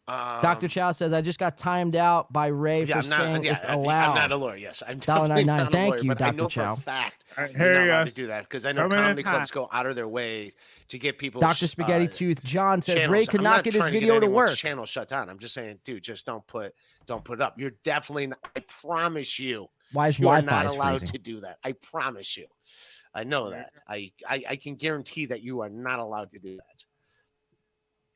Dr. Chow says, I just got timed out by Ray for saying it's allowed. I'm not a lawyer, yes. I'm definitely not a lawyer, Thank you, but Dr. I know Chow. for a fact right, you're not allowed to do that because I know comedy clubs go out of their way to get people. Dr. Spaghetti Tooth John says, channels. Ray could not get his video to work. Channel shut down. I'm just saying, dude, just don't put it up. You're definitely not, I promise you. Why is Wi-Fi Wi-Fi not allowed freezing? to do that? I promise you. I know that. I can guarantee that you are not allowed to do that.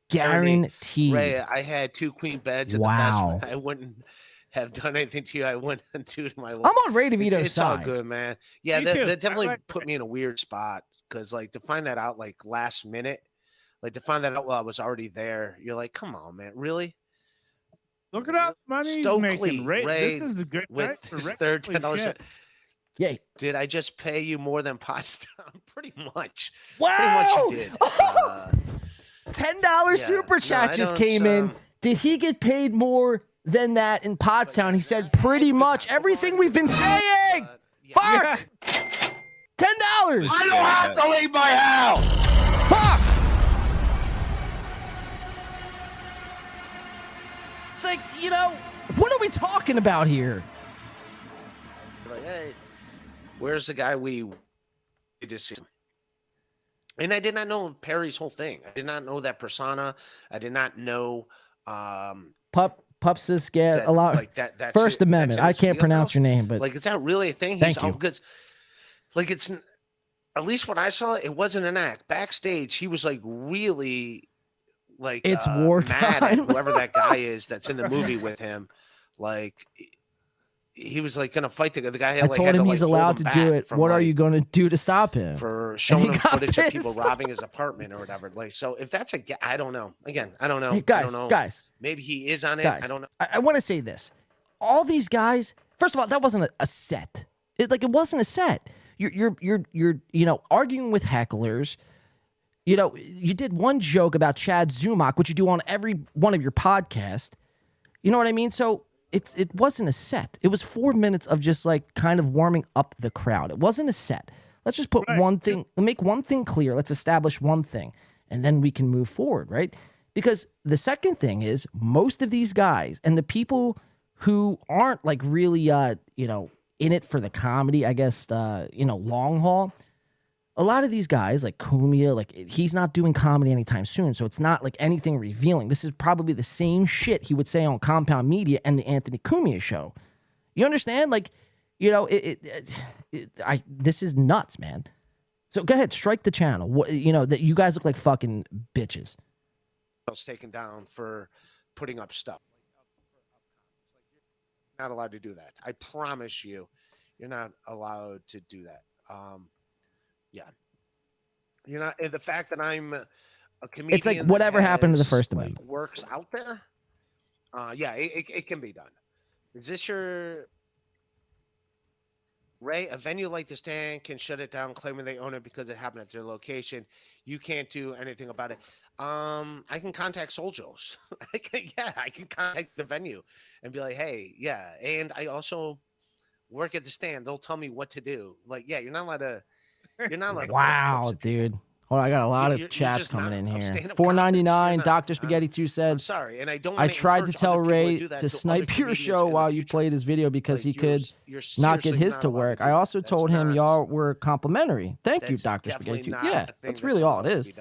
Guaranteed. Ray, I had 2 queen beds in the basement. I wouldn't have done anything to you. I wouldn't do to my wife. I'm on Ray DeVito's it's side. All good, man. Yeah, that definitely put me in a weird spot because, like, to find that out like last minute, like to find that out while I was already there, you're like, come on, man, really? Look at how much money he's making. Ray, this is a good with night for his Ray. third $10 shit. Yeah. Did I just pay you more than Pottstown? Pretty much. Wow. Pretty much you did. $10 super chat just came in. Did he get paid more than that in Pottstown? He said pretty much everything we've been saying. Fuck. $10. I don't have to leave my house. Fuck. It's like, what are we talking about here? Like, hey, where's the guy we just see? And I did not know Perry's whole thing. I did not know that persona. I did not know Pups this get a lot like that First shit, Amendment. I can't pronounce your name, but like, is that really a thing? Thank you. Because like, it's at least when I saw it, it wasn't an act. Backstage, he was like really like it's mad wartime. at whoever that guy is that's in the movie with him. Like, he was like gonna fight the guy. I told him he's allowed to do it. What are you going to do to stop him? For showing him footage of people pissed. robbing his apartment or whatever. Like, so if that's I don't know. Again, I don't know. Hey, I don't know. guys, maybe he is on it. guys, I don't know. I want to say this. All these guys. First of all, that wasn't a set. It wasn't a set. You're arguing with hecklers. You did one joke about Chad Zumach, which you do on every one of your podcasts. You know what I mean? So it wasn't a set. It was 4 minutes of just like kind of warming up the crowd. It wasn't a set. Let's just put one thing, make one thing clear. Let's establish one thing, and then we can move forward, right? Because the second thing is most of these guys and the people who aren't like really, in it for the comedy, I guess, long haul. A lot of these guys, like Cumia, like he's not doing comedy anytime soon, so it's not like anything revealing. This is probably the same shit he would say on Compound Media and the Anthony Cumia show. You understand? Like, this is nuts, man. So go ahead, strike the channel. That you guys look like fucking bitches. I was taken down for putting up stuff. You're not allowed to do that. I promise you, you're not allowed to do that. Yeah. You're not. The fact that I'm a comedian. It's like whatever happened to the First Amendment. Works out there. Yeah, it can be done. Is this your Ray? A venue like the Stand can shut it down, claiming they own it because it happened at their location. You can't do anything about it. I can contact Soljos. I can contact the venue and be like, hey, yeah. And I also work at the Stand. They'll tell me what to do. Like, yeah, you're not allowed to. You're not like wow, dude. Hold on, I got a lot of chats coming in here. $4.99. Dr. Spaghetti 2 said, I'm sorry, and I don't. I tried to tell Ray to snipe your show while you played his video because he could not get his to work. I also told him y'all were complimentary. Thank you, Dr. Spaghetti 2. Yeah, that's really all it is.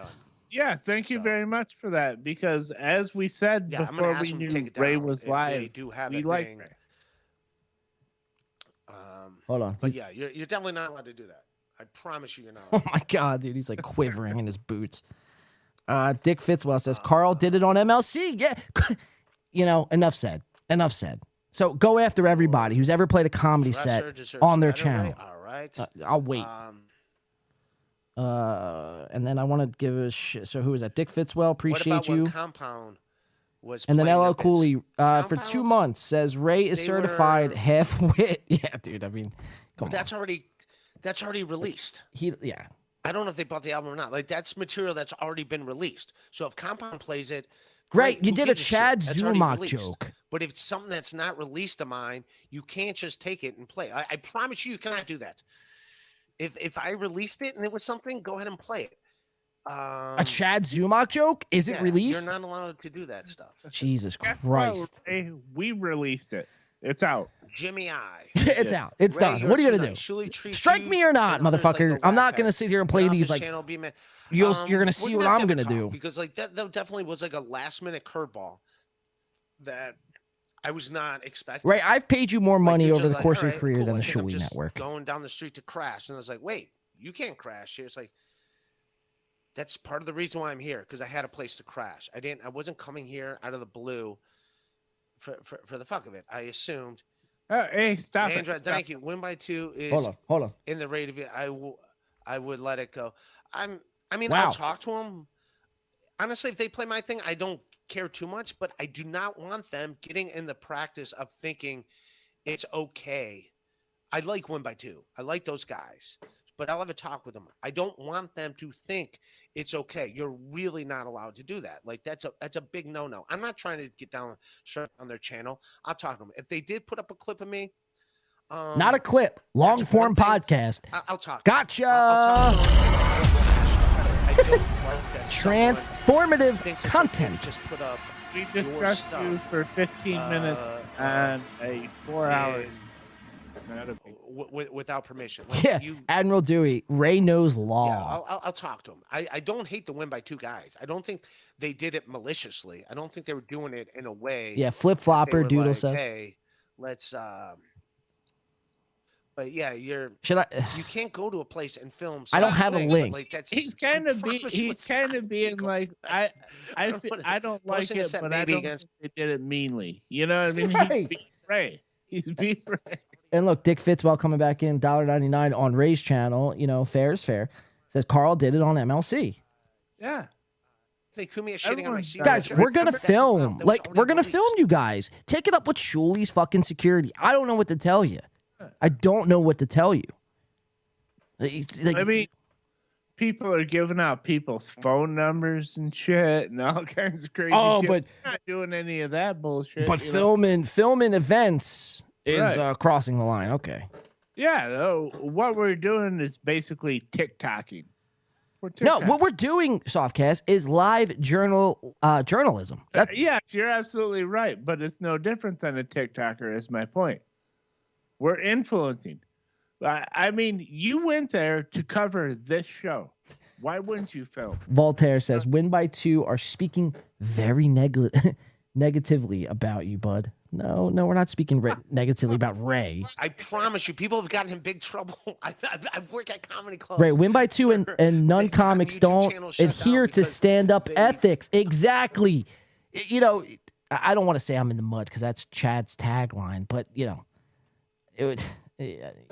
Yeah, thank you very much for that. Because as we said before we knew Ray was live, we like Ray. Hold on. But yeah, you're definitely not allowed to do that. I promise you're not. Oh my God, dude. He's like quivering in his boots. Dick Fitzwell says, Carl did it on MLC. Yeah. Enough said. Enough said. So go after everybody who's ever played a comedy set on their channel. All right. I'll wait. And then I want to give a shit. So who is that? Dick Fitzwell. Appreciate you. Compound was and then LL Cooley for 2 months says Ray is certified half wit. Yeah, dude. I mean, come on. That's already released. Yeah. I don't know if they bought the album or not. Like, that's material that's already been released. So if Compound plays it, great. You did a Chad Zumach joke. But if it's something that's not released of mine, you can't just take it and play. I promise you cannot do that. If I released it and it was something, go ahead and play it. A Chad Zumach joke? Is it released? You're not allowed to do that stuff. Jesus Christ. We released it. It's out. Jimmy I. It's out. It's done. What are you going to do? Strike me or not, motherfucker. I'm not going to sit here and play these like... You're going to see what I'm going to do. Because like that definitely was like a last-minute curveball that I was not expecting. Right, I've paid you more money over the course of your career than the Shuli Network. Going down the street to crash, and I was like, wait, you can't crash here. It's like, that's part of the reason why I'm here, because I had a place to crash. I wasn't coming here out of the blue for the fuck of it. I assumed. Hey, stop Andrew, it. Thank you. Win by 2 is hold on. In the rate of it. I would let it go. Wow. I'll talk to them. Honestly, if they play my thing, I don't care too much, but I do not want them getting in the practice of thinking it's okay I like Win by Two. I like those guys, but I'll have a talk with them. I don't want them to think it's okay. You're really not allowed to do that. Like that's a big no. I'm not trying to get down shut on their channel. I'll talk to them. If they did put up a clip of me, not a clip, long form podcast. I'll talk. Gotcha. I'll talk I don't like that Transformative thinks it's okay to content. just put up We your discussed stuff. you for 15 minutes on a 4 hour. It's not a big without permission. Like, Yeah, Admiral Dewey. Ray knows law. Yeah, I'll talk to him. I don't hate the Win by Two guys. I don't think they did it maliciously. I don't think they were doing it in a way. Yeah, flip that they flopper were Doodle like, says. Hey, let's. But yeah, Should I? you can't go to a place and film. I don't have a something, but, link. Like, that's, He's kind of being like I don't like Posting a it, set but I maybe don't against- think they did it meanly. You know what I mean? Right. He's being Ray. He's being Ray. And look, Dick Fitzwell coming back in, $1.99 on Ray's channel. You know, fair is fair. Says Carl did it on MLC. Yeah. Say Kumi is shitting on my Everyone's seat. Guys, Sure. we're gonna That's film. that was Like, already we're gonna released. film you guys. Take it up with Shuli's fucking security. I don't know what to tell you. I don't know what to tell you. Like, I mean, people are giving out people's phone numbers and shit and all kinds of crazy Oh, shit. but- We're not doing any of that bullshit. but you know? filming events is Right. crossing the line. Okay. Yeah, though, what we're doing is basically TikToking. We're No, TikToking. what we're doing, Softcast, is live journalism. That, Yes, you're absolutely right, but it's no different than a TikToker, is my point. We're influencing. I mean, you went there to cover this show. Why wouldn't you film? Voltaire says, Win by Two are speaking very negatively about you, bud. No, we're not speaking negatively about Ray. I promise you, people have gotten in big trouble. I've worked at comedy clubs. Ray, Win by Two and none They've gotten comics YouTube don't channels shut adhere down to because stand-up they- ethics. Exactly. You know, I don't want to say I'm in the mud because that's Chad's tagline, but, you know, it would...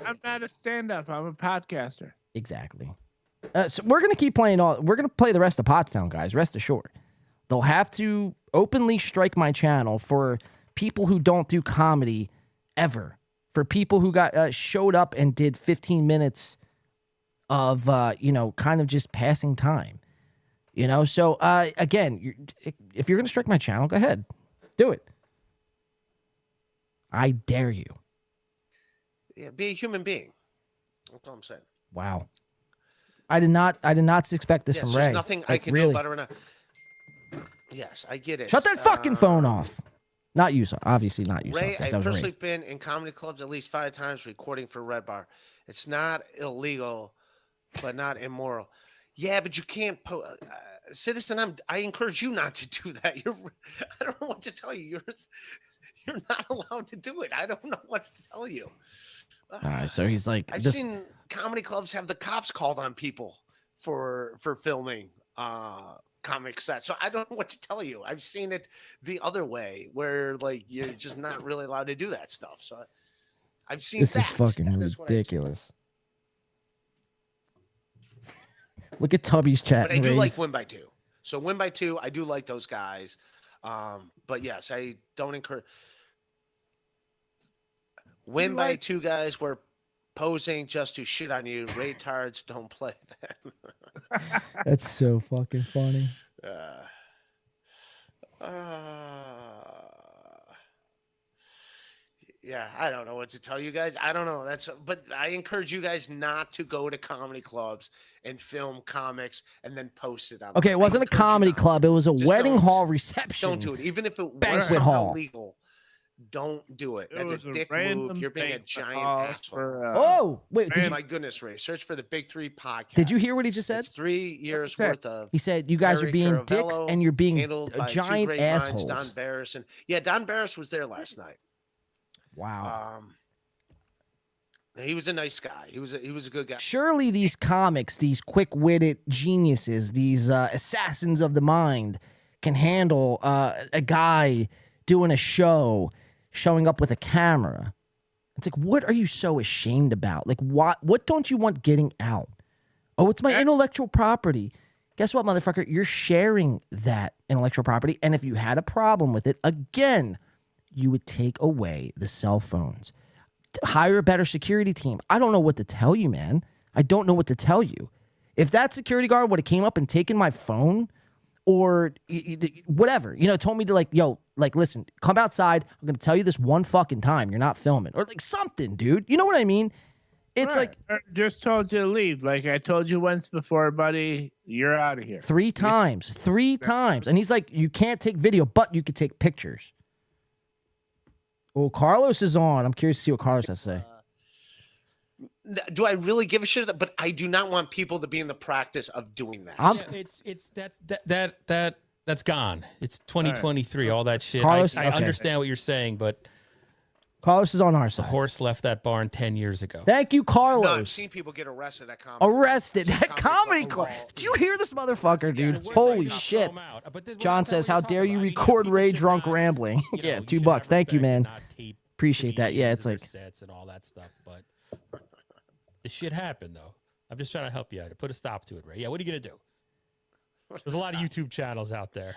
I'm not a stand-up. I'm a podcaster. Exactly. So we're gonna keep playing we're gonna play the rest of Pottstown, guys. Rest assured, they'll have to openly strike my channel for people who don't do comedy ever. For people who got showed up and did 15 minutes of kind of just passing time. You know. So again, if you're gonna strike my channel, go ahead, do it. I dare you. Yeah, be a human being. That's all I'm saying. Wow. I did not expect this Yes, from there's Ray. nothing I Like, can really. do better than Yes, I get it. Shut that fucking phone off. Not you, obviously not you. Ray, That I've was personally Ray's. been in comedy clubs at least 5 times recording for Red Bar. It's not illegal, but not immoral. Yeah, but you can't. Citizen, I encourage you not to do that. I don't know what to tell you. You're not allowed to do it. I don't know what to tell you. All right, so he's like, I've seen comedy clubs have the cops called on people for filming comic sets. So I don't know what to tell you. I've seen it the other way where like you're just not really allowed to do that stuff. So I've seen this that. is fucking That is what I've seen. ridiculous. Look at Tubby's chat. But I do like Win by Two. So Win by Two, I do like those guys. But yes, I don't encourage. Win by Two guys were posing just to shit on you. Retards don't play that. That's so fucking funny. Yeah, I don't know what to tell you guys. I don't know. But I encourage you guys not to go to comedy clubs and film comics and then post it on. Okay, it wasn't a comedy club. It was a Just wedding don't- hall reception. Don't do it. Even if it was Banquet somehow hall. legal, don't do it. That's a was a dick random move. You're being a banquet giant hall asshole. for, Oh, wait. Oh my goodness, Ray. Search for the Big Three podcast. Did you hear what he just said? It's 3 years that? worth of. He said, you guys are Eric being dicks Caravello, and you're being handled by two giant great minds, assholes. Don Barris and Don Barris was there last night. Wow. He was a nice guy. He was a good guy. Surely these comics, these quick-witted geniuses, these assassins of the mind can handle a guy doing a show, showing up with a camera. It's like, what are you so ashamed about? Like, what don't you want getting out? Oh, it's my intellectual property. Guess what, motherfucker? You're sharing that intellectual property. And if you had a problem with it, again, you would take away the cell phones. hire a better security team. I don't know what to tell you, man. I don't know what to tell you. If that security guard would have came up and taken my phone or whatever, told me to listen, come outside. I'm going to tell you this one fucking time. You're not filming or like something, dude. You know what I mean? It's right. I just told you to leave. Like I told you once before, buddy, you're out of here. 3 times. 3 times. And he's like, you can't take video, but you could take pictures. Oh, Carlos is on. I'm curious to see what Carlos has to say. Do I really give a shit? But I do not want people to be in the practice of doing that. That's gone. It's 2023. All that shit. Carlos, I understand what you're saying, but Carlos is on our the side. horse left that barn 10 years ago. Thank you, Carlos. No, I've seen people get arrested at comedy. Arrested at comedy club. Do you hear this motherfucker, dude? Holy shit. John says, how dare you record Ray drunk rambling? Yeah, $2. Thank you, man. Appreciate that. Yeah, it's like sets and all that stuff, but this shit happened though. I'm just trying to help you out. Put a stop to it, Ray. Yeah, what are you gonna do? There's a lot of YouTube channels out there.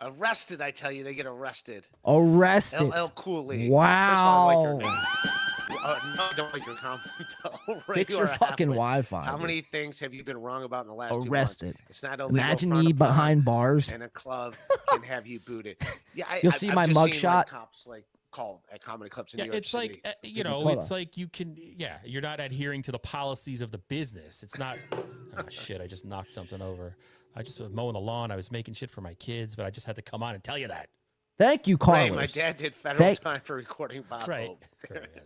Arrested, I tell you, they get arrested. Arrested. LL Cooley. Wow. No, I don't like your comment, though. Fix your fucking Wi-Fi. How many things have you been wrong about in the last 2 months? Arrested. It's not illegal. Imagine me behind bars. And a club can have you booted. Yeah, You'll see my mugshot. Cops called at comedy clubs in Yeah, New York it's City. like it's like you can. Yeah, you're not adhering to the policies of the business. It's not. Oh shit! I just knocked something over. I just was mowing the lawn. I was making shit for my kids, but I just had to come on and tell you that. Thank you, Carlos. Right, my dad did federal time for recording Bob Hope.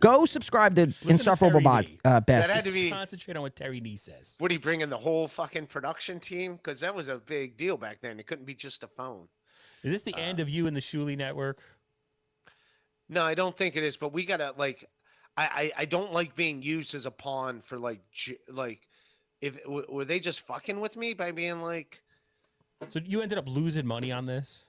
Go subscribe to Insufferable Best. That had to be concentrate on what Terry Nee says. Would he bring in the whole fucking production team? Because that was a big deal back then. It couldn't be just a phone. Is this the end of you and the Shuley network? No, I don't think it is. But we gotta I don't like being used as a pawn for if were they just fucking with me by being like. So you ended up losing money on this?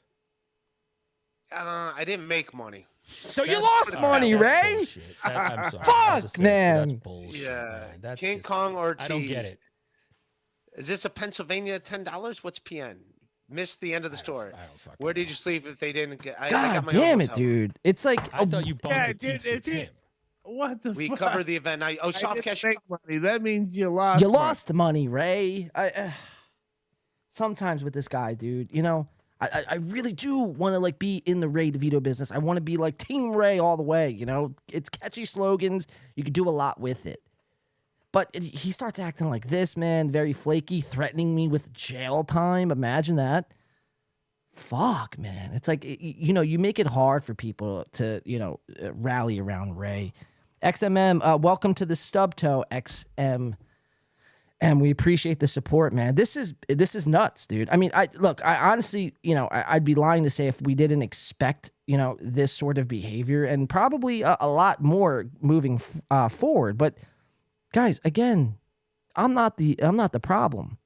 I didn't make money. So you lost money, Ray? I'm sorry. Fuck, man. That's bullshit, Yeah. man. That's King just, Kong or I don't get it. Is this a Pennsylvania $10? What's PN? Missed the end of the story. I don't fucking Where did know. you sleep if they didn't get? I God got my damn own it, hotel room. dude. It's like I thought you bumped Yeah, the dude, team it's it. What the We fuck? covered the event. Soft cash. Make money. That means you lost. you lost money, Ray. Sometimes with this guy, dude, I really do want to be in the Ray DeVito business. I want to be like Team Ray all the way. It's catchy slogans. You can do a lot with it. But he starts acting like this, man, very flaky, threatening me with jail time. Imagine that. Fuck, man. It's like, you make it hard for people to, rally around Ray. XMM, welcome to the stub toe, XM. And we appreciate the support, man. This is nuts, dude. I mean, I honestly, I'd be lying to say if we didn't expect, this sort of behavior and probably a lot more moving forward. But guys, again, I'm not the problem.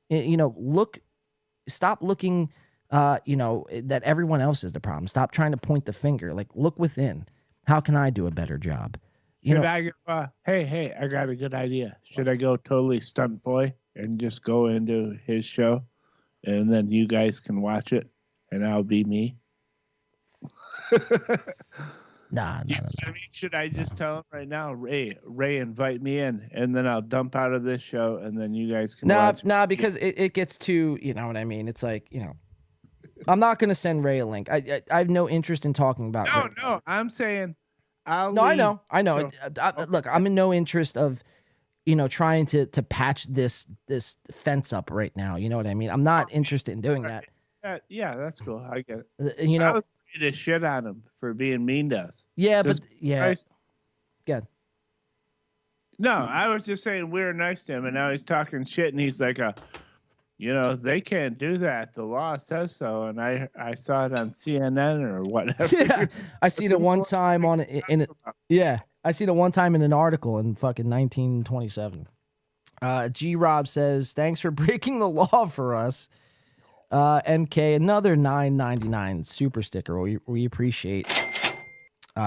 Stop looking, that everyone else is the problem. Stop trying to point the finger. Look within. How can I do a better job? Should I go, hey, I got a good idea. Should I go totally stunt boy and just go into his show and then you guys can watch it and I'll be me? Nah. I mean, should I just tell him right now, Ray, invite me in and then I'll dump out of this show and then you guys can watch it? Because it gets too, you know what I mean? It's like, I'm not going to send Ray a link. I have no interest in talking about Ray. No, I'm saying I'll No, leave. I know. So, Look, I'm in no interest of, trying to patch this fence up right now. You know what I mean? I'm not interested in doing that. Yeah, that's cool. I get it. I was ready to shit on him for being mean to us. Yeah, but yeah. Good. No, I was just saying we were nice to him, and now he's talking shit, and he's like, they can't do that. The law says so, and I saw it on CNN or whatever. Yeah, I see it one time I see it one time in an article in fucking 1927. G Rob says, thanks for breaking the law for us. MK, another $9.99 super sticker. We appreciate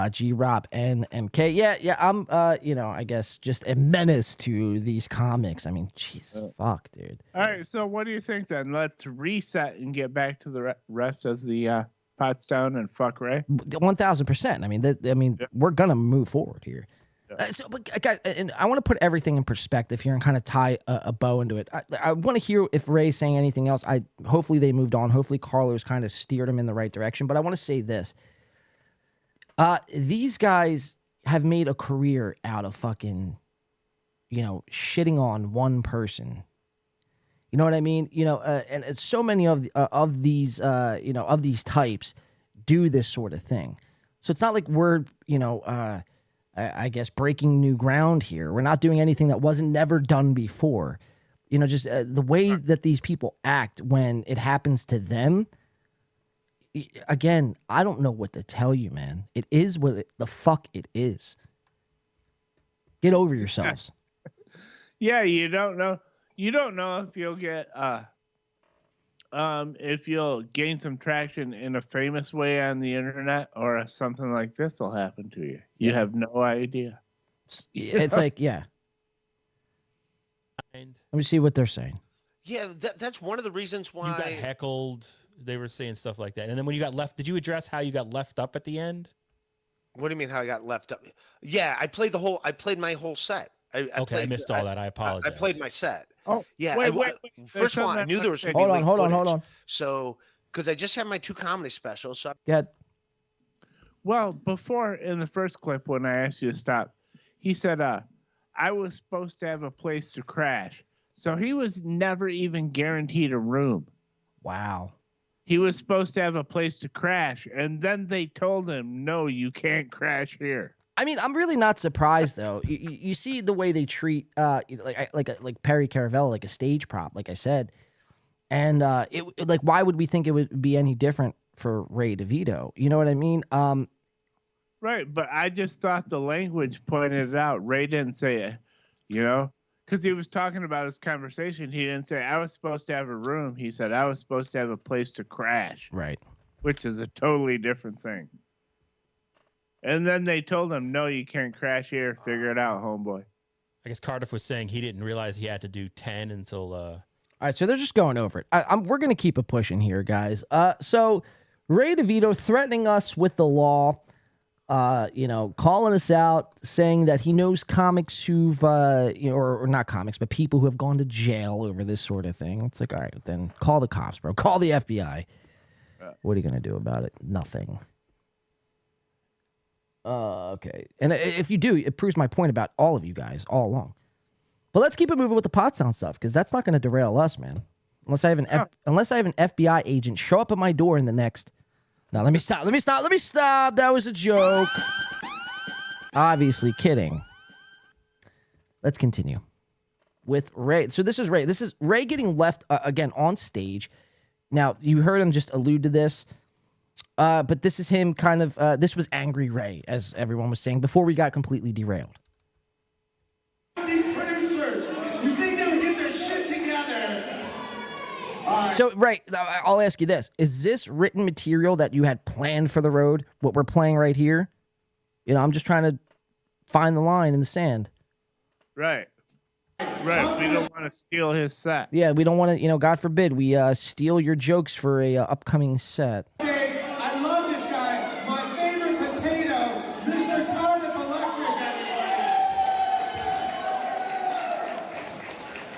G Rob and MK. Yeah, I'm I guess just a menace to these comics. I mean, Jesus fuck, dude. All right, so what do you think then? Let's reset and get back to the rest of the Pottstown and fuck Ray. 1,000%. I mean, we're gonna move forward here. But guys, and I want to put everything in perspective here and kind of tie a bow into it. I want to hear if Ray's saying anything else. Hopefully they moved on. Hopefully Carlos kind of steered him in the right direction. But I want to say this. These guys have made a career out of fucking, shitting on one person. You know what I mean? And it's so many of these, of these types do this sort of thing. So it's not like we're, I guess, breaking new ground here. We're not doing anything that wasn't never done before. Just the way that these people act when it happens to them. Again, I don't know what to tell you, man. It is what the fuck it is. Get over yourselves. Yeah, you don't know. You don't know if you'll get if you'll gain some traction in a famous way on the internet, or if something like this will happen to you. You have no idea. It's like, yeah. Let me see what they're saying. Yeah, that's one of the reasons why you got heckled. They were saying stuff like that, and then when you got left, did you address how you got left up at the end? What do you mean how I got left up? Yeah, I played my whole set. I missed all that. I apologize. I played my set. Oh, yeah. Wait. First of all, I knew there was going to be hold on. So, because I just had my 2 comedy specials. So Well, before in the first clip when I asked you to stop, he said, I was supposed to have a place to crash. So he was never even guaranteed a room. Wow. He was supposed to have a place to crash, and then they told him, no, you can't crash here. I mean, I'm really not surprised though. You see the way they treat like Perry Caravello, like a stage prop, like I said, and why would we think it would be any different for Ray DeVito? You know what I mean? Right, but I just thought the language pointed it out. Ray didn't say it, because he was talking about his conversation. He didn't say I was supposed to have a room. He said I was supposed to have a place to crash. Right, which is a totally different thing. And then they told him, no, you can't crash here. Figure it out, homeboy. I guess Cardiff was saying he didn't realize he had to do 10 until... All right, so they're just going over it. We're going to keep it pushing here, guys. So Ray DeVito threatening us with the law, calling us out, saying that he knows comics who've, or not comics, but people who have gone to jail over this sort of thing. It's like, all right, then call the cops, bro. Call the FBI. What are you going to do about it? Nothing. Okay. And if you do, it proves my point about all of you guys all along. But let's keep it moving with the Pottstown stuff, because that's not going to derail us, man. Unless I have an FBI agent show up at my door in the next... Now, let me stop. That was a joke. Obviously kidding. Let's continue with Ray. So this is Ray. This is Ray getting left, again, on stage. Now, you heard him just allude to this. But this is him kind of, this was Angry Ray, as everyone was saying, before we got completely derailed. These producers, you think they would get their shit together? So, Ray, I'll ask you this. Is this written material that you had planned for the road, what we're playing right here? I'm just trying to find the line in the sand. Right. Right. We don't want to steal his set. Yeah, we don't want to, God forbid, we steal your jokes for a upcoming set. I love this guy. My favorite potato, Mr. Cardiff Electric, everybody.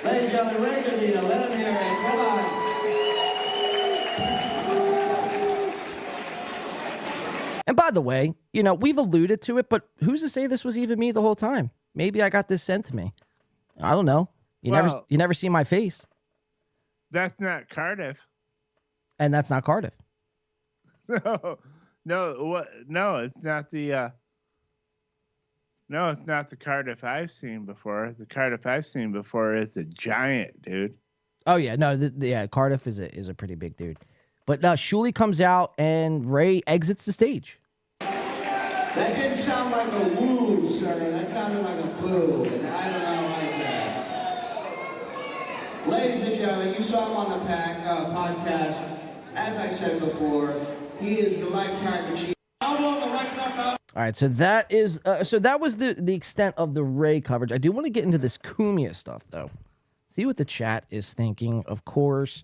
Ladies and gentlemen, Ray DeVito, let him hear it. Come on. And by the way, we've alluded to it, but who's to say this was even me the whole time? Maybe I got this sent to me. I don't know. You never see my face. That's not Cardiff. And that's not Cardiff. No, it's not the it's not the Cardiff I've seen before. The Cardiff I've seen before is a giant, dude. Oh yeah, no, Cardiff is a pretty big dude. But Shuley comes out and Ray exits the stage. That didn't sound like a woo, sir. That sounded like a boo, and I don't like that. Ladies and gentlemen, you saw him on the podcast. As I said before, he is the lifetime achievement. All right, so that was the extent of the Ray coverage. I do want to get into this Cumia stuff though. See what the chat is thinking. Of course,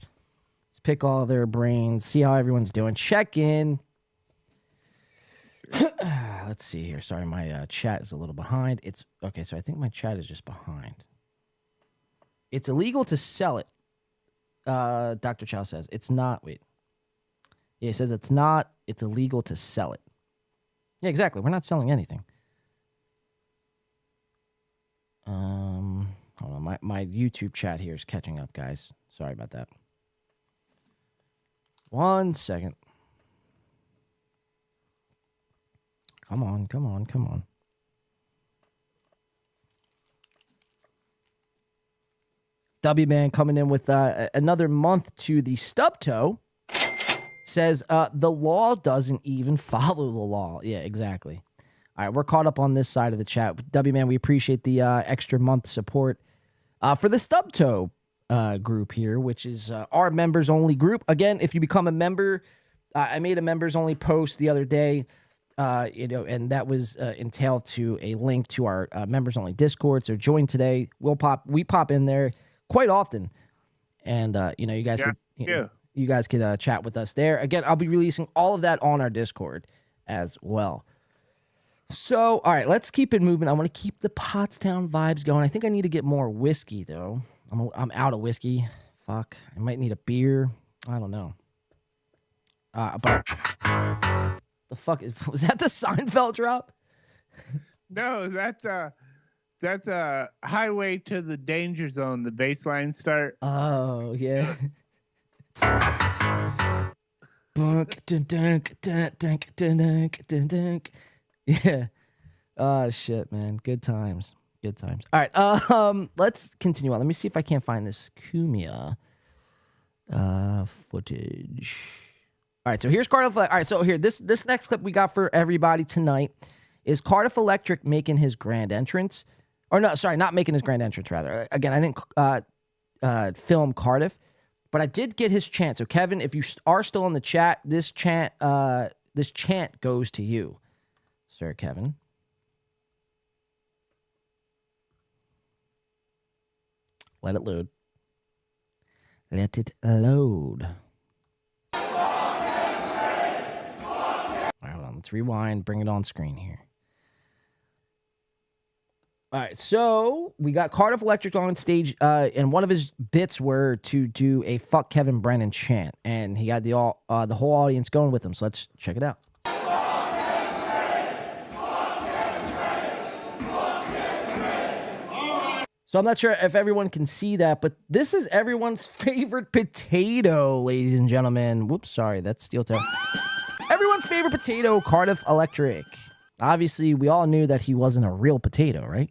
let's pick all their brains, see how everyone's doing, check in. Let's see here. Sorry, my chat is a little behind. It's okay. So I think my chat is just behind. It's illegal to sell it. Dr. Chow says it's not. Wait. Yeah, he says it's not. It's illegal to sell it. Yeah, exactly. We're not selling anything. Hold on. My YouTube chat here is catching up, guys. Sorry about that. 1 second. Come on, come on, come on. W Man coming in with another month to the stub toe. Says the law doesn't even follow the law. Yeah, exactly. All right, we're caught up on this side of the chat. W Man, we appreciate the extra month support for the stub toe group here, which is our members only group. Again, if you become a member, I made a members only post the other day. And that was entailed to a link to our members only Discord. So join today. We pop in there quite often, and you guys you guys could chat with us there. Again, I'll be releasing all of that on our Discord as well. So, all right, let's keep it moving. I want to keep the Pottstown vibes going. I think I need to get more whiskey though. I'm out of whiskey. Fuck, I might need a beer. I don't know. But the fuck was that? The Seinfeld drop? No, that's a highway to the danger zone. The baseline start. Oh yeah. Yeah. Oh shit, man. Good times. Good times. All right. Let's continue on. Let me see if I can't find this Kumia footage. All right, so here's Cardiff. All right, so here, this next clip we got for everybody tonight is Cardiff Electric making his grand entrance. Or no, sorry, not making his grand entrance, rather. Again, I didn't film Cardiff, but I did get his chant. So, Kevin, if you are still in the chat, this chant goes to you, Sir Kevin. Let it load. Let it load. All right, hold on. Let's rewind. Bring it on screen here. All right, so we got Cardiff Electric on stage, and one of his bits were to do a "Fuck Kevin Brennan" chant, and he had the whole audience going with him. So let's check it out. So I'm not sure if everyone can see that, but this is everyone's favorite potato, ladies and gentlemen. Whoops, sorry, that's steel toe. Everyone's favorite potato, Cardiff Electric. Obviously, we all knew that he wasn't a real potato, right?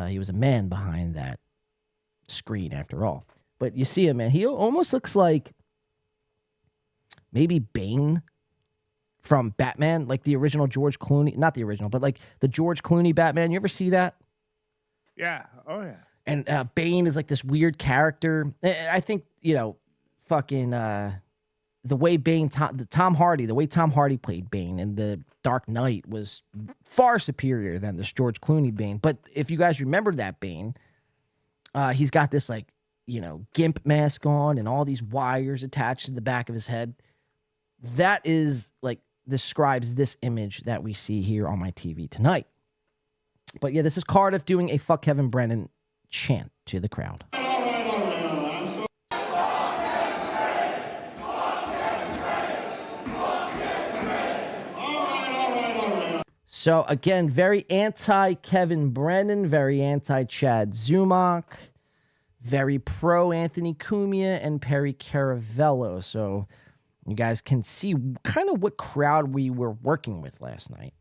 He was a man behind that screen, after all. But you see him, man. He almost looks like maybe Bane from Batman, like the original George Clooney. Not the original, but like the George Clooney Batman. You ever see that? Yeah. Oh, yeah. And Bane is like this weird character. I think, fucking the way Tom Hardy, the way Tom Hardy played Bane in The Dark Knight was far superior than this George Clooney Bane. But if you guys remember that Bane, he's got this gimp mask on and all these wires attached to the back of his head. That is describes this image that we see here on my TV tonight. But yeah, this is Cardiff doing a "Fuck Kevin Brennan" chant to the crowd. So again, very anti-Kevin Brennan, very anti-Chad Zumach, very pro-Anthony Cumia and Perry Caravello. So you guys can see kind of what crowd we were working with last night.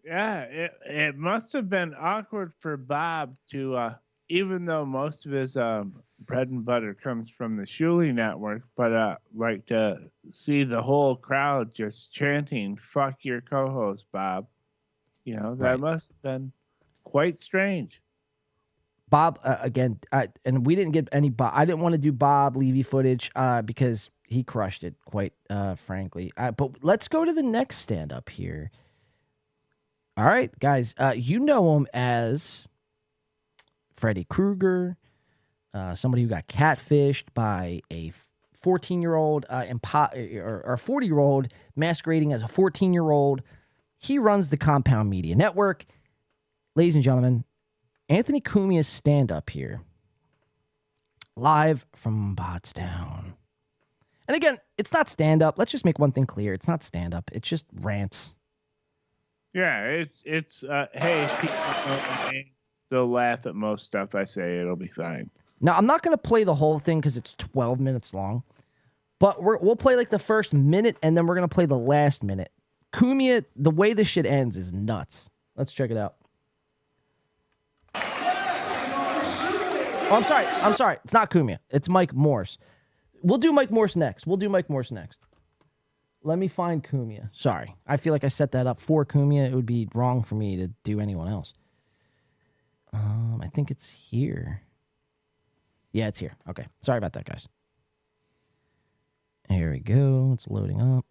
Yeah, it must have been awkward for Bob to, even though most of his bread and butter comes from the Shuley Network, but to see the whole crowd just chanting "Fuck your co-host, Bob." That must have been quite strange. Bob, again, and we didn't get any Bob. I didn't want to do Bob Levy footage because he crushed it, quite frankly. But let's go to the next stand-up here. All right, guys, you know him as Freddy Krueger, somebody who got catfished by a 14-year-old or a 40-year-old masquerading as a 14-year-old. He runs the Compound Media Network. Ladies and gentlemen, Anthony Cumia's stand-up here, live from Pottstown. And again, it's not stand-up. Let's just make one thing clear. It's not stand-up. It's just rants. Yeah, it's hey, people know me. They'll laugh at most stuff I say. It'll be fine. Now, I'm not going to play the whole thing because it's 12 minutes long, but we'll play like the first minute, and then we're going to play the last minute. Cumia, the way this shit ends is nuts. Let's check it out. Oh, I'm sorry. It's not Cumia. It's Mike Morse. We'll do Mike Morse next. Let me find Cumia. Sorry. I feel like I set that up for Cumia. It would be wrong for me to do anyone else. I think it's here. Yeah, it's here. Okay. Sorry about that, guys. Here we go. It's loading up.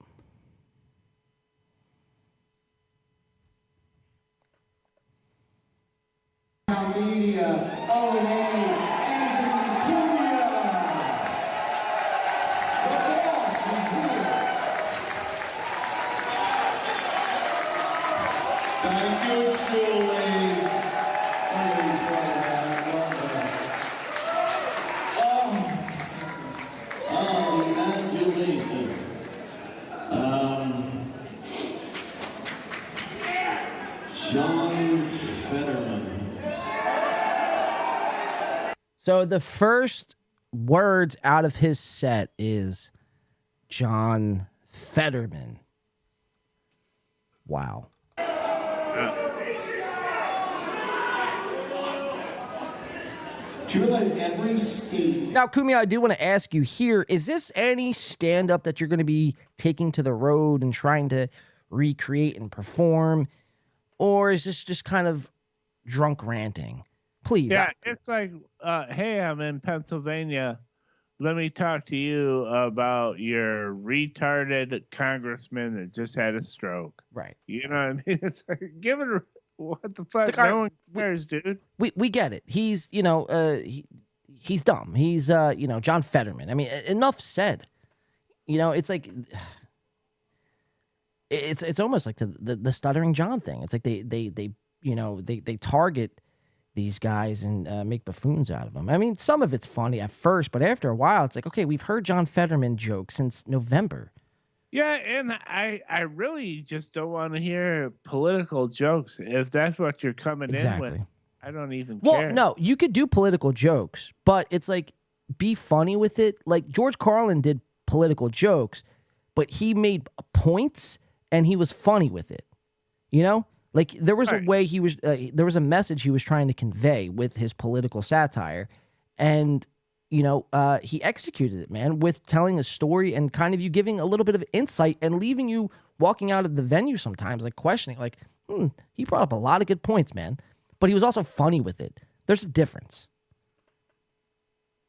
Media. Oh, hey, Anthony Cumia. The boss is here. Thank you, Shirley. Always right back. Love this. Evangelization. John Fetterman. So the first words out of his set is John Fetterman. Wow. Do you realize every state... Now, Cumia, I do want to ask you here, is this any stand-up that you're going to be taking to the road and trying to recreate and perform? Or is this just kind of drunk ranting? Please. Yeah, it's like, hey, I'm in Pennsylvania. Let me talk to you about your retarded congressman that just had a stroke. Right. You know what I mean? It's like, give it a... What the fuck? Like, no one cares, dude. We get it. He's, he's dumb. He's, John Fetterman. I mean, enough said. It's like... It's almost like the Stuttering John thing. It's like they target these guys and make buffoons out of them. I mean, some of it's funny at first, but after a while, it's like, okay, we've heard John Fetterman jokes since November. Yeah, and I really just don't want to hear political jokes. If that's what you're coming in with, I don't even care. Well, no, you could do political jokes, but it's like, be funny with it. Like, George Carlin did political jokes, but he made points and he was funny with it. Like, there was a way he was, there was a message he was trying to convey with his political satire. And, he executed it, man, with telling a story and kind of you giving a little bit of insight and leaving you walking out of the venue sometimes, like questioning, like, he brought up a lot of good points, man. But he was also funny with it. There's a difference.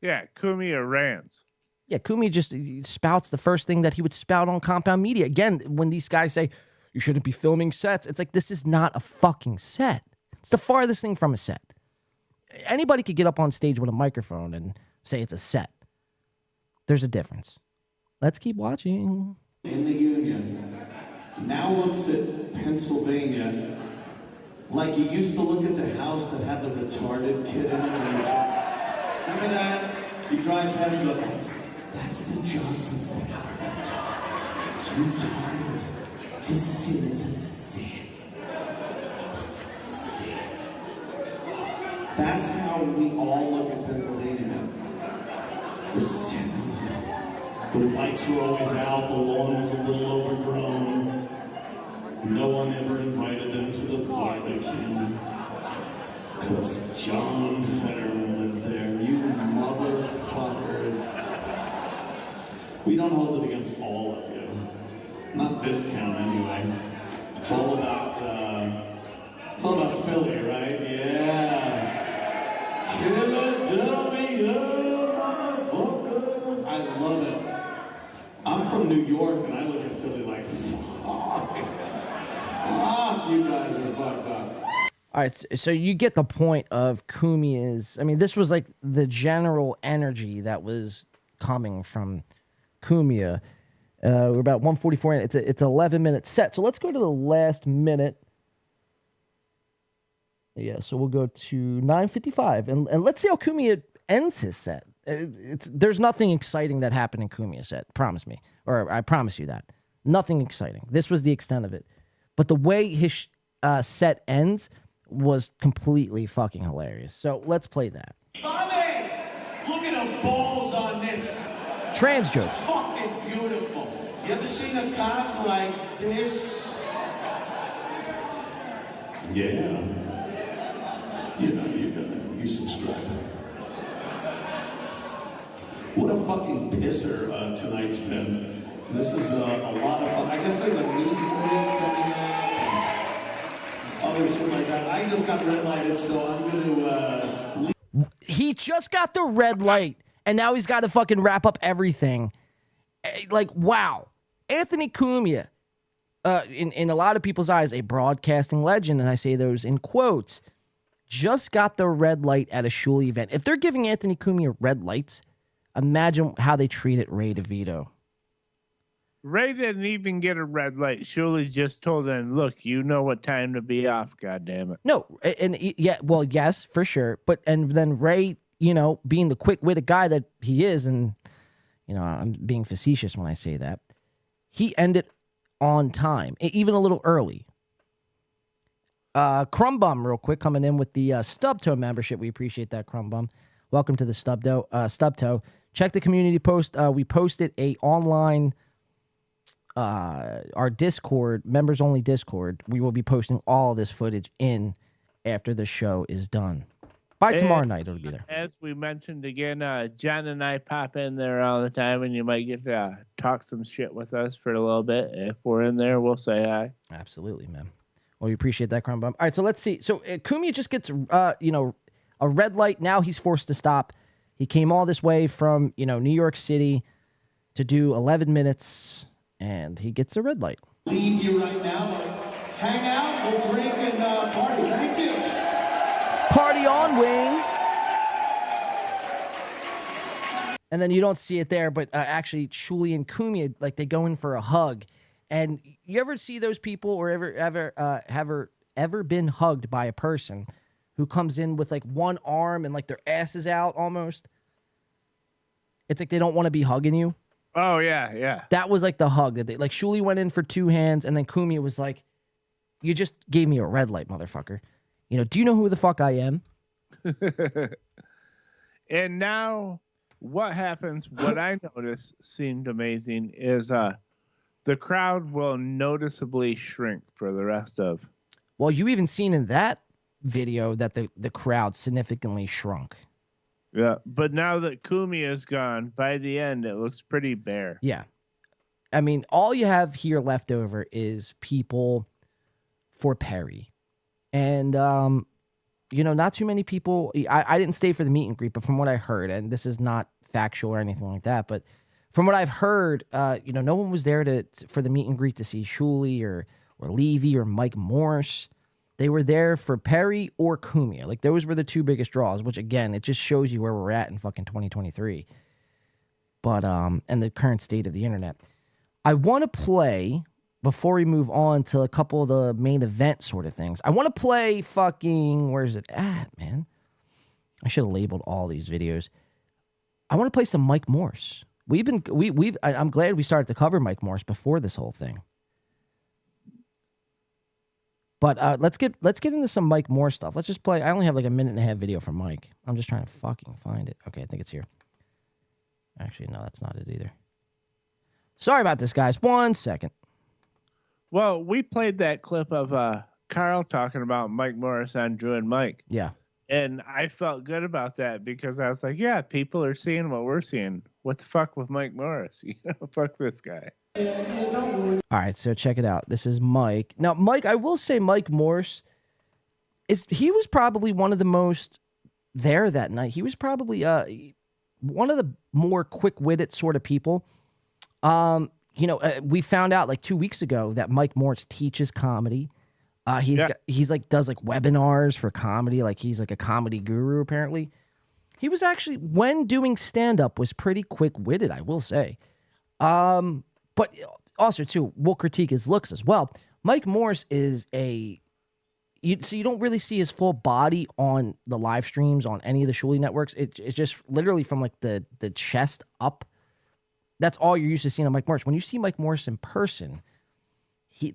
Yeah, Cumia rants. Yeah, Cumia just spouts the first thing that he would spout on Compound Media. Again, when these guys say, you shouldn't be filming sets, it's like, this is not a fucking set. It's the farthest thing from a set. Anybody could get up on stage with a microphone and say it's a set. There's a difference. Let's keep watching. In the Union now looks at Pennsylvania like you used to look at the house that had the retarded kid in it. Remember that? You drive past and go, that's the Johnsons that are retarded. It's retarded. It's a sin. It's a sin. Sin. That's how we all look at Pennsylvania now. It's the lights were always out, the lawn was a little overgrown. No one ever invited them to the barbecue. Because John Fetterman lived there. You motherfuckers. We don't hold it against all of you. Not this town, anyway. It's all about Philly, right? Yeah. Philadelphia, motherfuckers. I love it. I'm from New York, and I look at Philly like, fuck. You guys are fucked up. All right, so you get the point of Cumia's. I mean, this was like the general energy that was coming from Cumia. We're about 144 in. It's an 11-minute set. So let's go to the last minute. Yeah, so we'll go to 9:55, and let's see how Cumia ends his set. There's nothing exciting that happened in Cumia's set. Promise me, or I promise you that nothing exciting. This was the extent of it, but the way his set ends was completely fucking hilarious. So let's play that. Bobby, look at the balls on this. Trans jokes. Fucking beautiful. You ever seen a cock like this? Yeah. You subscribe. What a fucking pisser tonight's been. This is a lot of fun. I guess there's a meeting coming up. Other shit like that. I just got red lighted, so I'm going to He just got the red light, and now he's got to fucking wrap up everything. Like, wow. Anthony Cumia, in a lot of people's eyes, a broadcasting legend, and I say those in quotes, just got the red light at a Shuli event. If they're giving Anthony Cumia red lights, imagine how they treated Ray DeVito. Ray didn't even get a red light. Shuli just told him, look, you know what time to be off, goddammit. No, and yeah, well, yes, for sure. And then Ray, being the quick-witted guy that he is, and, I'm being facetious when I say that, he ended on time, even a little early. Crumbum, real quick, coming in with the Stubtoe membership. We appreciate that, Crumbum. Welcome to the Stubtoe. Check the community post. We posted a online, our Discord, members only Discord. We will be posting all of this footage in after the show is done. By tomorrow night, it'll be there. As we mentioned again, John and I pop in there all the time, and you might get to talk some shit with us for a little bit. If we're in there, we'll say hi. Absolutely, man. Well, we appreciate that, Crumb Bum. All right, so let's see. So Cumia just gets, a red light. Now he's forced to stop. He came all this way from, New York City to do 11 minutes, and he gets a red light. Leave you right now, but hang out, we'll drink and party. Thank you. Party on, Wing. And then you don't see it there, but actually, Shuli and Cumia, like, they go in for a hug. And you ever see those people, or ever been hugged by a person who comes in with like one arm and like their ass is out almost? It's like they don't want to be hugging you. Oh yeah, yeah. That was like the hug that they like. Shuli went in for two hands, and then Cumia was like, "You just gave me a red light, motherfucker. Do you know who the fuck I am?" And now, what happens? What I noticed seemed amazing is the crowd will noticeably shrink for the rest of. Well, you even seen in that video that the crowd significantly shrunk. Yeah, but now that Cumia is gone, by the end, it looks pretty bare. Yeah. I mean, all you have here left over is people for Perry. And, not too many people. I didn't stay for the meet and greet, but from what I heard, and this is not factual or anything like that, but from what I've heard, no one was there for the meet and greet to see Shuli or Levy or Mike Morse. They were there for Perry or Cumia. Like, those were the two biggest draws, which, again, it just shows you where we're at in fucking 2023. But, and the current state of the internet. I want to play, before we move on to a couple of the main event sort of things, I want to play fucking, where's it at, man? I should have labeled all these videos. I want to play some Mike Morse. I'm glad we started to cover Mike Morse before this whole thing. But let's get into some Mike Morse stuff. Let's just play. I only have like a minute and a half video from Mike. I'm just trying to fucking find it. Okay, I think it's here. Actually, no, that's not it either. Sorry about this, guys. 1 second. Well, we played that clip of Carl talking about Mike Morris on Drew and Mike. Yeah. And I felt good about that because I was like, yeah, people are seeing what we're seeing. What the fuck with Mike Morris? Fuck this guy. All right, so check it out. This is Mike. Now, Mike, I will say Mike Morse, he was probably one of the most there that night. He was probably one of the more quick-witted sort of people. We found out like 2 weeks ago that Mike Morse teaches comedy. He's like does like webinars for comedy. Like, he's like a comedy guru apparently. He was actually, when doing stand-up, was pretty quick-witted, I will say. But also too, we'll critique his looks as well. Mike Morse is so you don't really see his full body on the live streams on any of the Shuli networks. It's just literally from like the chest up. That's all you're used to seeing on Mike Morse. When you see Mike Morse in person,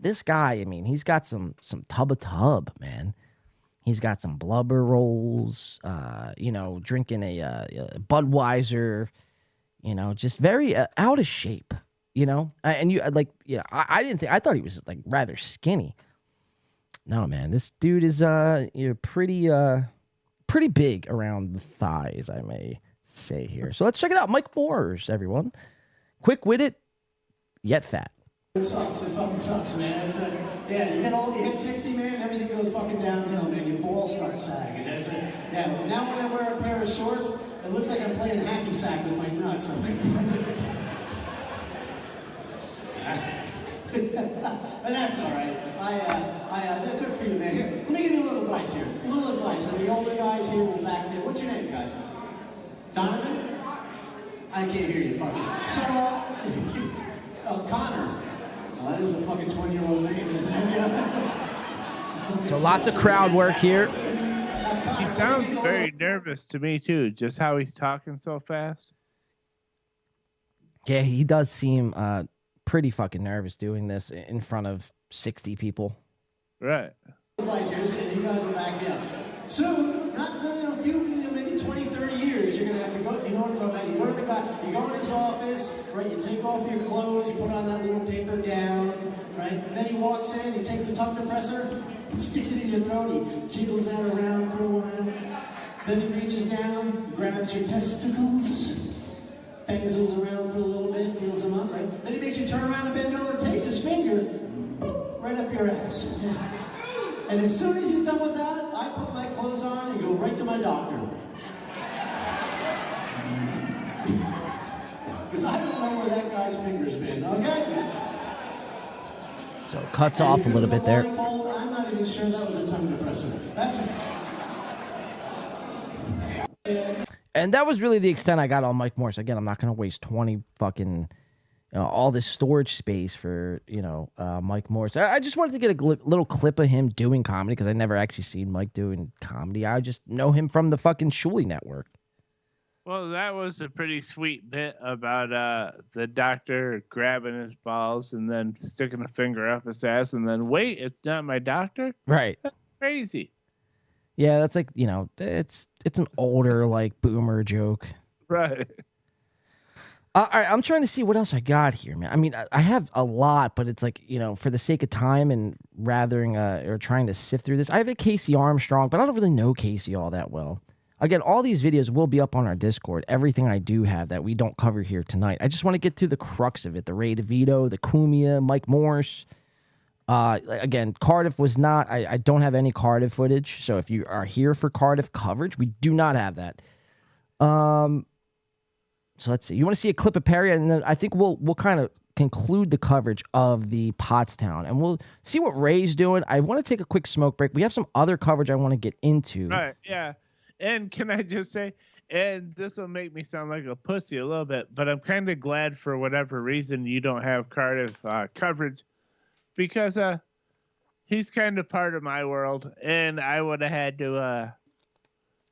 this guy, I mean, he's got some tub, man. He's got some blubber rolls, drinking a Budweiser, just very out of shape, and I thought he was like rather skinny. No, man, this dude is pretty big around the thighs, I may say here. So let's check it out. Mike Morse, everyone. Quick-witted, yet fat. It sucks. It fucking sucks, man. You hit 60, man, everything goes fucking downhill, man. Your balls start sagging. That's it. Yeah, now when I wear a pair of shorts, it looks like I'm playing hacky sack with my nuts. But that's all right. They're good for you, man. Here, let me give you a little advice here. A little advice. And the older guys here will back me. What's your name, guy? Donovan? I can't hear you, fucking. So, Connor. Well, that is a fucking 20-year-old name, isn't it? So lots of crowd work here. He sounds very nervous to me, too, just how he's talking so fast. Yeah, he does seem pretty fucking nervous doing this in front of 60 people. Right. You guys will back me up. Soon, not in a few, maybe 20, 30 years, you're going to have to go, you know what I'm talking about, you go to the guy, you go in his office, right, you take off your clothes, you put on that little paper gown, right, then he walks in, he takes the tongue depressor, sticks it in your throat, he jiggles that around for a while, then he reaches down, grabs your testicles, bangles around for a little bit, feels them up, right, then he makes you turn around and bend over, takes his finger, boop, right up your ass. Yeah. And as soon as he's done with that, I put my clothes on and go right to my doctor. Because I don't know where that guy's finger's been, okay? So it cuts off a little bit there. I'm not even sure that was a tongue depressor. And that was really the extent I got on Mike Morse. Again, I'm not going to waste 20 fucking... all this storage space for, Mike Morse. I just wanted to get a little clip of him doing comedy because I never actually seen Mike doing comedy. I just know him from the fucking Shuli network. Well, that was a pretty sweet bit about the doctor grabbing his balls and then sticking a finger up his ass and then, wait, it's not my doctor? Right. That's crazy. Yeah, that's like, it's an older, like, boomer joke. Right. All right, I'm trying to see what else I got here, man. I mean, I have a lot, but it's like, for the sake of time and or trying to sift through this, I have a Casey Armstrong, but I don't really know Casey all that well. Again, all these videos will be up on our Discord. Everything I do have that we don't cover here tonight. I just want to get to the crux of it. The Ray DeVito, the Cumia, Mike Morse. Again, Cardiff was not, I don't have any Cardiff footage. So if you are here for Cardiff coverage, we do not have that. So let's see. You want to see a clip of Perry, and then I think we'll kind of conclude the coverage of the Pottstown, and we'll see what Ray's doing. I want to take a quick smoke break. We have some other coverage I want to get into. Right, yeah. And can I just say, and this will make me sound like a pussy a little bit, but I'm kind of glad for whatever reason you don't have Cardiff coverage, because he's kind of part of my world, and I would have had to...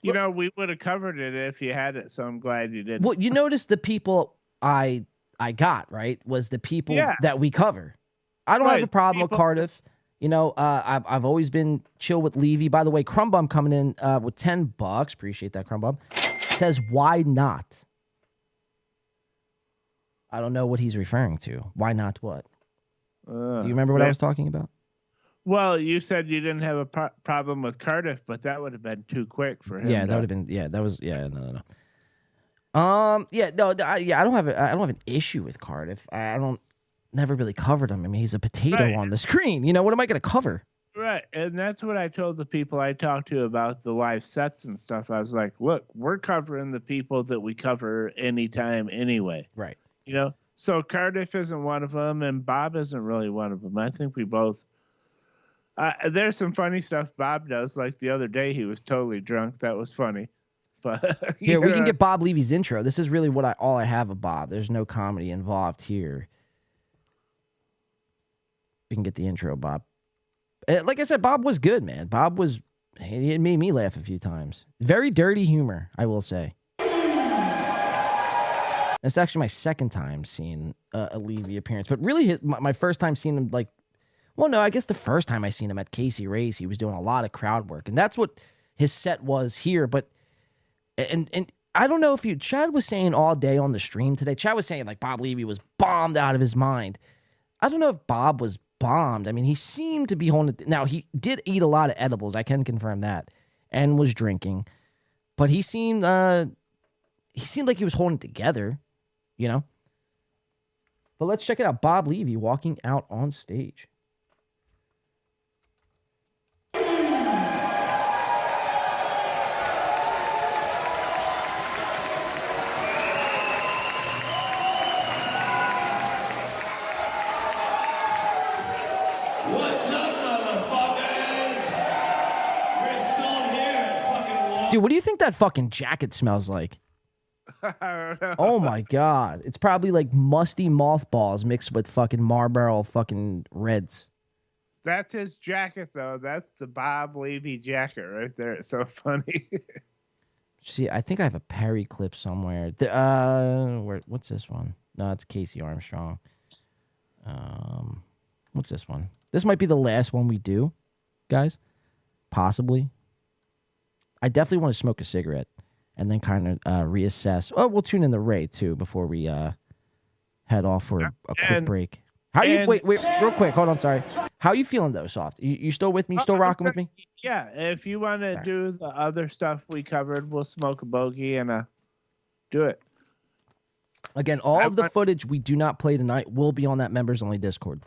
we would have covered it if you had it, so I'm glad you didn't. Well, you notice the people I got, right, was the people that we cover. I don't have a problem with Cardiff. I've always been chill with Levy. By the way, Crumbum coming in with $10. Appreciate that, Crumbum. Says, why not? I don't know what he's referring to. Why not what? Do you remember what I was talking about? Well, you said you didn't have a problem with Cardiff, but that would have been too quick for him. Yeah, that would have been. Yeah, that was. Yeah, no. I don't have an issue with Cardiff. I don't. Never really covered him. I mean, he's a potato on the screen. What am I going to cover? Right, and that's what I told the people I talked to about the live sets and stuff. I was like, look, we're covering the people that we cover anytime anyway. Right. So Cardiff isn't one of them, and Bob isn't really one of them. I think we both... there's some funny stuff Bob does. Like the other day, he was totally drunk. That was funny. But Here, we can get Bob Levy's intro. This is really all I have of Bob. There's no comedy involved here. We can get the intro, Bob. Like I said, Bob was good, man. It made me laugh a few times. Very dirty humor, I will say. It's actually my second time seeing a Levy appearance, but really my first time seeing him, I guess the first time I seen him at Casey Ray's, he was doing a lot of crowd work, and that's what his set was here. But and I don't know if Chad was saying all day on the stream today. Chad was saying like Bob Levy was bombed out of his mind. I don't know if Bob was bombed. I mean, he seemed to be holding it. Now, he did eat a lot of edibles. I can confirm that, and was drinking, but he seemed like he was holding it together, you know. But let's check it out. Bob Levy walking out on stage. Dude, what do you think that fucking jacket smells like? I don't know. Oh my god. It's probably like musty mothballs mixed with fucking Marlboro fucking Reds. That's his jacket, though. That's the Bob Levy jacket right there. It's so funny. See, I think I have a Perry clip somewhere. What's this one? No, it's Casey Armstrong. What's this one? This might be the last one we do, guys. Possibly. I definitely want to smoke a cigarette and then kind of reassess. Oh, we'll tune in the Ray too before we head off for a quick break. Wait, real quick. Hold on, sorry. How you feeling though, Soft? You still with me? You still rocking with me? Yeah, if you want to do the other stuff we covered, we'll smoke a bogey and do it. Again, all of the footage we do not play tonight will be on that members only Discord.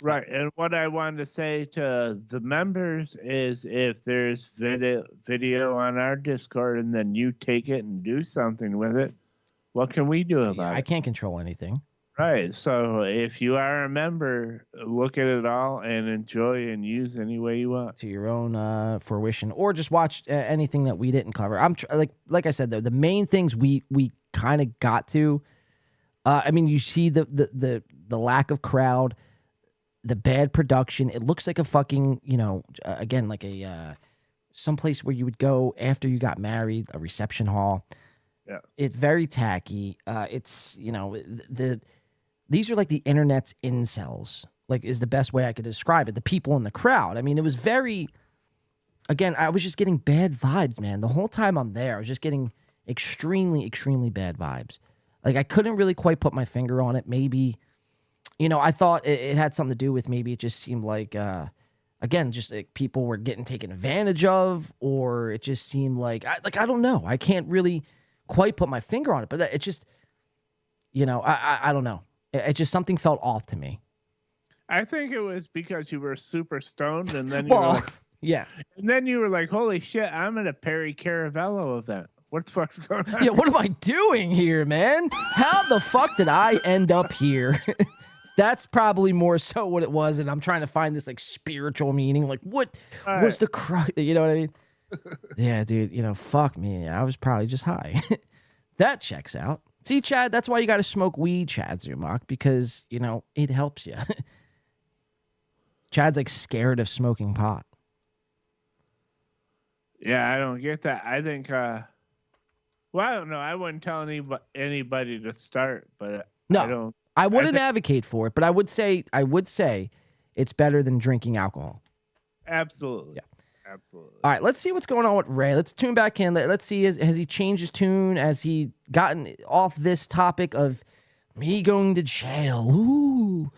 Right, and what I wanted to say to the members is if there's video on our Discord and then you take it and do something with it, what can we do about it? I can't control anything. Right, so if you are a member, look at it all and enjoy and use any way you want. To your own fruition, or just watch anything that we didn't cover. Like I said, though, the main things we kind of got to. I mean, you see the lack of crowd. The bad production. It looks like a fucking, again, like a someplace where you would go after you got married, a reception hall. Yeah. It's very tacky. It's, these are like the internet's incels, like is the best way I could describe it. The people in the crowd. I mean, it was very, again, I was just getting bad vibes, man. The whole time I'm there, I was just getting extremely, extremely bad vibes. Like I couldn't really quite put my finger on it. Maybe, I thought it had something to do with maybe it just seemed like, again, just like people were getting taken advantage of, or it just seemed like I don't know. I can't really quite put my finger on it, but it just, I don't know. It just something felt off to me. I think it was because you were super stoned, and then yeah, and then you were like, "Holy shit, I'm at a Perry Caravello event. What the fuck's going on?" Yeah, what am I doing here, man? How the fuck did I end up here? That's probably more so what it was, and I'm trying to find this like spiritual meaning. Like, what was the cry? You know what I mean? Yeah, dude. Fuck me. I was probably just high. That checks out. See, Chad, that's why you got to smoke weed, Chad Zumach, because it helps you. Chad's like scared of smoking pot. Yeah, I don't get that. I think. Well, I don't know. I wouldn't tell anybody to start, but no. I wouldn't advocate for it, but I would say it's better than drinking alcohol. Absolutely. Yeah. Absolutely. All right, let's see what's going on with Ray. Let's tune back in. Let's see, has he changed his tune? Has he gotten off this topic of me going to jail? Ooh.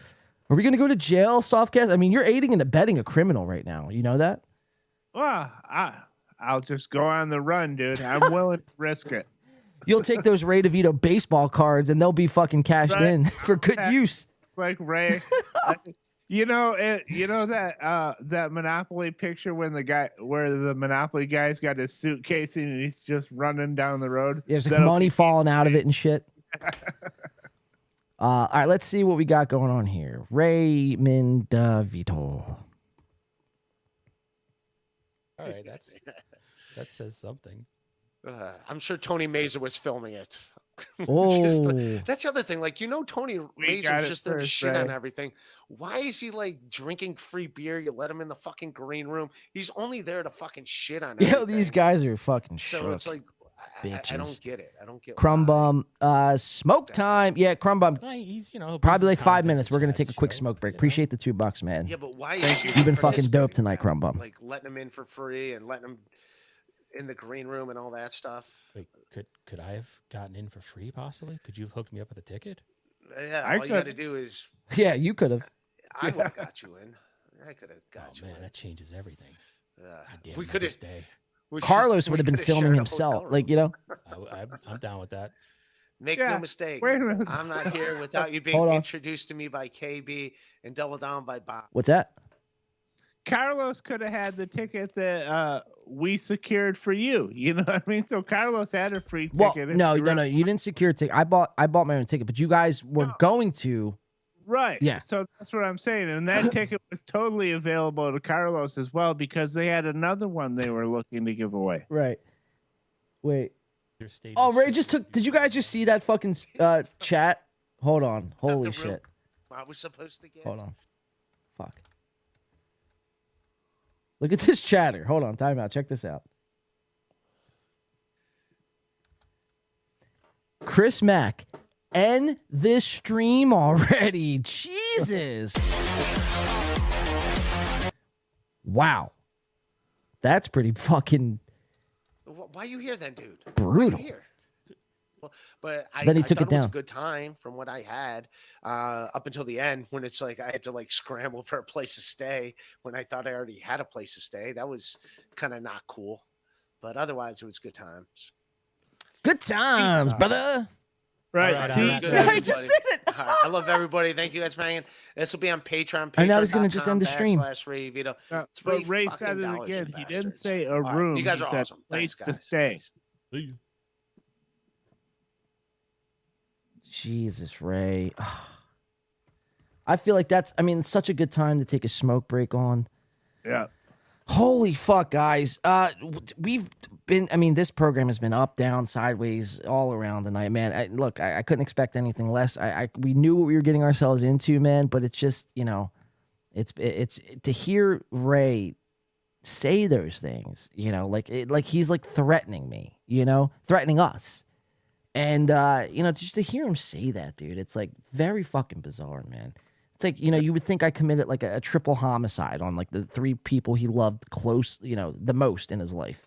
Are we going to go to jail, Softcast? I mean, you're aiding and abetting a criminal right now. You know that? Well, I'll just go on the run, dude. I'm willing to risk it. You'll take those Ray DeVito baseball cards and they'll be fucking cashed in for good use. Like Ray. That Monopoly picture where the Monopoly guy's got his suitcase and he's just running down the road. Yeah, there's like money falling out of it and shit. All right, let's see what we got going on here. Raymond DeVito. All right, that says something. I'm sure Tony Mazur was filming it. Oh, That's the other thing. Like, Tony Mazur's just there to shit on everything. Why is he like drinking free beer? You let him in the fucking green room. He's only there to fucking shit on everything. yo, these guys are fucking So shook. it's like, I don't get it. I don't get Crumb why. Bum, smoke time. Yeah, Crumb Bum. He's, Probably like 5 minutes. We're gonna take a quick smoke break. Appreciate the $2, man. Yeah, but why? Is You've been fucking dope participating in tonight, that? Crumb Bum. Like letting him in for free and letting him in the green room and all that stuff. Wait, could I have gotten in for free? Possibly? Could you have hooked me up with a ticket? Yeah, all you got to do is. Yeah, you could have. I would have got you in. I could have got you Man, in. that changes everything. We could have. Carlos would have been filming himself. Like, I'm down with that. Make Yeah, no mistake. wait a minute. I'm not here without you being Hold on. introduced to me by KB and Double Down by Bob. What's that? Carlos could have had the ticket that we secured for you. You know what I mean? So Carlos had a free Well, ticket. no. You didn't secure a ticket. I bought my own ticket, but you guys were going to. Right. Yeah. So that's what I'm saying. And that ticket was totally available to Carlos as well because they had another one they were looking to give away. Right. Wait. Your state Oh, is Ray so- just took. Did you guys just see that fucking chat? Hold on. Holy the real- shit. I was supposed to get. Hold on. Fuck. Look at this chatter. Hold on. Time out. Check this out. Chris Mack, end this stream already. Jesus. Wow. That's pretty fucking Why are you here then, dude? brutal. Why are you here? Well, but Then he I took thought it was down. a good time from what I had up until the end when it's like I had to like scramble for a place to stay when I thought I already had a place to stay. That was kind of not cool, but otherwise it was good times. Good times, brother. Right. All right, See, all right. Good, Yeah, I everybody. just did it. All right, I love everybody. Thank you guys for hanging. This will be on Patreon. And now he's gonna just end the stream. Ray Vito. but Ray $3 said it fucking again. you He didn't bastards. say a All right, room. you guys he are said awesome. place Thanks, to guys. stay. See ya. Jesus, Ray. I feel like it's such a good time to take a smoke break on. Yeah. Holy fuck, guys. We've been, this program has been up, down, sideways, all around tonight, man. I couldn't expect anything less. We knew what we were getting ourselves into, man, but it's just, it's to hear Ray say those things, like he's like threatening me, threatening us. And, just to hear him say that, dude, it's like very fucking bizarre, man. It's like, you would think I committed like a triple homicide on like the 3 people he loved close, the most in his life.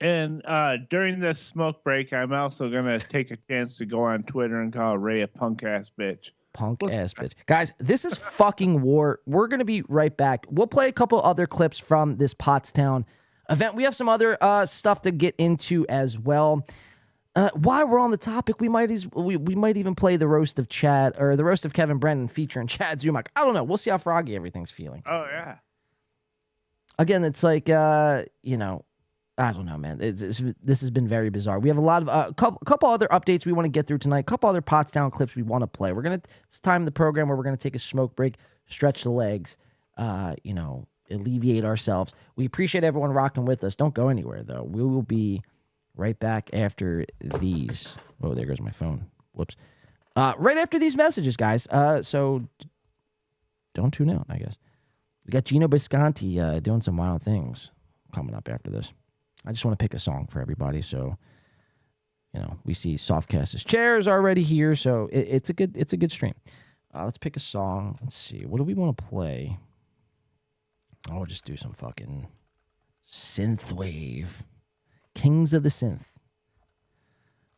And during this smoke break, I'm also going to take a chance to go on Twitter and call Ray a punk ass bitch. Punk ass bitch. Guys, this is fucking war. We're going to be right back. We'll play a couple other clips from this Pottstown event. We have some other stuff to get into as well. While we're on the topic, we might even play the roast of Chad or the roast of Kevin Brennan featuring Chad Zumock. I don't know. We'll see how froggy everything's feeling. Oh, yeah. Again, it's like I don't know, man. This has been very bizarre. We have a lot of couple other updates we want to get through tonight. Couple other Pottstown clips we want to play. It's time the program where we're gonna take a smoke break, stretch the legs, alleviate ourselves. We appreciate everyone rocking with us. Don't go anywhere though. We will be right back after these. Oh, there goes my phone. Whoops. Right after these messages, guys. So don't tune out, I guess. We got Gino Bisconti doing some wild things coming up after this. I just want to pick a song for everybody. So, we see Softcast's chairs already here. So it's a good stream. Let's pick a song. Let's see. What do we want to play? Oh, we'll just do some fucking synthwave. Kings of the Synth.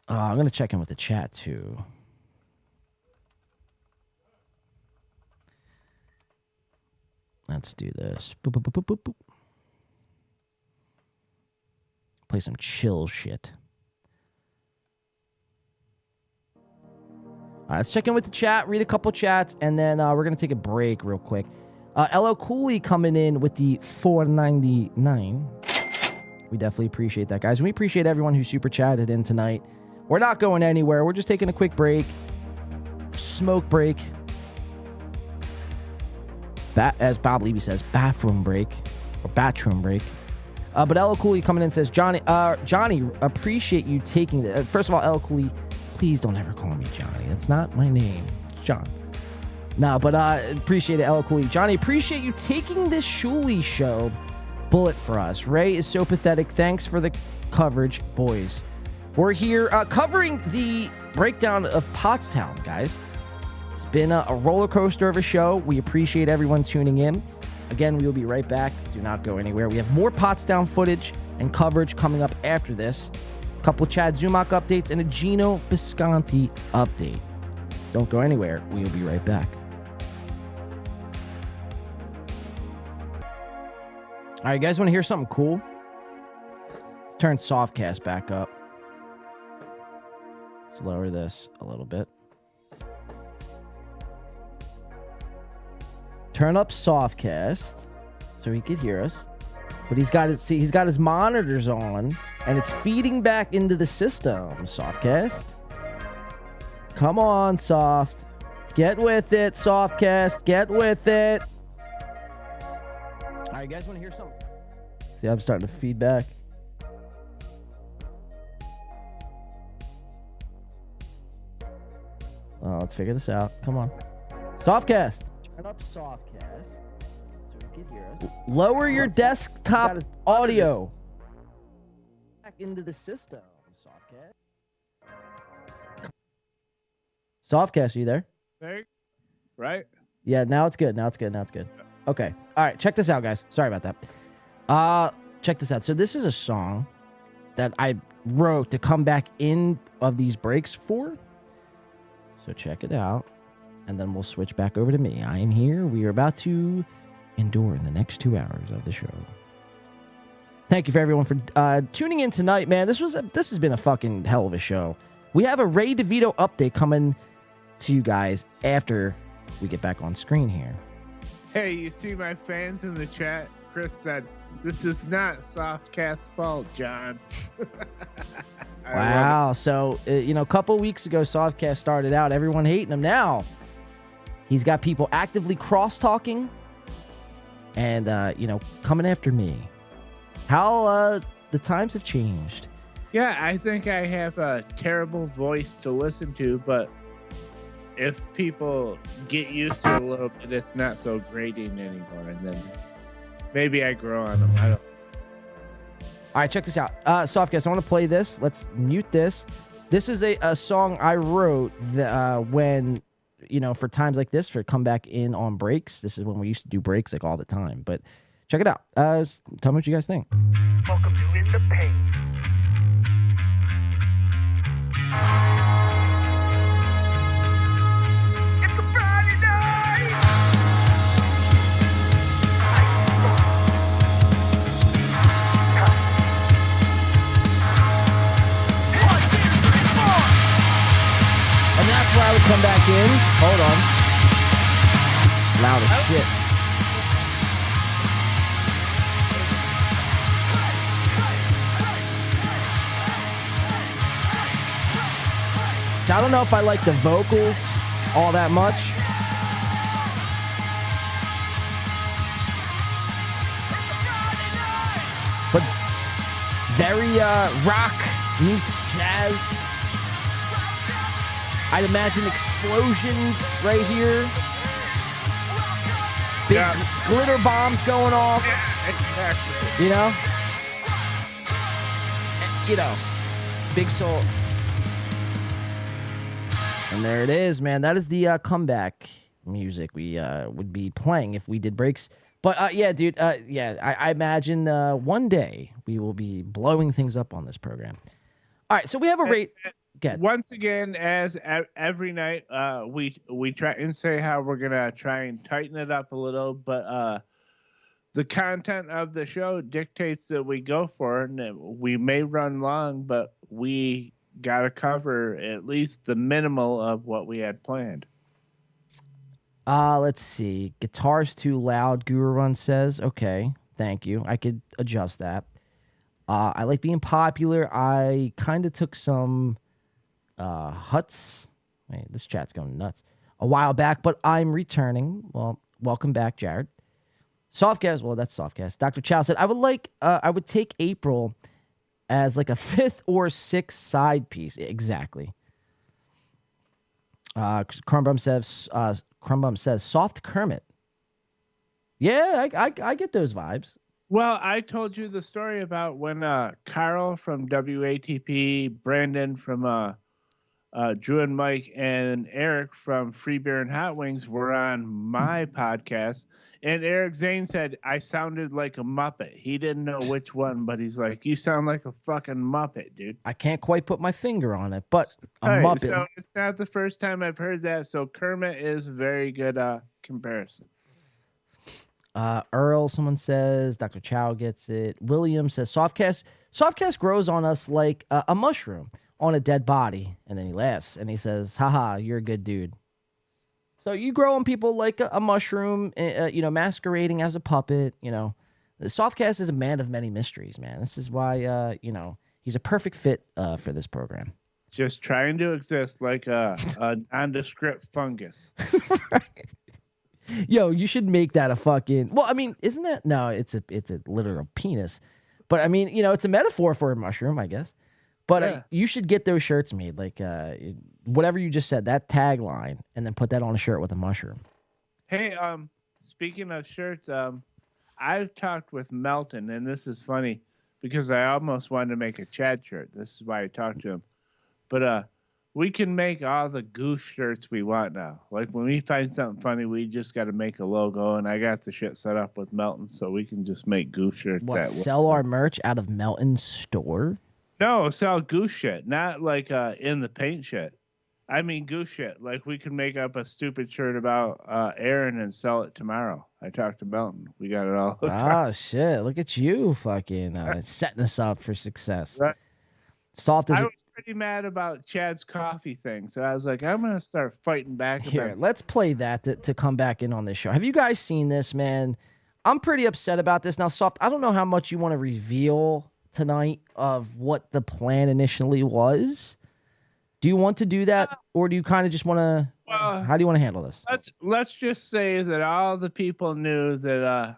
I'm going to check in with the chat, too. Let's do this. Boop, boop, boop, boop, boop, boop. Play some chill shit. All right, let's check in with the chat, read a couple chats, and then we're going to take a break real quick. LL Cooley coming in with the $4.99. We definitely appreciate that, guys. And we appreciate everyone who super chatted in tonight. We're not going anywhere. We're just taking a quick break. Smoke break. As Bob Levy says, bathroom break. Or bathroom break. But Ella Cooley coming in says, Johnny, appreciate you taking the. First of all, Ella Cooley, please don't ever call me Johnny. That's not my name. It's John. No, but appreciate it, Ella Cooley. Johnny, appreciate you taking this Shuley show bullet for us. Ray is so pathetic. Thanks for the coverage, boys. We're here covering the breakdown of Pottstown, guys. It's been a roller coaster of a show. We appreciate everyone tuning in. Again, we will be right back. Do not go anywhere. We have more Pottstown footage and coverage coming up after this. A couple Chad Zumach updates and a Gino Bisconti update. Don't go anywhere. We will be right back. All right, you guys want to hear something cool? Let's turn Softcast back up. Let's lower this a little bit. Turn up Softcast so he could hear us. But he's got his monitors on and it's feeding back into the system. Softcast. Come on, Soft. Get with it, Softcast. Get with it. All right, you guys want to hear something? See, I'm starting to feed back. Let's figure this out. Come on. Softcast. Turn up Softcast so we can hear us. Lower your desktop audio. Back into the system, Softcast. Softcast, are you there? Right? Yeah, now it's good. Now it's good. Okay. All right, check this out, guys. Sorry about that. Check this out. So this is a song that I wrote to come back in of these breaks for. So check it out. And then we'll switch back over to me. I am here. We are about to endure in the next 2 hours of the show. Thank you for everyone for tuning in tonight, man. This has been a fucking hell of a show. We have a Ray DeVito update coming to you guys after we get back on screen here. Hey, you see my fans in the chat? Chris said, "This is not Softcast's fault, John." Wow. So, a couple weeks ago, Softcast started out, everyone hating him. Now, he's got people actively cross-talking and, coming after me. How the times have changed. Yeah, I think I have a terrible voice to listen to, but if people get used to it a little bit, it's not so grating anymore. And then maybe I grow on them. I don't. All right, check this out. Softcast, I want to play this. Let's mute this. This is a song I wrote when, for times like this, for come back in on breaks. This is when we used to do breaks like all the time. But check it out. Tell me what you guys think. Welcome to In the Pain. It's a Friday night. And that's where I would come back in. Hold on. Loud as shit. So I don't know if I like the vocals all that much. But very rock meets jazz. I'd imagine explosions right here. Big glitter bombs going off. Yeah, exactly. Big soul. And there it is, man. That is the comeback music we would be playing if we did breaks. But yeah, dude. I imagine one day we will be blowing things up on this program. All right, so we have a rate. Once again, as every night, we try and say how we're gonna try and tighten it up a little, but the content of the show dictates that we go for it, and we may run long, but we gotta cover at least the minimal of what we had planned. Let's see. Guitar's too loud, Guru Run says. Okay, thank you. I could adjust that. I like being popular. I kind of took some Huts. Wait, this chat's going nuts. A while back, but I'm returning. Well, welcome back, Jared. Softcast. Well, that's Softcast. Dr. Chow said, I would take April as like a 5th or 6th side piece. Exactly. Crumbum says soft Kermit. Yeah, I get those vibes. Well, I told you the story about when Carl from WATP, Brandon from Drew and Mike, and Eric from Free Beer and Hot Wings were on my podcast. And Eric Zane said I sounded like a Muppet. He didn't know which one, but he's like, you sound like a fucking Muppet, dude. I can't quite put my finger on it, but a All right, Muppet. so it's not the first time I've heard that. So Kermit is a very good comparison. Earl, someone says. Dr. Chow gets it. William says Softcast. Softcast grows on us like a mushroom on a dead body. And then he laughs and he says, haha, you're a good dude. So you grow on people like a mushroom, masquerading as a puppet. The Softcast is a man of many mysteries, man. This is why, he's a perfect fit for this program. Just trying to exist like a nondescript fungus. Right. Yo, you should make that a fucking. Well, I mean, isn't that? No, it's a literal penis. But I mean, it's a metaphor for a mushroom, I guess. But you should get those shirts made, like whatever you just said, that tagline, and then put that on a shirt with a mushroom. Hey, speaking of shirts, I've talked with Melton, and this is funny because I almost wanted to make a Chad shirt. This is why I talked to him. But we can make all the goose shirts we want now. Like when we find something funny, we just got to make a logo, and I got the shit set up with Melton, so we can just make goose shirts. What, sell our merch out of Melton's store? No, sell goose shit, not like in the paint shit. I mean goose shit. Like we can make up a stupid shirt about Aaron and sell it tomorrow. I talked to Melton. We got it all. Oh shit! Look at you, fucking setting us up for success. Right. Soft as I was pretty mad about Chad's coffee thing, so I was like, I'm gonna start fighting back. Here, let's play that to come back in on this show. Have you guys seen this, man? I'm pretty upset about this. Now, Soft, I don't know how much you want to reveal tonight of what the plan initially was. Do you want to do that, or do you kind of just want to? How do you want to handle this? Let's just say that all the people knew that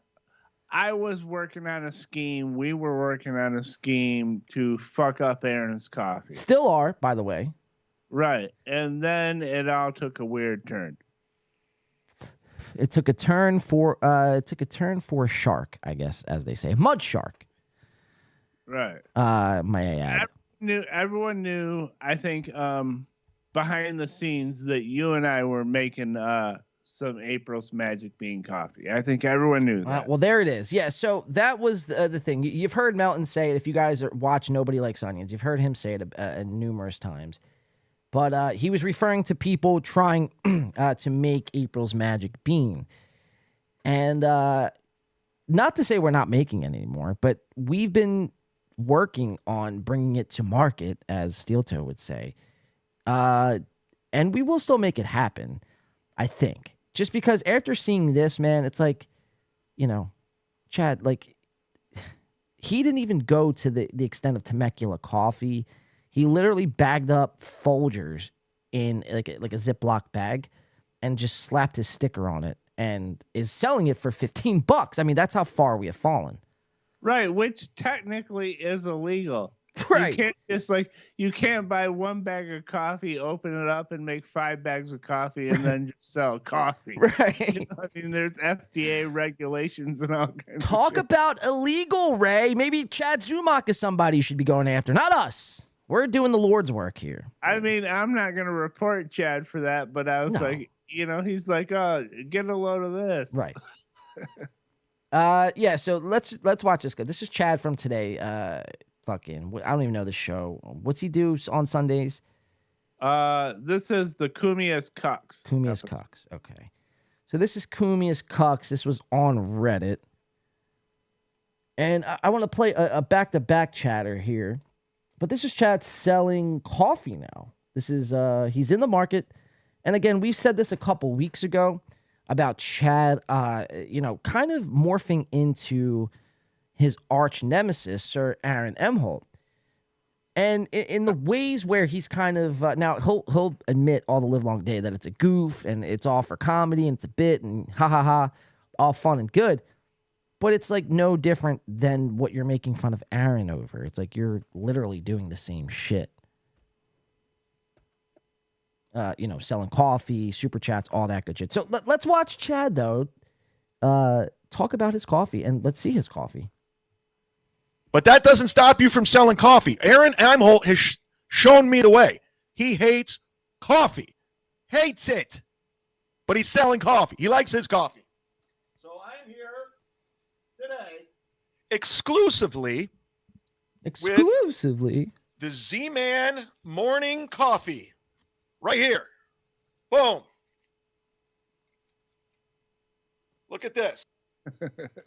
I was working on a scheme. We were working on a scheme to fuck up Aaron's coffee. Still are, by the way. Right, and then it all took a weird turn. It took a turn for a shark, I guess, as they say, mud shark. Right. May I add? Everyone knew. I think behind the scenes that you and I were making some April's Magic Bean coffee. I think everyone knew that. Well, there it is. Yeah. So that was the thing. You've heard Melton say it. If you guys watch Nobody Likes Onions, you've heard him say it numerous times. But he was referring to people trying to make April's Magic Bean, and not to say we're not making it anymore, but we've been working on bringing it to market, as Steel Toe would say. And we will still make it happen, I think. Just because after seeing this, man, it's like, Chad, like, he didn't even go to the extent of Temecula coffee. He literally bagged up Folgers in like a Ziploc bag and just slapped his sticker on it and is selling it for $15. I mean, that's how far we have fallen. Right, which technically is illegal. Right. You can't buy one bag of coffee, open it up, and make 5 bags of coffee, and then just sell coffee. Right. I mean, there's FDA regulations and all kinds. Talk about illegal, Ray. Maybe Chad Zumach is somebody you should be going after, not us. We're doing the Lord's work here. I mean, I'm not going to report Chad for that, but I was like, he's like, oh, get a load of this. Right. Yeah, so let's watch this guy. This is Chad from today. I don't even know the show. What's he do on Sundays? This is the Kumia's Cucks. Kumia's Cucks. Okay. So this is Kumia's Cucks. This was on Reddit. And I want to play a back-to-back chatter here. But this is Chad selling coffee now. This is he's in the market. And again, we said this a couple weeks ago about Chad kind of morphing into his arch nemesis, Sir Aaron Emholt. And in the ways where he's kind of now he'll admit all the live long day that it's a goof and it's all for comedy and it's a bit and ha ha ha, all fun and good. But it's like no different than what you're making fun of Aaron over. It's like you're literally doing the same shit. Selling coffee, super chats, all that good shit. So let's watch Chad, though, talk about his coffee, and let's see his coffee. But that doesn't stop you from selling coffee. Aaron Amholt has shown me the way. He hates coffee. Hates it. But he's selling coffee. He likes his coffee. So I'm here today exclusively with the Z-Man Morning Coffee. Right here. Boom. Look at this.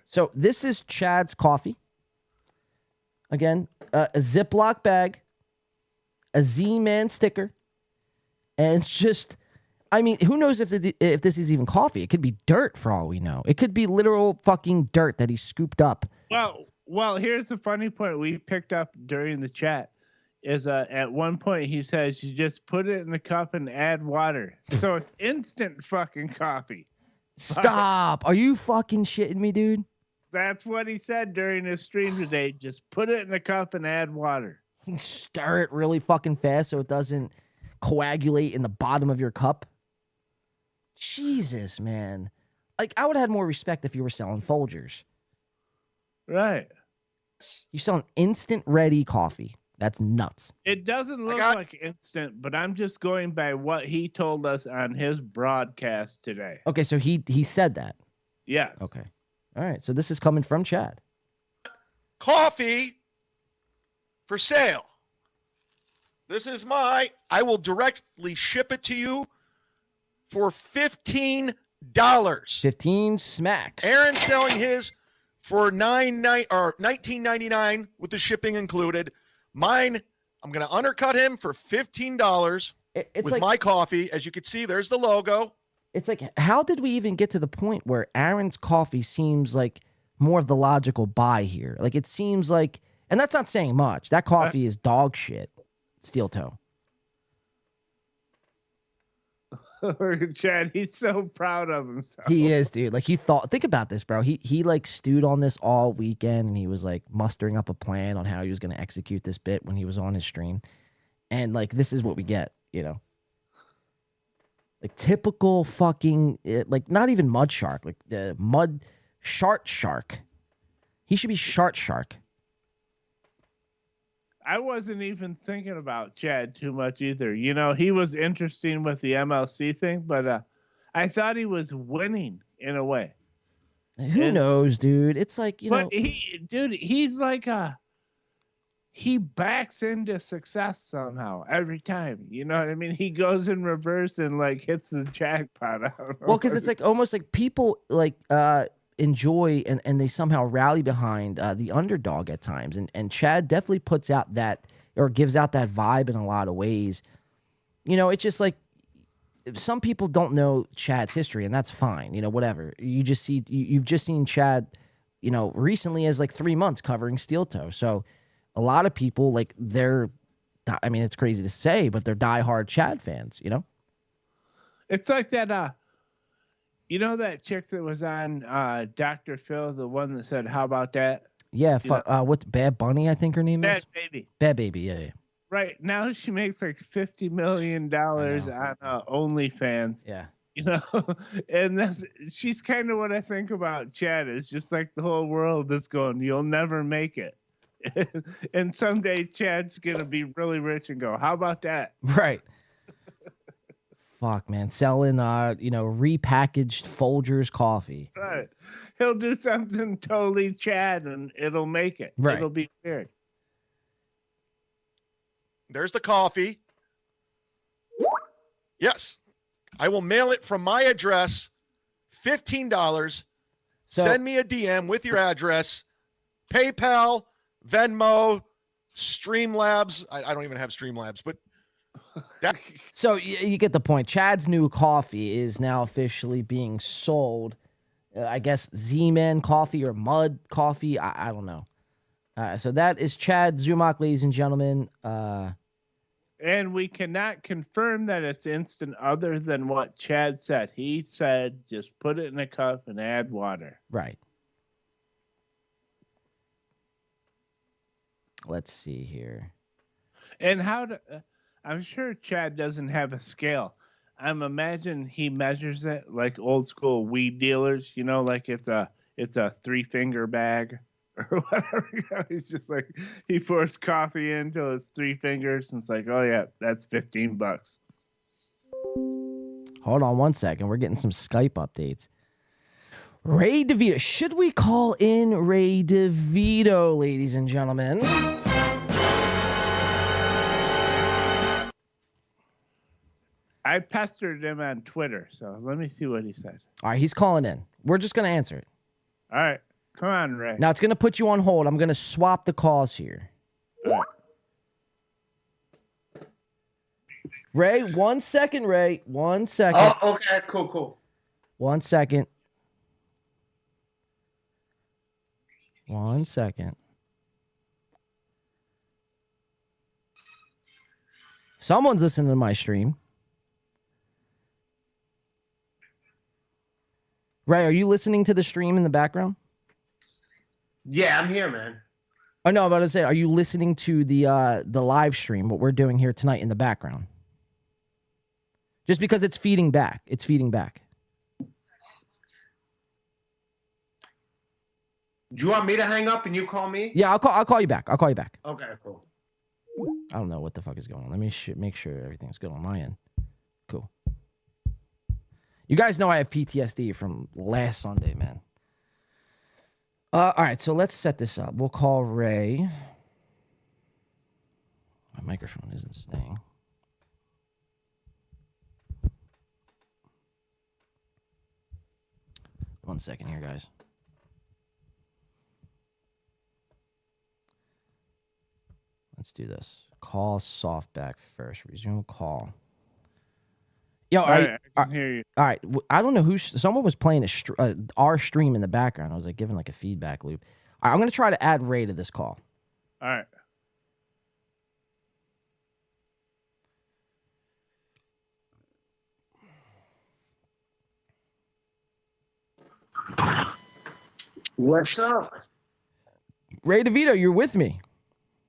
So this is Chad's coffee. Again, a Ziploc bag, a Z-Man sticker, and just, I mean, who knows if this is even coffee? It could be dirt for all we know. It could be literal fucking dirt that he scooped up. Well, here's the funny point we picked up during the chat is at one point he says you just put it in a cup and add water. So it's instant fucking coffee. Stop. Are you fucking shitting me, dude? That's what he said during his stream today. Just put it in a cup and add water. Stir it really fucking fast so it doesn't coagulate in the bottom of your cup. Jesus, man. Like, I would have had more respect if you were selling Folgers. Right. You're selling instant ready coffee. That's nuts. It doesn't look like instant, but I'm just going by what he told us on his broadcast today. Okay, so he said that. Yes. Okay. All right, so this is coming from Chad. Coffee for sale. This is I will directly ship it to you for $15. 15 smacks. Aaron's selling his for $19.99 with the shipping included. Mine, I'm going to undercut him for $15 with my coffee. As you can see, there's the logo. It's like, how did we even get to the point where Aaron's coffee seems like more of the logical buy here? Like, it seems like, and that's not saying much. That coffee is dog shit. Steel toe. Chad, he's so proud of himself. He is, dude. Like, think about this, bro. He like stewed on this all weekend, and he was like mustering up a plan on how he was going to execute this bit when he was on his stream. And like, this is what we get, like typical fucking, like not even Mud Shark, like Mud Shart Shark. He should be Shart Shark. I wasn't even thinking about Chad too much either. He was interesting with the MLC thing, but I thought he was winning in a way. Who knows, dude? It's like, but he's like he backs into success somehow every time. You know what I mean? He goes in reverse and like hits the jackpot. I don't know. Well, because it's like almost like people like enjoy and they somehow rally behind the underdog at times. And Chad definitely puts out that, or gives out that vibe in a lot of ways. It's just like some people don't know Chad's history, and that's fine. Whatever. You've just seen Chad, recently as like 3 months covering Steel Toe. So a lot of people, like, it's crazy to say, but they're diehard Chad fans, It's like that, that chick that was on Dr. Phil, the one that said, "How about that?" Yeah, what's Bad Bunny, I think her name Bad is? Baby. Bad Baby, yeah. Right, now she makes like $50 million on OnlyFans. Yeah. And she's kind of what I think about Chad. It's just like the whole world is going, you'll never make it. And someday Chad's gonna be really rich and go, "How about that?" Right. Fuck, man, selling repackaged Folgers coffee. Right. He'll do something totally Chad, and it'll make it. Right. It'll be weird. There's the coffee. Yes, I will mail it from my address. $15. Send me a DM with your address. PayPal, Venmo, Streamlabs. I don't even have Streamlabs, but so you get the point. Chad's new coffee is now officially being sold. I guess Z-Man coffee or Mud coffee. I don't know. So that is Chad Zumock, ladies and gentlemen. And we cannot confirm that it's instant other than what Chad said. He said, just put it in a cup and add water. Right. Let's see here. And I'm sure Chad doesn't have a scale. I'm imagine he measures it like old school weed dealers, like it's a 3-finger bag or whatever. He's just like, he pours coffee in till it's 3 fingers, and it's like, oh yeah, that's $15. Hold on one second. We're getting some Skype updates. Ray DeVito. Should we call in Ray DeVito, ladies and gentlemen? I pestered him on Twitter, so let me see what he said. All right, he's calling in. We're just going to answer it. All right. Come on, Ray. Now, it's going to put you on hold. I'm going to swap the calls here. All right. Ray, 1 second, Ray. 1 second. Oh, okay, cool. 1 second. 1 second. Someone's listening to my stream. Ray, are you listening to the stream in the background? Yeah, I'm here, man. Oh no, I'm about to say, are you listening to the live stream, what we're doing here tonight in the background? Just because it's feeding back. It's feeding back. Do you want me to hang up and you call me? Yeah, I'll call you back. I'll call you back. Okay, cool. I don't know what the fuck is going on. Let me make sure everything's good on my end. Cool. You guys know I have PTSD from last Sunday, man. All right, so let's set this up. We'll call Ray. My microphone isn't staying. One second here, guys. Let's do this. Call softback first. Resume call. Yo, I can hear you. All right. I don't know who. Someone was playing our stream in the background. I was like giving like a feedback loop. All right, I'm gonna try to add Ray to this call. All right. What's up? Ray DeVito, you're with me.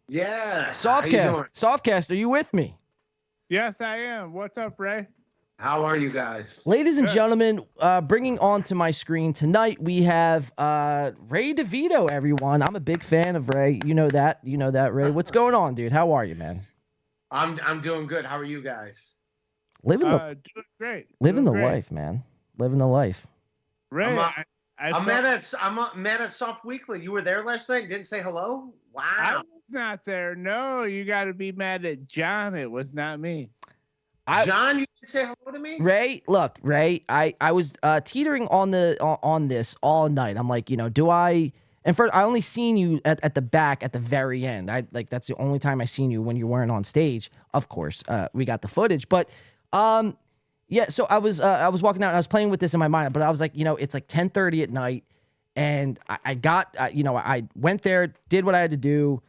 Yeah. Softcast, are you with me? Yes, I am. What's up, Ray? How are you guys? Ladies and gentlemen, bringing onto my screen tonight, we have Ray DeVito, everyone. I'm a big fan of Ray. You know that. You know that, Ray. What's going on, dude? How are you, man? I'm doing good. How are you guys? Living doing great. Living the life, man. Living the life. Ray, I'm mad at Soft Weekly. You were there last night and didn't say hello? Wow. I was not there. No, you got to be mad at John. It was not me. John, you didn't say hello to me? Ray, look, Ray, I was teetering on this all night. I'm like, do I? And first, I only seen you at the back at the very end. That's the only time I seen you when you weren't on stage. Of course, we got the footage, but yeah. So I was walking out and I was playing with this in my mind, but I was like, it's like 10:30 at night, and I got I went there, did what I had to do,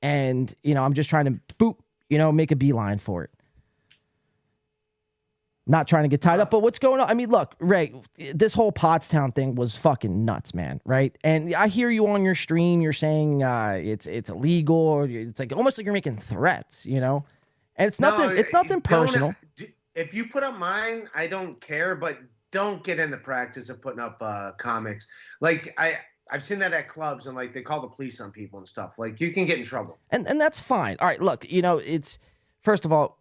and I'm just trying to make a beeline for it. Not trying to get tied up, but what's going on? I mean, look, Ray, this whole Pottstown thing was fucking nuts, man, right? And I hear you on your stream, you're saying it's illegal, or it's like almost like you're making threats, And it's nothing. It's nothing personal. If you put up mine, I don't care, but don't get in the practice of putting up comics. Like I've seen that at clubs, and like they call the police on people and stuff. Like you can get in trouble, and that's fine. All right, look, it's first of all.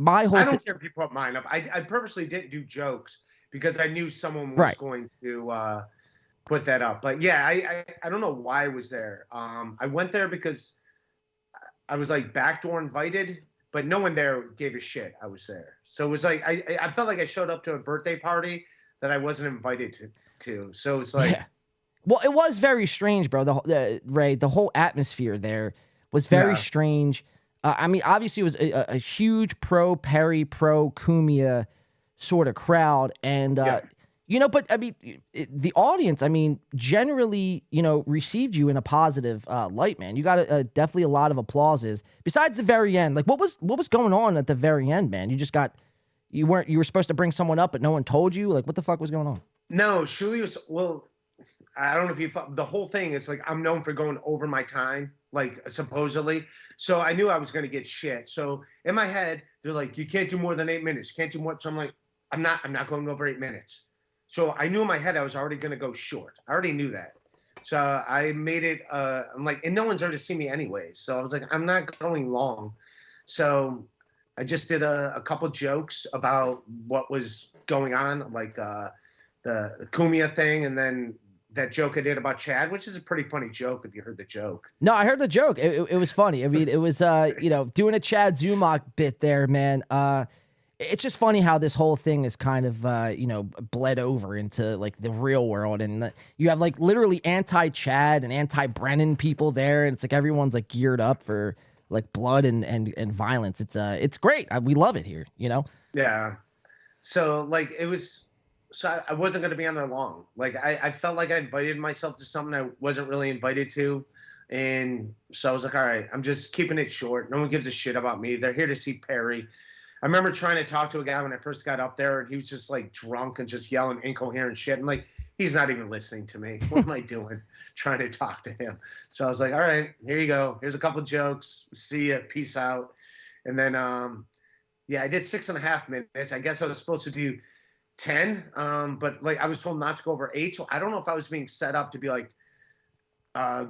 I don't care if you put mine up. I purposely didn't do jokes because I knew someone was going to put that up. But yeah, I don't know why I was there. I went there because I was like backdoor invited, but no one there gave a shit I was there. So it was like I felt like I showed up to a birthday party that I wasn't invited to. So it's like, yeah. Well, it was very strange, bro. Ray, the whole atmosphere there was very strange. I mean, obviously, it was a huge pro-Perry, pro-Cumia sort of crowd. And, but I mean, the audience, I mean, generally, received you in a positive light, man. You got definitely a lot of applauses. Besides the very end, like, what was going on at the very end, man? You were supposed to bring someone up, but no one told you? Like, what the fuck was going on? No, Shuli was, well, I don't know if you thought, the whole thing is like, I'm known for going over my time. like supposedly. So I knew I was going to get shit. So in my head, they're like, you can't do more than 8 minutes. You can't do more. So I'm like, I'm not going over 8 minutes. So I knew in my head I was already going to go short. I already knew that. So I made it, I'm like, and no one's there to see me anyways. So I was like, I'm not going long. So I just did a couple jokes about what was going on, like the Kumia thing, and then that joke I did about Chad, which is a pretty funny joke if you heard the joke. No, I heard the joke. It was funny. I mean, it was doing a Chad Zumach bit there, man. It's just funny how this whole thing is kind of bled over into like the real world, and you have like literally anti-Chad and anti-Brennan people there, and it's like everyone's like geared up for like blood and violence. It's great. We love it here, Yeah. So like it was. So I wasn't going to be on there long. Like I felt like I invited myself to something I wasn't really invited to. And so I was like, all right, I'm just keeping it short. No one gives a shit about me. They're here to see Perry. I remember trying to talk to a guy when I first got up there, and he was just like drunk and just yelling incoherent shit. I'm like, he's not even listening to me. What am I doing trying to talk to him? So I was like, all right, here you go. Here's a couple jokes. See ya. Peace out. And then, I did 6.5 minutes. I guess I was supposed to do 10, but like I was told not to go over 8, so I don't know if I was being set up to be like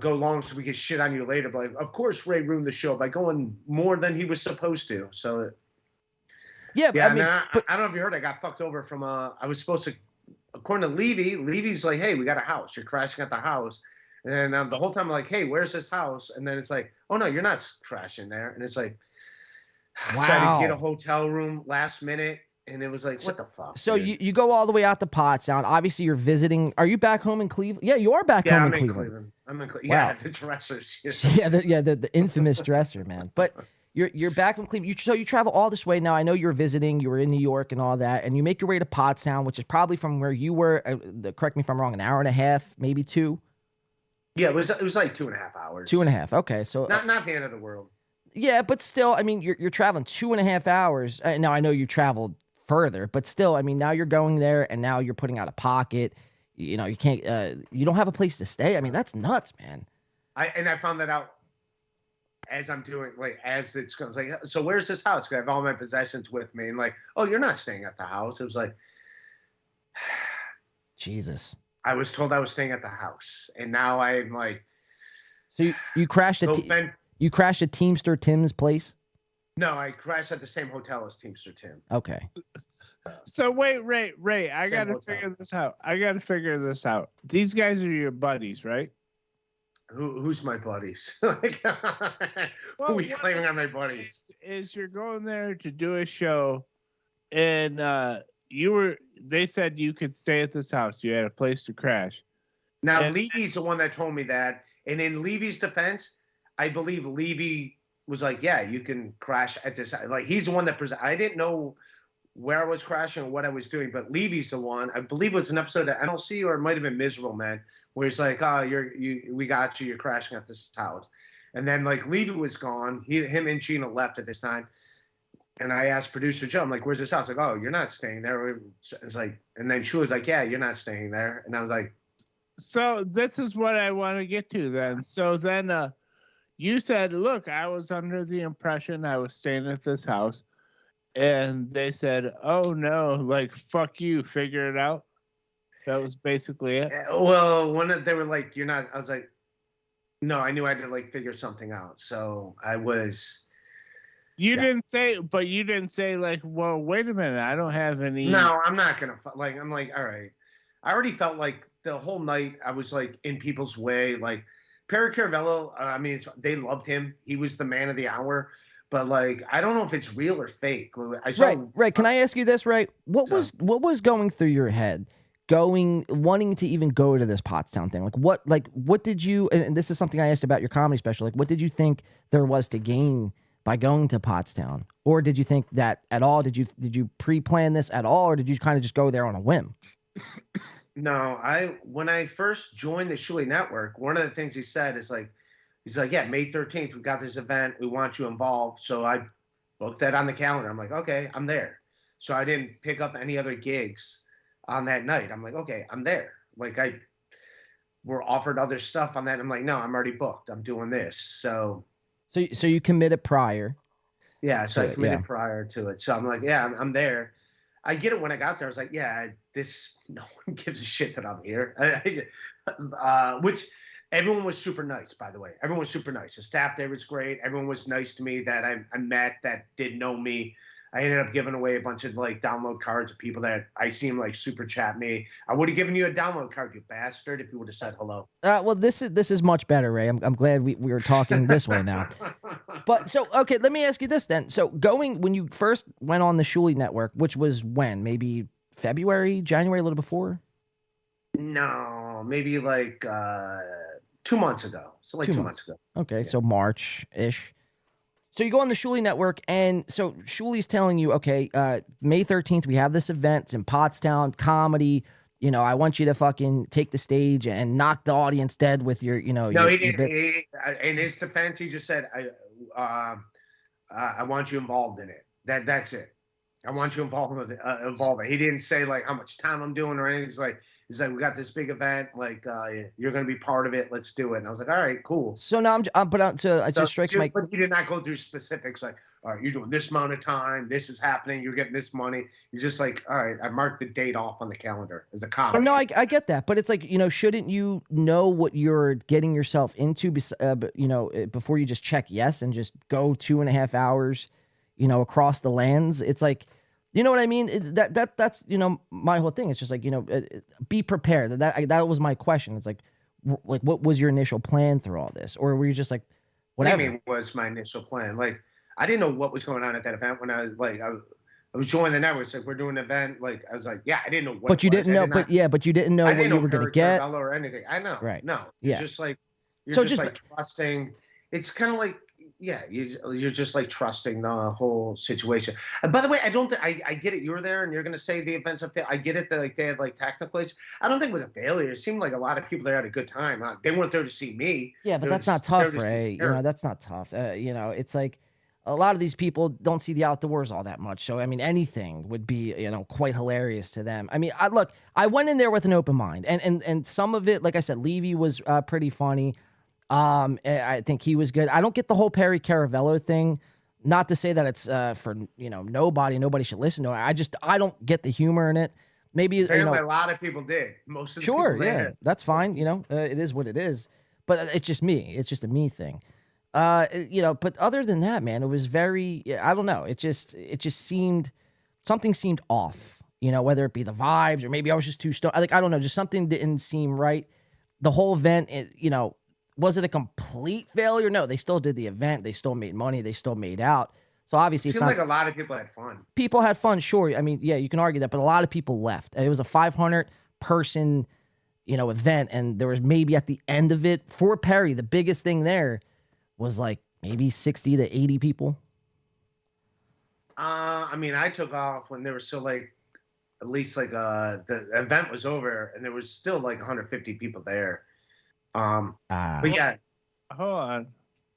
go long so we could shit on you later, but like, of course Ray ruined the show by going more than he was supposed to. So I don't know if you heard, I got fucked over from I was supposed to, according to Levy's like, hey, we got a house, you're crashing at the house. And then the whole time I'm like, hey, where's this house? And then it's like, oh no, you're not crashing there. And it's like, wow. So I had to get a hotel room last minute. And it was like, what the fuck? So dude? you go all the way out to Pottstown. Obviously, you're visiting. Are you back home in Cleveland? Yeah, you are back home in Cleveland. I'm in Cleveland. Wow. Yeah, the dressers. The infamous dresser, man. But you're back from Cleveland. So you travel all this way. Now, I know you're visiting. You were in New York and all that. And you make your way to Pottstown, which is probably from where you were, correct me if I'm wrong, an hour and a half, maybe 2? Yeah, it was like 2.5 hours. 2.5. Okay, so. Not the end of the world. Yeah, but still, I mean, you're traveling 2.5 hours. Now, I know you traveled further, but still, I mean, now you're going there and now you're putting out of pocket. You can't, you don't have a place to stay. I mean, that's nuts, man. I found that out as I'm doing, like, as it's going, like, so where's this house? 'Cause I have all my possessions with me, and like, oh, you're not staying at the house. It was like, Jesus. I was told I was staying at the house, and now I'm like, so you crashed you crashed at Teamster Tim's place? No, I crashed at the same hotel as Teamster Tim. Okay. So wait, Ray, I gotta figure this out. These guys are your buddies, right? Who's my buddies? Who are we claiming are my buddies? Is you're going there to do a show, and they said you could stay at this house. You had a place to crash. Now, Levy's the one that told me that. And in Levy's defense, I believe Levy was like, yeah, you can crash at this. Like, he's the one that I didn't know where I was crashing or what I was doing, but Levy's the one. I believe it was an episode of NLC, or it might have been Miserable Man, where he's like, oh, we got you. You're crashing at this house. And then, like, Levy was gone. Him and Gina left at this time. And I asked producer Joe, I'm like, where's this house? Like, oh, you're not staying there. It's like, and then she was like, yeah, you're not staying there. And I was like, so this is what I want to get to then. So then you said, look, I was under the impression I was staying at this house. And they said, oh, no, like, fuck you, figure it out. That was basically it. Well, they were like, you're not, I was like, no, I knew I had to, like, figure something out. So I was. You didn't say, like, well, wait a minute, I don't have any. No, I'm not going to, like, I'm like, all right. I already felt like the whole night I was, like, in people's way. Like, Perry Caravello, I mean, they loved him. He was the man of the hour. But, like, I don't know if it's real or fake. Right. Can I ask you this, right? What was going through your head, wanting to even go to this Pottstown thing? What did you, and this is something I asked about your comedy special, like, what did you think there was to gain by going to Pottstown? Or did you think that at all? Did you pre-plan this at all? Or did you kind of just go there on a whim? No, when I first joined the Shuli Network, one of the things he said is like, he's like, yeah, May 13th, we got this event. We want you involved. So I booked that on the calendar. I'm like, okay, I'm there. So I didn't pick up any other gigs on that night. I'm like, okay, I'm there. Like were offered other stuff on that. I'm like, no, I'm already booked. I'm doing this. So you committed prior. yeah, so I it, committed yeah. prior to it. So I'm like, yeah, I'm there. I get it when I got there. I was like, yeah, no one gives a shit that I'm here. Which everyone was super nice, by the way. Everyone was super nice. The staff there was great. Everyone was nice to me that I met that did know me. I ended up giving away a bunch of like download cards of people that I seen like super chat me. I would have given you a download card, you bastard, if you would have said hello. Well, this is much better, Ray. I'm glad we were talking this way now. But so, okay, let me ask you this then. So when you first went on the Shuli Network, which was when? Maybe February, January, a little before? No, maybe like 2 months ago. So like 2 months ago. Okay, Yeah. so March-ish. So you go on the Shuli Network, and so Shuli's telling you, okay, May 13th, we have this event. It's in Pottstown, comedy. You know, I want you to fucking take the stage and knock the audience dead with your, you know. No, he didn't. In his defense, he just said, I want you involved in it. That's it. I want you involved with it. He didn't say like how much time I'm doing or anything. He's like, we got this big event. Like, you're going to be part of it. Let's do it. And I was like, all right, cool. So now it just strikes my. But he did not go through specifics like, all right, you're doing this amount of time. This is happening. You're getting this money. You're just like, all right, I marked the date off on the calendar as a comic. No, I get that, but it's like, you know, shouldn't you know what you're getting yourself into, you know, before you just check yes and just go 2.5 hours, you know, across the lands? It's like, you know what I mean? That's, you know, my whole thing. It's just like, you know, be prepared. That was my question. It's like, what was your initial plan through all this? Or were you just like, whatever? What do you mean was my initial plan? Like, I didn't know what was going on at that event when I was like, I was joining the network. It's like, we're doing an event. Like, I was like, yeah, I didn't know what But you didn't know, but you didn't know what you were going to get. Or anything. I know. Right. No. Yeah. Just like, So just like trusting. It's kind of like, yeah, you're just like trusting the whole situation. And by the way, I get it. You were there, and you're going to say the event's a failure. I get it that like they had like technical issues. I don't think it was a failure. It seemed like a lot of people there had a good time. They weren't there to see me. Yeah, but that's not tough, Ray. You know, that's not tough. You know, it's like a lot of these people don't see the outdoors all that much. So I mean, anything would be, you know, quite hilarious to them. I mean, I went in there with an open mind, and some of it, like I said, Levy was pretty funny. I think he was good. I don't get the whole Perry Caravello thing. Not to say that it's for, you know, nobody should listen to it. I don't get the humor in it. Maybe apparently a lot of people did. Most of the sure, people yeah, that's fine. You know, it is what it is. But it's just me. It's just a me thing. You know. But other than that, man, it was very. I don't know. It just seemed something seemed off. You know, whether it be the vibes or maybe I was just too stoned. Like I don't know. Just something didn't seem right. The whole event, you know. Was it a complete failure? No, they still did the event. They still made money. They still made out. So obviously, it seemed like a lot of people had fun. People had fun, sure. I mean, yeah, you can argue that, but a lot of people left. It was a 500-person, you know, event, and there was maybe at the end of it for Perry, the biggest thing there was like maybe 60 to 80 people. I mean, I took off when there was still like at least like the event was over, and there was still like 150 people there. But yeah, hold on.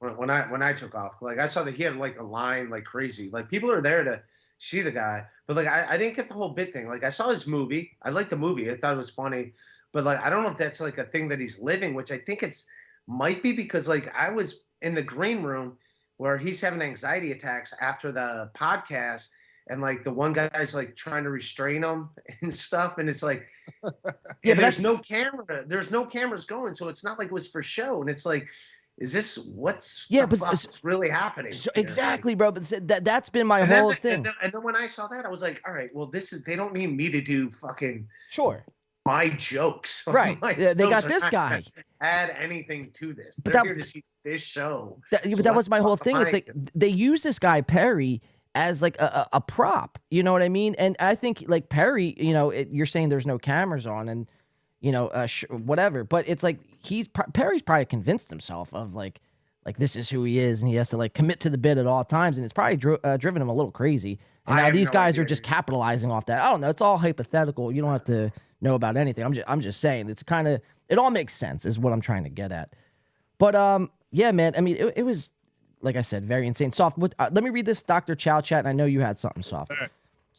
When I took off, like I saw that he had like a line like crazy. Like people are there to see the guy, but like I didn't get the whole bit thing. Like I saw his movie, I liked the movie, I thought it was funny, but like I don't know if that's like a thing that he's living, which I think it's might be because like I was in the green room where he's having anxiety attacks after the podcast, and like the one guy's like trying to restrain him and stuff, and it's like. Yeah, but there's no camera. There's no cameras going, so it's not like it was for show. And it's like, is this what's really happening? So, exactly, bro. But that's been my whole thing. And then when I saw that, I was like, all right, well, they don't need me to do fucking my jokes. Right. They got this guy. Add anything to this. But They're here to see this show. But that was my whole thing. It's like they use this guy Perry as like a prop, you know what I mean? And I think like Perry, you know, you're saying there's no cameras on and, you know, whatever, but it's like Perry's probably convinced himself of like this is who he is and he has to like commit to the bit at all times. And it's probably driven him a little crazy. And now these guys are just capitalizing off that. I don't know. It's all hypothetical. You don't have to know about anything. I'm just saying it's kind of, it all makes sense is what I'm trying to get at. But yeah, man, I mean, it was, like I said, very insane. Soft. Let me read this Dr. Chow chat, and I know you had something soft. Right.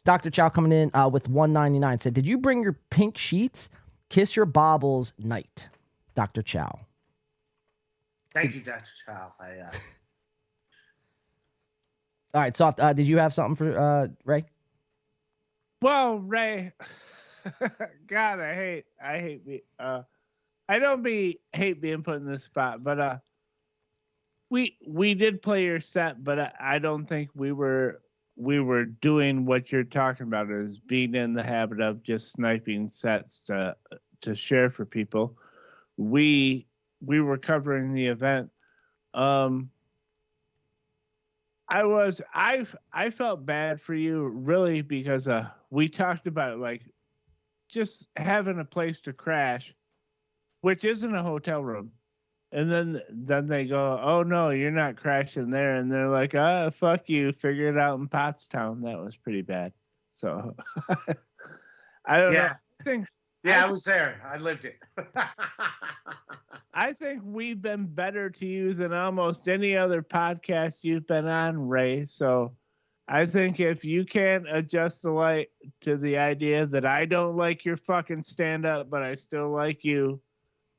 Dr. Chow coming in with $1.99 said, "Did you bring your pink sheets? Kiss your baubles night." Dr. Chow. Thank you, Dr. Chow. All right, Soft, did you have something for Ray? Well, Ray, God, I hate me. I don't hate being put in this spot, but we did play your set, but I don't think we were doing what you're talking about, is being in the habit of just sniping sets to share for people. We were covering the event. I felt bad for you, really, because we talked about, like, just having a place to crash, which isn't a hotel room. And then they go, "Oh no, you're not crashing there." And they're like, fuck you, figure it out in Pottstown. That was pretty bad. So I don't know. I was there. I lived it. I think we've been better to you than almost any other podcast you've been on, Ray. So I think if you can't adjust the light to the idea that I don't like your fucking stand-up, but I still like you,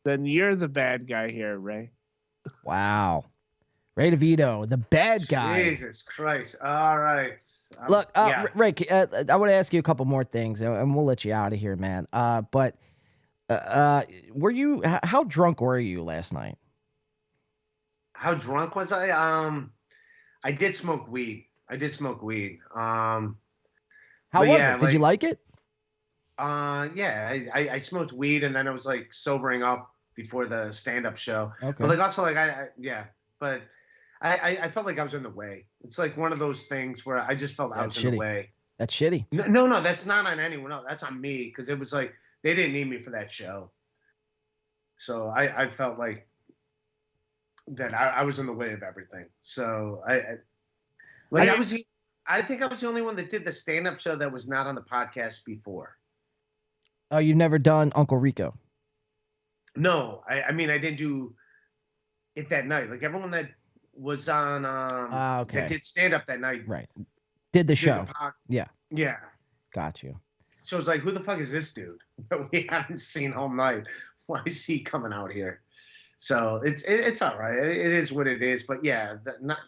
then you're the bad guy here, Ray. Wow. Ray DeVito, the bad guy. Jesus Christ. All right. Look, Ray, I want to ask you a couple more things, and we'll let you out of here, man. But were you? How drunk were you last night? How drunk was I? I did smoke weed. How was it? Did you like it? Yeah, I smoked weed, and then I was like sobering up before the stand-up show. Okay. But like also like but I felt like I was in the way. It's like one of those things where I just felt I was in the way. That's shitty. No, that's not on anyone else. That's on me, because it was like they didn't need me for that show. So I felt like that I was in the way of everything. So I think I was the only one that did the stand-up show that was not on the podcast before. Oh, you've never done Uncle Rico? No, I mean, I didn't do it that night. Like everyone that was on, okay, that did stand up that night, right? Did the show? Yeah. Got you. So it's like, who the fuck is this dude that we haven't seen all night? Why is he coming out here? So it's all right. It is what it is. But not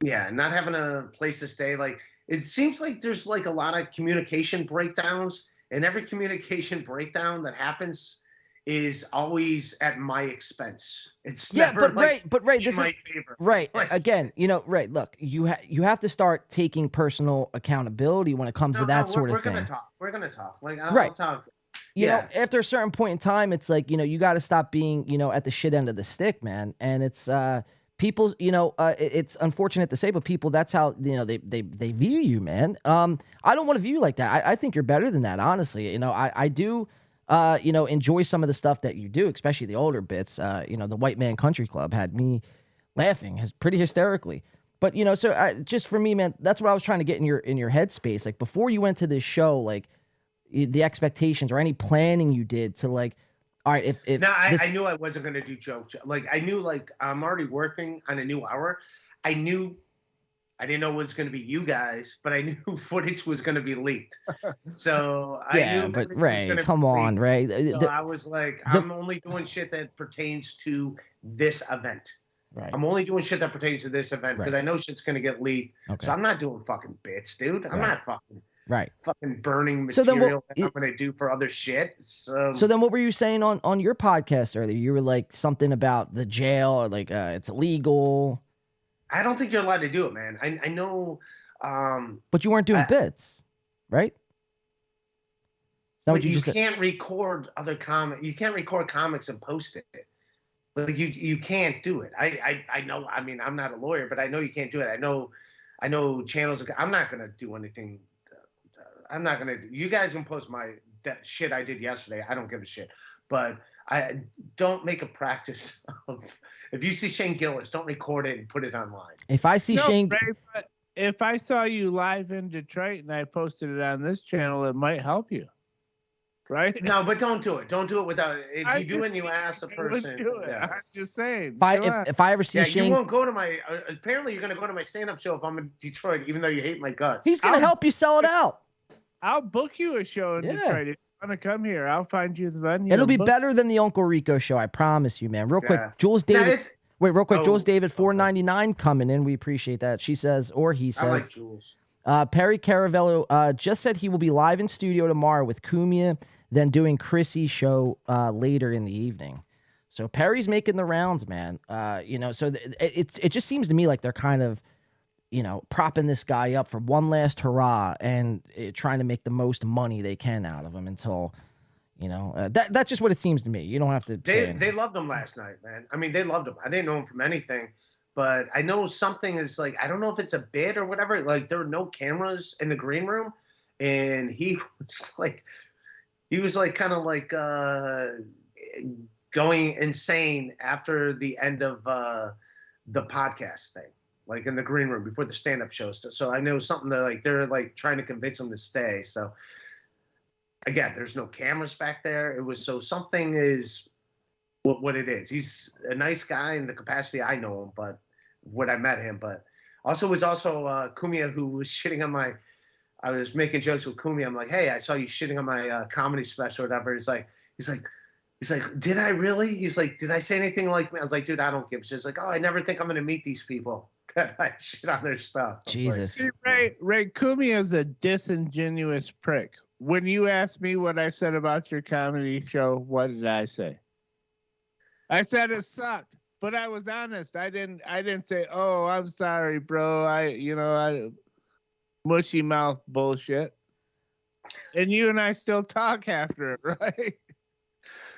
having a place to stay. Like, it seems like there's like a lot of communication breakdowns, and every communication breakdown that happens is always at my expense. It's never Ray, this my is favor. Right. Like, Again, Ray, look, you have to start taking personal accountability when it comes to that sort of thing. We're gonna talk. Like, I'll talk. You know, after a certain point in time, it's like, you got to stop being, at the shit end of the stick, man. And it's people, it's unfortunate to say, but people, that's how, they view you, man. I don't want to view you like that. I think you're better than that, honestly. I do, enjoy some of the stuff that you do, especially the older bits. The White Man Country Club had me laughing pretty hysterically. But, so just for me, man, that's what I was trying to get in your headspace. Like, before you went to this show, like, the expectations or any planning you did to, like, all right, if I knew I wasn't going to do jokes. Like, I knew, like, I'm already working on a new hour. I didn't know it was going to be you guys, but I knew footage was going to be leaked. So I knew but Ray, come on, Ray. So I was like, I'm only doing shit that pertains to this event. Right. I'm only doing shit that pertains to this event because I know shit's going to get leaked. Okay. So I'm not doing fucking bits, dude. I'm not fucking burning So then material that I'm going to do for other shit. So then what were you saying on your podcast earlier? You were like something about the jail or like it's illegal. I don't think you're allowed to do it, man. I know. But you weren't doing bits, right? But you can't record other comics. You can't record comics and post it. Like you can't do it. I know. I mean, I'm not a lawyer, but I know you can't do it. I know channels. I'm not gonna do anything. I'm not gonna. You guys can post that shit I did yesterday. I don't give a shit. But I don't make a practice of. If you see Shane Gillis, don't record it and put it online. If I see Shane, Ray, but if I saw you live in Detroit and I posted it on this channel, it might help you. Right? No, but don't do it. Don't do it without. If you do it and you ask a person. I'm just saying. If I ever see Shane, you won't go to my. Apparently, you're going to go to my stand-up show if I'm in Detroit, even though you hate my guts. He's going to help you sell it out. I'll book you a show in Detroit if want to come here, I'll find you the venue. It'll be Book- better than the Uncle Rico show, I promise you, man. Real quick, Yeah. Jules Now, David. it's- Wait, real quick, Oh, Jules David, $4.99 coming in. We appreciate that. She says, or he I says, like Jules. Perry Caravello just said he will be live in studio tomorrow with Kumia, then doing Chrissy's show later in the evening. So Perry's making the rounds, man. You know, so it just seems to me like they're kind of, you know, propping this guy up for one last hurrah and trying to make the most money they can out of him until, you know, that's just what it seems to me. You don't have to. They loved him last night, man. I mean, they loved him. I didn't know him from anything, but I know something is like, I don't know if it's a bit or whatever. Like there were no cameras in the green room, and he was like kind of like going insane after the end of the podcast thing, like in the green room before the stand-up shows. So I know something that like they're like trying to convince him to stay. So again, there's no cameras back there. It was so something is what it is. He's a nice guy in the capacity I know him, but when I met him, but also was Kumia who was shitting on my. I was making jokes with Kumia. I'm like, hey, I saw you shitting on my comedy special or whatever. He's like, did I really? He's like, did I say anything like me? I was like, dude, I don't give a shit. He's like, oh, I never think I'm gonna meet these people that I shit on their stuff. Jesus. See, Ray Kumia is a disingenuous prick. When you asked me what I said about your comedy show, what did I say? I said it sucked, but I was honest. I didn't say, "Oh, I'm sorry, bro." I mushy mouth bullshit. And you and I still talk after it, right?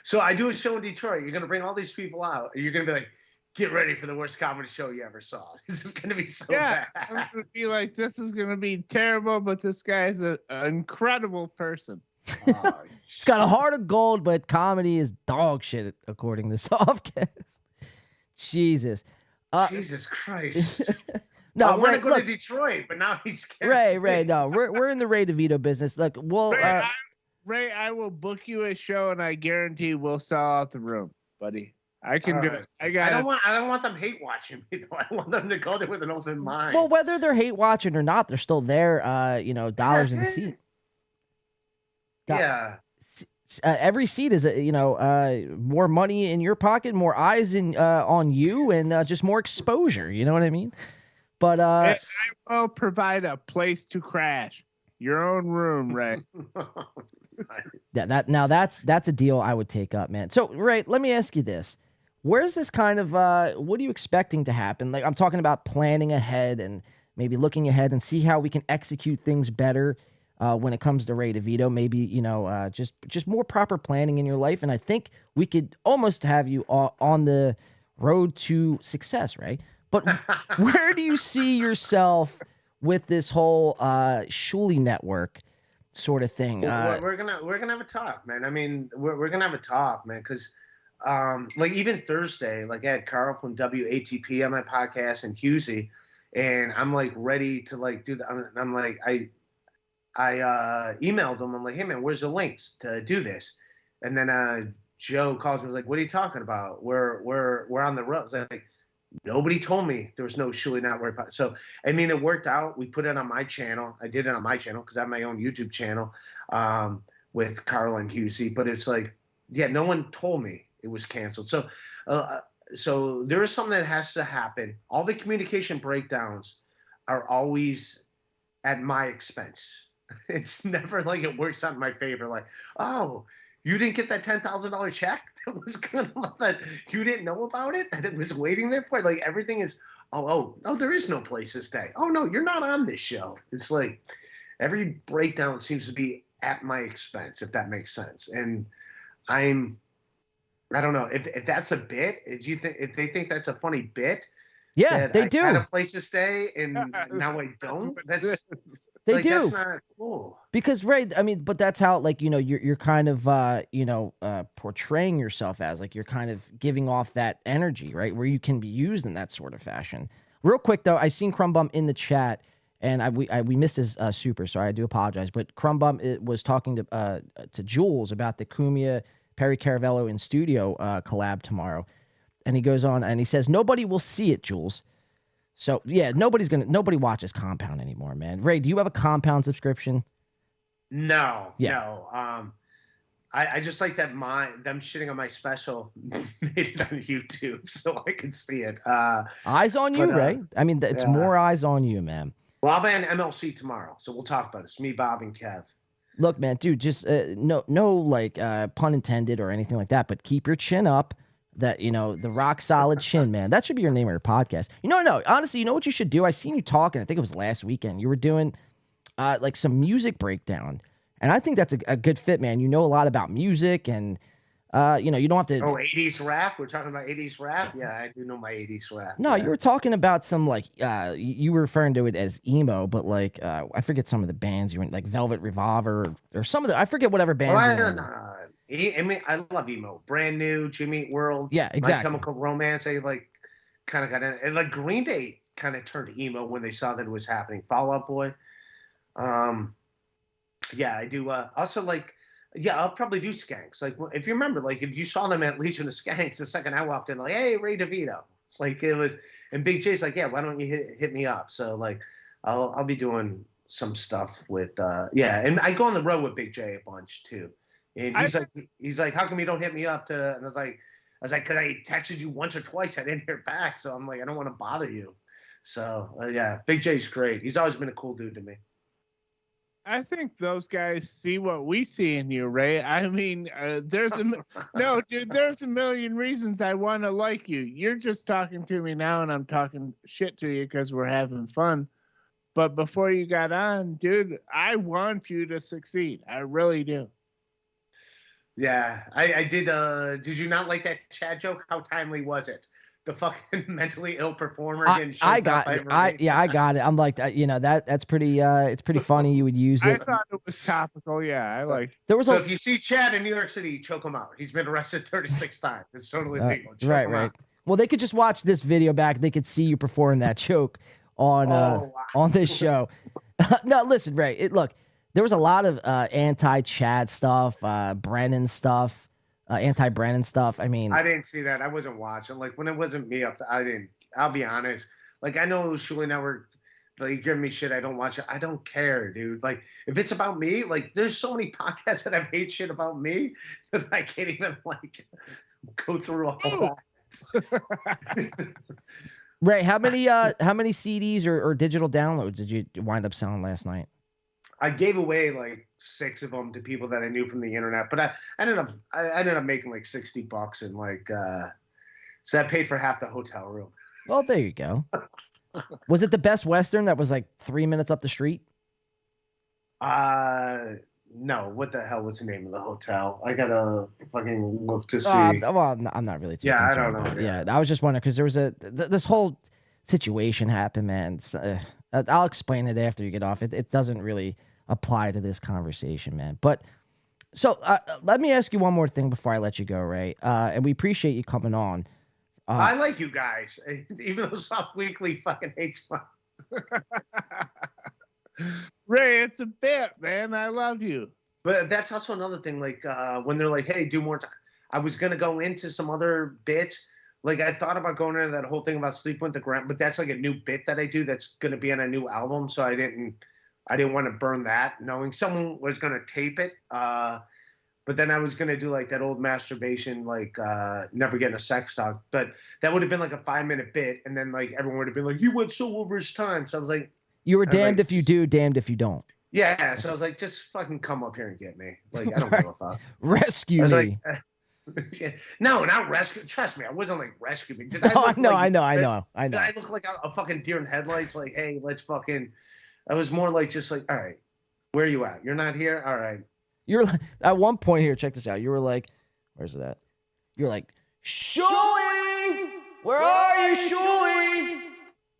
So I do a show in Detroit. You're gonna bring all these people out. You're gonna be like, get ready for the worst comedy show you ever saw. This is gonna be so bad. I'm gonna be like, this is gonna be terrible, but this guy's an incredible person. He's got a heart of gold, but comedy is dog shit, according to Softcast. Jesus. Jesus Christ. No, we're Ray, gonna go to look, Detroit, but now he's scared. Ray, no, we're in the Ray DeVito business. Look, we'll Ray, I will book you a show, and I guarantee we'll sell out the room, buddy. I can do it. I don't want them hate watching me though. I want them to go there with an open mind. well, whether they're hate watching or not, they're still there. You know, dollars in the seat. Yeah. Every seat is more money in your pocket, more eyes on you, and just more exposure. You know what I mean? But I will provide a place to crash. Your own room, Ray. that's a deal I would take up, man. So, Ray, let me ask you this: where's this kind of what are you expecting to happen? Like, I'm talking about planning ahead and maybe looking ahead and see how we can execute things better when it comes to Ray DeVito. Maybe just more proper planning in your life, and I think we could almost have you on the road to success, right? But where do you see yourself with this whole Shuli network sort of thing? We're gonna have a talk, man. I mean, we're gonna have a talk, man, because like even Thursday, like I had Carl from WATP on my podcast and Husey, and I'm like ready to like do that. I'm like I emailed him. I'm like, hey man, where's the links to do this? And then Joe calls me, was like, what are you talking about? We're on the road. I was like, nobody told me there was no Shuli Network. So, I mean, it worked out. We put it on my channel. I did it on my channel because I have my own YouTube channel with Carl and Husey. But it's like, yeah, no one told me it was canceled. So, so there is something that has to happen. All the communication breakdowns are always at my expense. It's never like it works out in my favor. Like, oh, you didn't get that $10,000 check that was going to that you didn't know about it, that it was waiting there for. Like everything is, oh, there is no place to stay. Oh no, you're not on this show. It's like every breakdown seems to be at my expense, if that makes sense. And I don't know if that's a bit. If they think that's a funny bit. Yeah, they do. I had a place to stay, and now I don't. That's That's not cool. Because Ray, I mean, but that's how you're kind of portraying yourself as like you're kind of giving off that energy, right, where you can be used in that sort of fashion. Real quick though, I seen Crumbum in the chat, and we missed his super, sorry, I do apologize. But Crumbum was talking to Jules about the Kumia Perry Caravello in studio collab tomorrow. And he goes on and he says, nobody will see it, Jules. So yeah, nobody watches Compound anymore, man. Ray, do you have a Compound subscription? No. I just like that them shitting on my special made it on YouTube so I could see it. Eyes on you, Ray. I mean, it's more eyes on you, man. Well, I'll be on MLC tomorrow, so we'll talk about this. Me, Bob, and Kev. Look, man, dude, just no, like pun intended or anything like that, but keep your chin up. That, you know, the rock solid chin, man. That should be your name of your podcast. No, honestly, you know what you should do? I seen you talking. I think it was last weekend. You were doing like some music breakdown, and I think that's a good fit, man. You know a lot about music, and you know, you don't have to. Oh, 80s rap. We're talking about 80s rap. Yeah, I do know my 80s rap. No, you were talking about some like you were referring to it as emo, but like I forget some of the bands you were in, like Velvet Revolver or some of the, I forget whatever bands. I mean, I love emo. Brand New, Jimmy Eat World. Yeah, exactly. My Chemical Romance. They like kind of got in, and like Green Day kind of turned emo when they saw that it was happening. Fall Out Boy. Yeah, I do. Also, like, yeah, I'll probably do Skanks. Like, if you remember, like, if you saw them at Legion of Skanks, the second I walked in, like, hey, Ray DeVito. Like, it was, and Big J's like, yeah, why don't you hit me up? So, like, I'll be doing some stuff with, yeah, and I go on the road with Big J a bunch too. And he's like, how come you don't hit me up and I was like, cause I texted you once or twice, I didn't hear back. So I'm like, I don't want to bother you. So yeah, Big J's great. He's always been a cool dude to me. I think those guys see what we see in you, Ray. I mean, there's no, dude. There's a million reasons I want to like you. You're just talking to me now, and I'm talking shit to you because we're having fun. But before you got on, dude, I want you to succeed. I really do. Yeah, I did. Did you not like that Chad joke? How timely was it? The fucking mentally ill performer getting I got it. I got it. I'm like, you know, that's pretty. It's pretty funny. You would use it. I thought it was topical. Yeah, I like. There was so if you see Chad in New York City, choke him out. He's been arrested 36 times. It's totally legal. Right. Well, they could just watch this video back. They could see you perform that joke on this show. No, listen, Ray. Look, there was a lot of anti-Chad stuff, Brennan stuff. Anti-Brennan stuff. I mean, I didn't see that. I wasn't watching. Like when it wasn't me I didn't. I'll be honest. Like I know Shuli Network, like giving me shit. I don't watch it. I don't care, dude. Like if it's about me, like there's so many podcasts that have hate shit about me that I can't even like go through all that. Ray, how many CDs or digital downloads did you wind up selling last night? I gave away like 6 of them to people that I knew from the internet, but I ended up making like $60 and like so that paid for half the hotel room. Well, there you go. Was it the Best Western that was like 3 minutes up the street? No. What the hell was the name of the hotel? I gotta fucking look to see. Well, I'm not really too concerned. I don't know. Yeah, I was just wondering because there was this whole situation happened, man. I'll explain it after you get off. It doesn't really apply to this conversation, man. But so let me ask you one more thing before I let you go, Ray. And we appreciate you coming on. I like you guys, even though Soft Weekly fucking hates fun. Ray, it's a bit, man. I love you. But that's also another thing. Like when they're like, "Hey, do more time." I was gonna go into some other bits. Like I thought about going into that whole thing about Sleep with the Ground, but that's like a new bit that I do that's gonna be on a new album. So I didn't want to burn that, knowing someone was gonna tape it. But then I was gonna do like that old masturbation, like never getting a sex talk. But that would have been like a 5-minute bit, and then like everyone would have been like, "He went so over his time." So I was like, "You were damned if you do, damned if you don't." Yeah. So I was like, "Just fucking come up here and get me." Like I don't give a fuck. Rescue me. Like, no, not rescue. Trust me, I wasn't like rescue me. Did I know. Did I look like a fucking deer in headlights? Like, hey, let's fucking. I was more like just like, all right, where are you at? You're not here. All right. You're like, at one point here. Check this out. You were like, where's that? You're like, Shuli, where are you, Shuli?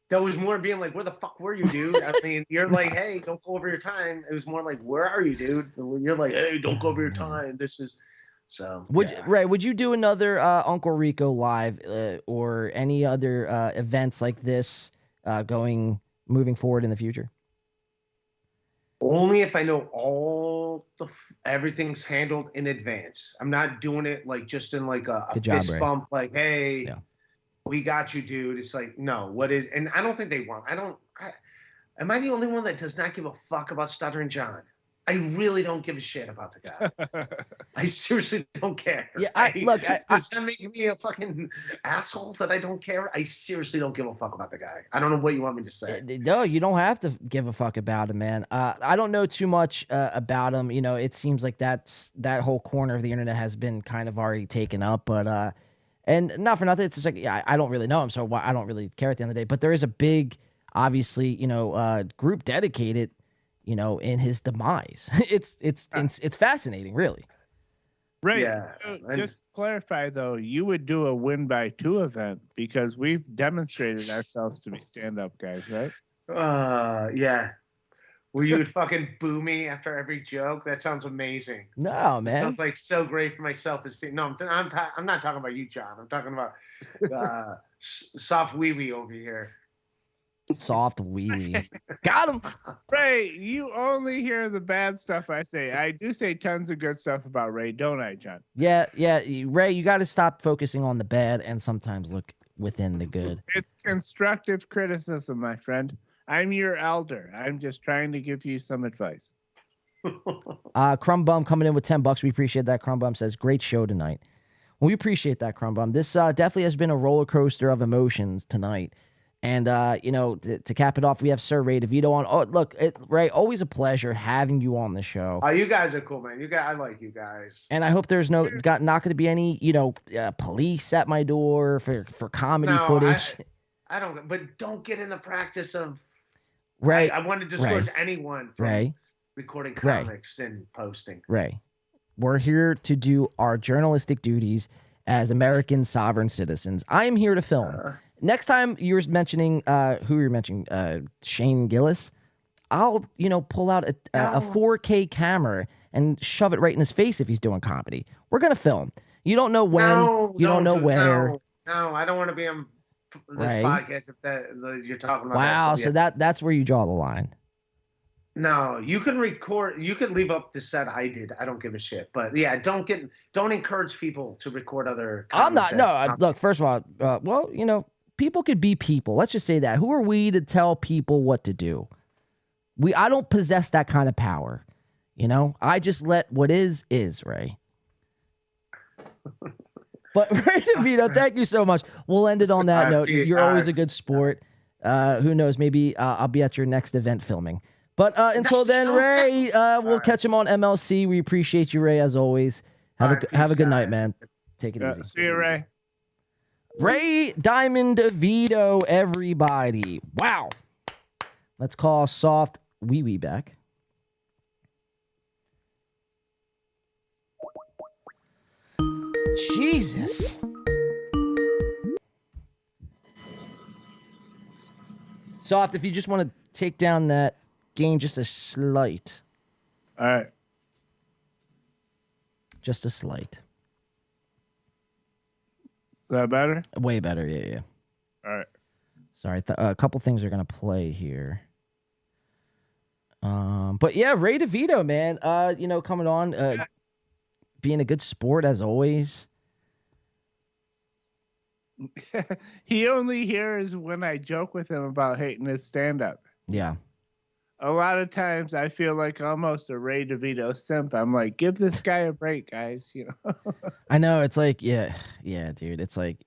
That was more being like, where the fuck were you, dude? I mean, you're like, hey, don't go over your time. It was more like, where are you, dude? You're like, hey, don't go over your time. This is. So would you do another Uncle Rico live or any other events like this moving forward in the future? Only if I know everything's handled in advance. I'm not doing it like just in like a fist bump, like, hey, we got you, dude. It's like, no, what is, and I don't think they want, am I the only one that does not give a fuck about Stuttering John? I really don't give a shit about the guy. I seriously don't care. Yeah, does that make me a fucking asshole that I don't care? I seriously don't give a fuck about the guy. I don't know what you want me to say. No, you don't have to give a fuck about him, man. I don't know too much about him. You know, it seems like that whole corner of the internet has been kind of already taken up, but and not for nothing, it's just like, yeah, I don't really know him, so I don't really care at the end of the day. But there is a big, obviously, group dedicated, in his demise. It's fascinating, really. Right. Yeah. Just to clarify, though, you would do a win by 2 event because we've demonstrated ourselves to be stand-up guys, right? Yeah. Where you would fucking boo me after every joke? That sounds amazing. No, man. It sounds like so great for my self-esteem. No, I'm not talking about you, John. I'm talking about soft wee-wee over here. Soft wee-wee. Got him. Ray, you only hear the bad stuff I say. I do say tons of good stuff about Ray, don't I, John? Yeah. Ray, you got to stop focusing on the bad and sometimes look within the good. It's constructive criticism, my friend. I'm your elder. I'm just trying to give you some advice. Crumb Bum coming in with $10. We appreciate that. Crumb Bum says, great show tonight. Well, we appreciate that, Crumb Bum. This definitely has been a roller coaster of emotions tonight. And, to cap it off, we have Sir Ray DeVito on. Oh, look, Ray, always a pleasure having you on the show. Oh, you guys are cool, man. I like you guys. And I hope there's not going to be any, police at my door for comedy footage. I don't, but don't get in the practice of, Ray. I want to discourage anyone from recording comics and posting. Ray, we're here to do our journalistic duties as American sovereign citizens. I am here to film. Next time you're mentioning who you're mentioning, Shane Gillis, I'll pull out a 4K camera and shove it right in his face if he's doing comedy. We're gonna film. You don't know when. You don't know where. No, I don't want to be on this podcast if you're talking about. Wow, so that's where you draw the line. No, you can record. You can leave up the set I did. I don't give a shit. But yeah, don't encourage people to record other. I'm not. No, look. First of all, people could be people. Let's just say that. Who are we to tell people what to do? I don't possess that kind of power. I just let what is, Ray. But Ray DeVito, thank you so much. We'll end it on that note. You're always a good sport. Who knows? Maybe I'll be at your next event filming. But until then, Ray, we'll catch him on MLC. We appreciate you, Ray, as always. Have a good night, man. Take it easy. See you, Ray. Ray Diamond DeVito, everybody. Wow. Let's call Soft Wee Wee back. Jesus. Soft, if you just want to take down that gain just a slight. All right. Just a slight. Is that better? Way better, yeah. All right. Sorry, a couple things are gonna play here. But yeah, Ray DeVito, man. Coming on, being a good sport as always. He only hears when I joke with him about hating his stand-up. Yeah. A lot of times I feel like almost a Ray DeVito simp. I'm like, give this guy a break, guys. I know. It's like, yeah, dude. It's like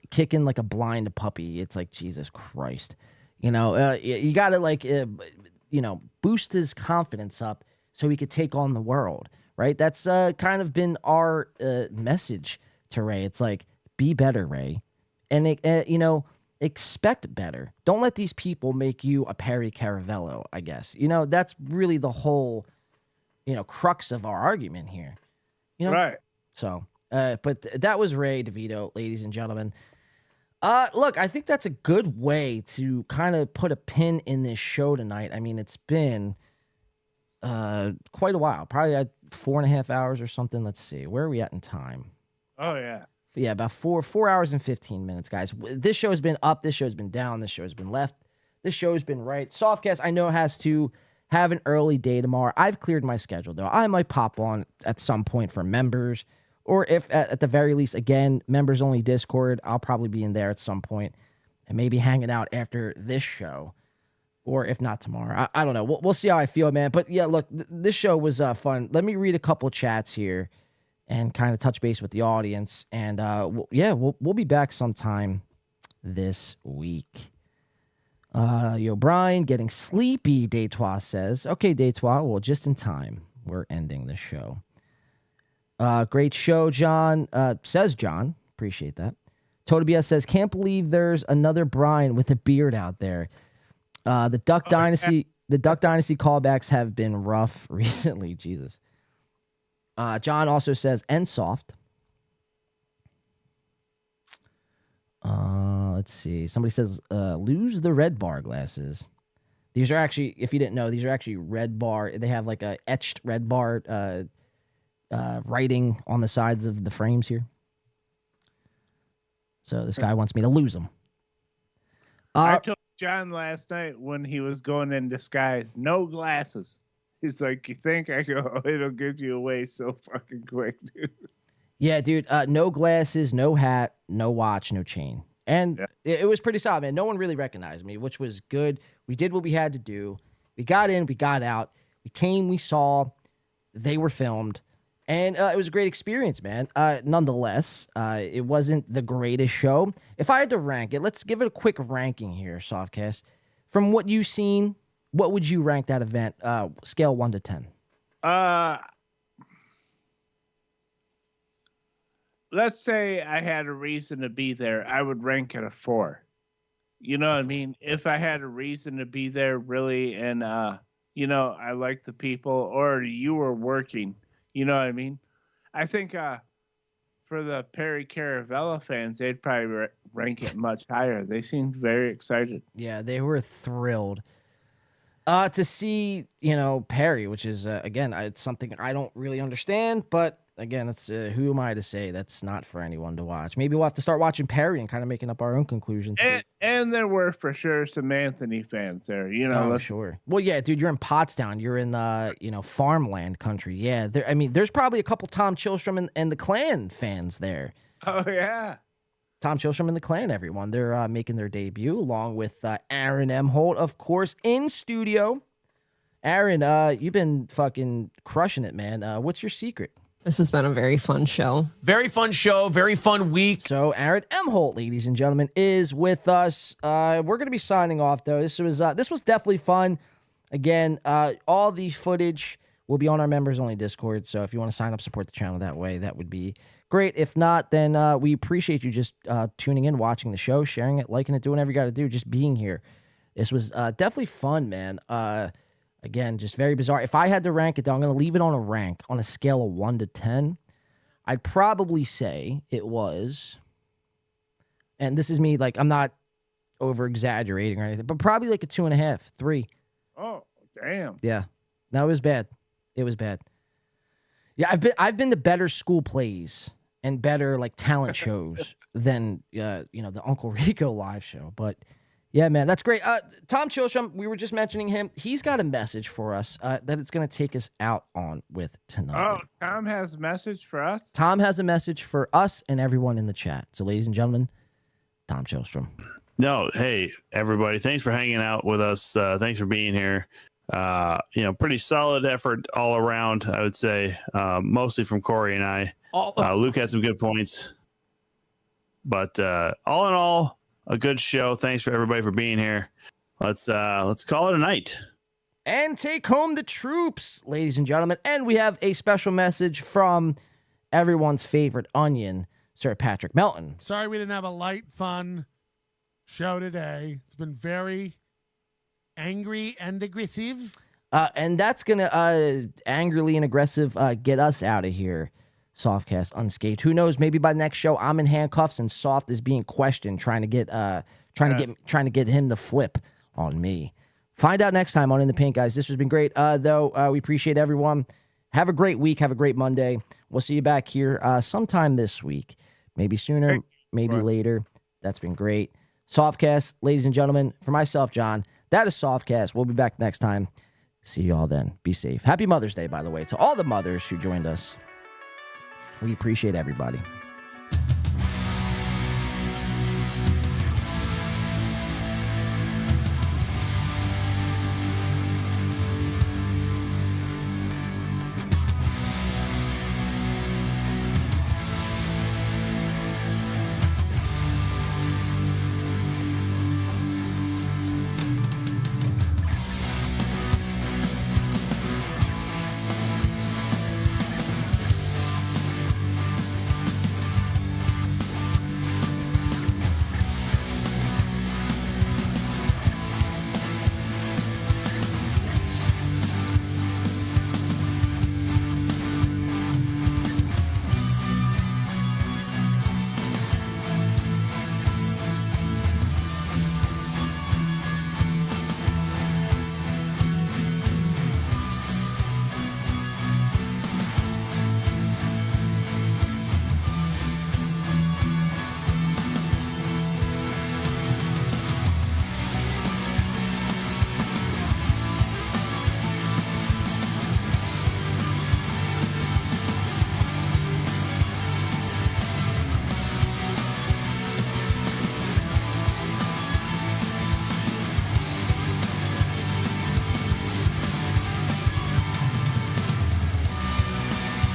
kicking like a blind puppy. It's like, Jesus Christ. You got to boost his confidence up so he could take on the world, right? That's kind of been our message to Ray. It's like, be better, Ray. And, expect better. Don't let these people make you a Perry Caravello, I guess. That's really the whole, crux of our argument here. Right. So, but that was Ray DeVito, ladies and gentlemen. Look, I think that's a good way to kind of put a pin in this show tonight. I mean, it's been quite a while, probably 4.5 hours or something. Let's see. Where are we at in time? Oh, yeah. Yeah, about 4 hours and 15 minutes, guys. This show has been up. This show has been down. This show has been left. This show has been right. Softcast, I know, has to have an early day tomorrow. I've cleared my schedule, though. I might pop on at some point for members, or if at the very least, again, members only Discord, I'll probably be in there at some point and maybe hanging out after this show. or if not tomorrow. I don't know. We'll see how I feel, man. But yeah, look, this show was fun. Let me read a couple chats here and kind of touch base with the audience. And we'll be back sometime this week. Brian getting sleepy, Deitois says. Okay, Deitois, well, just in time. We're ending the show. Great show, John. Says John. Appreciate that. Totobias says, can't believe there's another Brian with a beard out there. The Duck Dynasty callbacks have been rough recently. Jesus. John also says, and soft. Let's see. Somebody says, lose the red bar glasses. These are actually, if you didn't know, these are actually red bar. They have like a etched red bar writing on the sides of the frames here. So this guy wants me to lose them. I told John last night when he was going in disguise, no glasses. He's like, you think? I go, oh, it'll give you away so fucking quick, dude. Yeah, dude. No glasses, no hat, no watch, no chain. And it was pretty solid, man. No one really recognized me, which was good. We did what we had to do. We got in, we got out. We came, we saw. They were filmed. And it was a great experience, man. Nonetheless, it wasn't the greatest show. If I had to rank it, let's give it a quick ranking here, Softcast. From what you've seen, what would you rank that event? Scale 1 to 10. Let's say I had a reason to be there. I would rank it a 4. You know what I mean? If I had a reason to be there, really, and I like the people, or you were working. You know what I mean? I think for the Perry Caravella fans, they'd probably rank it much higher. They seemed very excited. Yeah, they were thrilled to see, Perry, which is, again, it's something I don't really understand. But, again, it's who am I to say that's not for anyone to watch? Maybe we'll have to start watching Perry and kind of making up our own conclusions. And there were, for sure, some Anthony fans there. Oh, sure. Well, yeah, dude, you're in Pottstown. You're in, farmland country. Yeah, there's probably a couple Tom Chillstrom and the Clan fans there. Oh, yeah. Tom Chillstrom and the Clan, everyone. They're making their debut along with Aaron M. Holt, of course, in studio. Aaron, you've been fucking crushing it, man. What's your secret? This has been a very fun show. Very fun show. Very fun week. So Aaron M. Holt, ladies and gentlemen, is with us. We're going to be signing off, though. This was definitely fun. Again, all the footage will be on our members-only Discord. So if you want to sign up, support the channel that way, that would be great. If not, then we appreciate you just tuning in, watching the show, sharing it, liking it, doing whatever you got to do, just being here. This was definitely fun, man. Again, just very bizarre. If I had to rank it, though, I'm going to leave it on a rank on a scale of 1 to 10. I'd probably say it was, and this is me, like, I'm not over-exaggerating or anything, but probably like a 2.5, 3. Oh, damn. Yeah. No, it was bad. It was bad. Yeah, I've been to better school plays and better, like, talent shows than, the Uncle Rico live show, but... Yeah, man, that's great. Tom Chillstrom, we were just mentioning him. He's got a message for us that it's going to take us out on with tonight. Oh, Tom has a message for us? Tom has a message for us and everyone in the chat. So, ladies and gentlemen, Tom Chillstrom. No, hey, everybody. Thanks for hanging out with us. Thanks for being here. Pretty solid effort all around, I would say, mostly from Corey and I. Luke had some good points. But all in all, a good show. Thanks for everybody for being here. Let's call it a night. And take home the troops, ladies and gentlemen. And we have a special message from everyone's favorite onion, Sir Patrick Melton. Sorry we didn't have a light, fun show today. It's been very angry and aggressive. And that's going to angrily and aggressive get us out of here. Softcast unscathed. Who knows? Maybe by next show, I'm in handcuffs and Soft is being questioned, trying to get him to flip on me. Find out next time on In the Paint, guys. This has been great. We appreciate everyone. Have a great week. Have a great Monday. We'll see you back here sometime this week. Maybe sooner, maybe later. That's been great. Softcast, ladies and gentlemen. For myself, John, that is Softcast. We'll be back next time. See you all then. Be safe. Happy Mother's Day, by the way, to all the mothers who joined us. We appreciate everybody.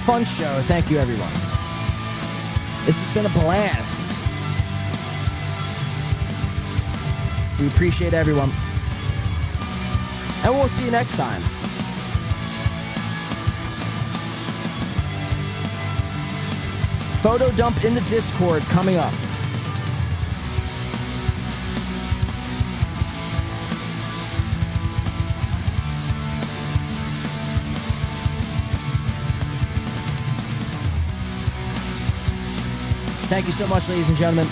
fun show. Thank you, everyone. This has been a blast. We appreciate everyone. And we'll see you next time. Photo dump in the Discord coming up. Thank you so much, ladies and gentlemen.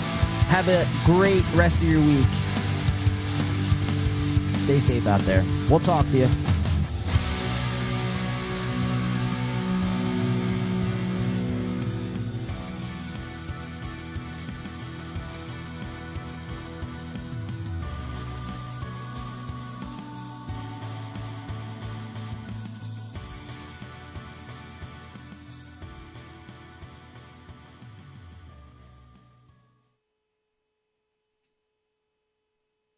Have a great rest of your week. Stay safe out there. We'll talk to you.